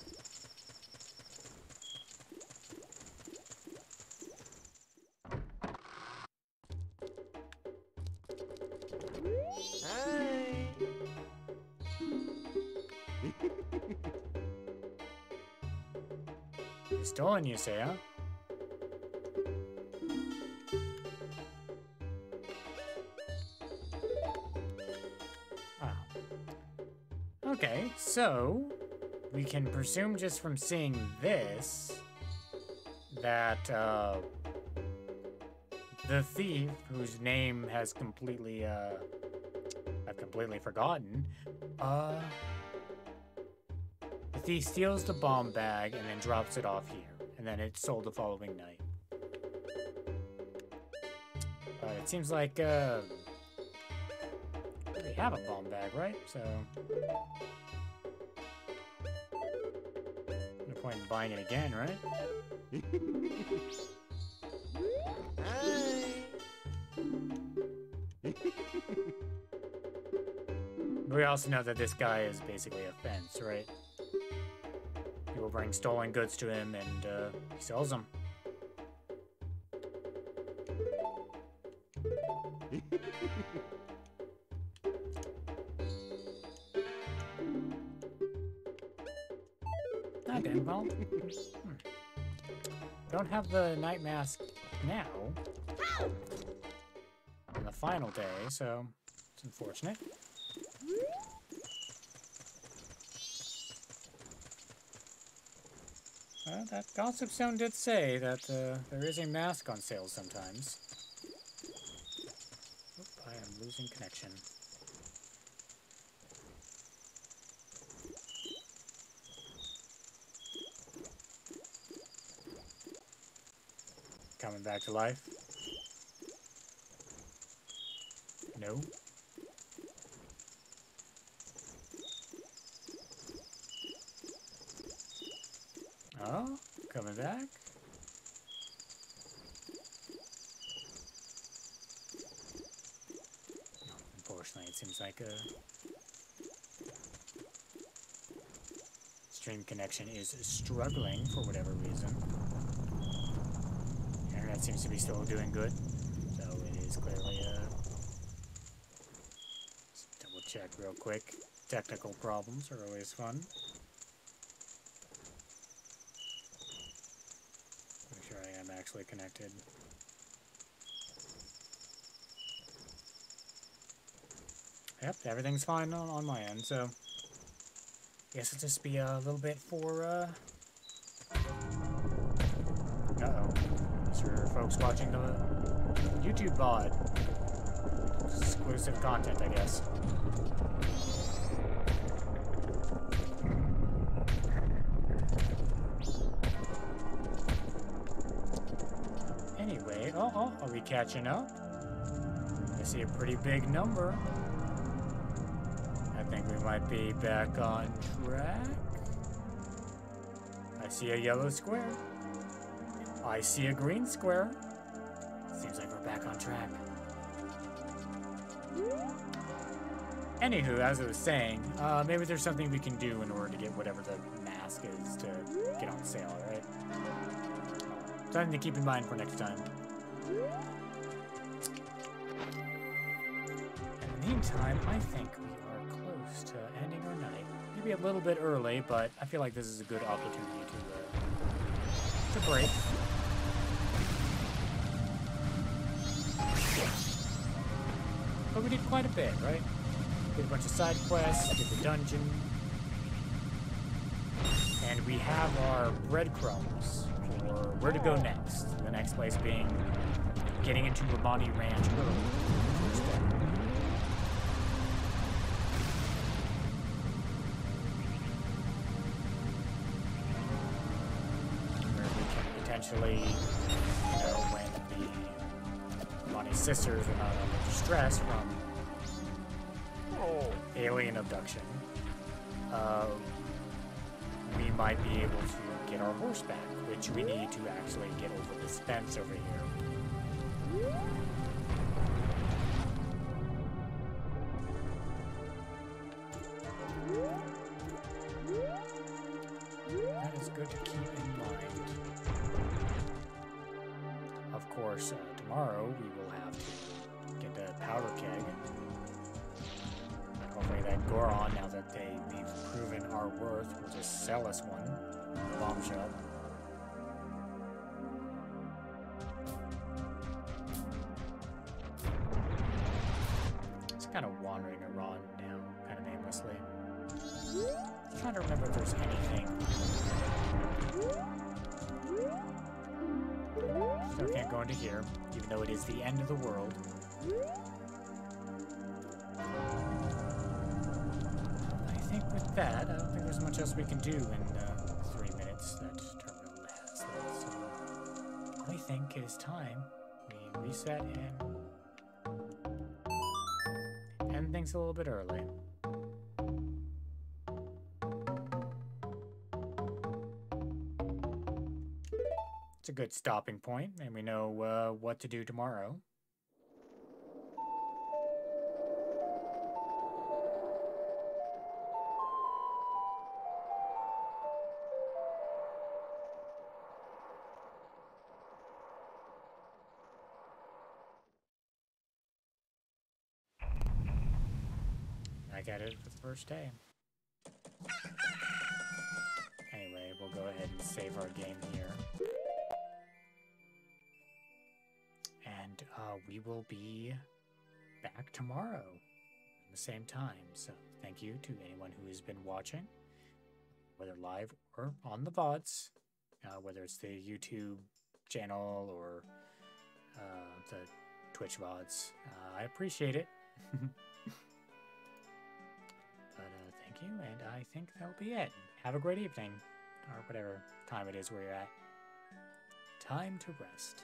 Stolen, you say, huh? Ah. Okay, so we can presume just from seeing this that the thief, whose name has completely I've completely forgotten, the thief steals the bomb bag and then drops it off here, and then it's sold the following night. But it seems like we have a bomb bag, right? So no point in buying it again, right? We also know that this guy is basically a fence, right? People bring stolen goods to him and he sells them. Not damn well. Don't have the night mask now. On the final day, so it's unfortunate. Well, that gossip stone did say that there is a mask on sale sometimes. Oop, I am losing connection. Coming back to life? No. Oh, coming back? Unfortunately, it seems like a stream connection is struggling for whatever reason. Internet seems to be still doing good, so it is clearly let's double check real quick. Technical problems are always fun. Make sure I am actually connected. Yep, everything's fine on my end, so I guess it'll just be a little bit for uh-oh. For folks watching the YouTube VOD. Exclusive content, I guess. Anyway, are we catching up? I see a pretty big number. I think we might be back on track. I see a yellow square. I see a green square. Seems like we're back on track. Anywho, as I was saying, maybe there's something we can do in order to get whatever the mask is to get on sale, right? Something to keep in mind for next time. In the meantime, I think we are close to ending our night. Maybe a little bit early, but I feel like this is a good opportunity to break. But we did quite a bit, right? Did a bunch of side quests, did the dungeon. And we have our breadcrumbs for where to go next. The next place being getting into Romani Ranch early. Where we can potentially, you know, when the Romani sisters are not under distress from alien abduction, we might be able to get our horse back, which we need to actually get over this fence over here. That is good to keep in mind. Of course, tomorrow we will have to get the powder keg. Hopefully that Goron, now that we've proven our worth, will just sell us one. Bombshell. Just kind of wandering around now, kind of aimlessly. I'm trying to remember if there's anything Still can't go into here, even though it is the end of the world. I think with that, I don't think there's much else we can do in 3 minutes that terminal has. So I think it is time we reset and end things a little bit early. It's a good stopping point, and we know what to do tomorrow. I got it for the first day. Anyway, we'll go ahead and save our game here. And we will be back tomorrow at the same time. So thank you to anyone who has been watching, whether live or on the VODs, whether it's the YouTube channel or the Twitch VODs. I appreciate it. But thank you, and I think that'll be it. Have a great evening, or whatever time it is where you're at. Time to rest.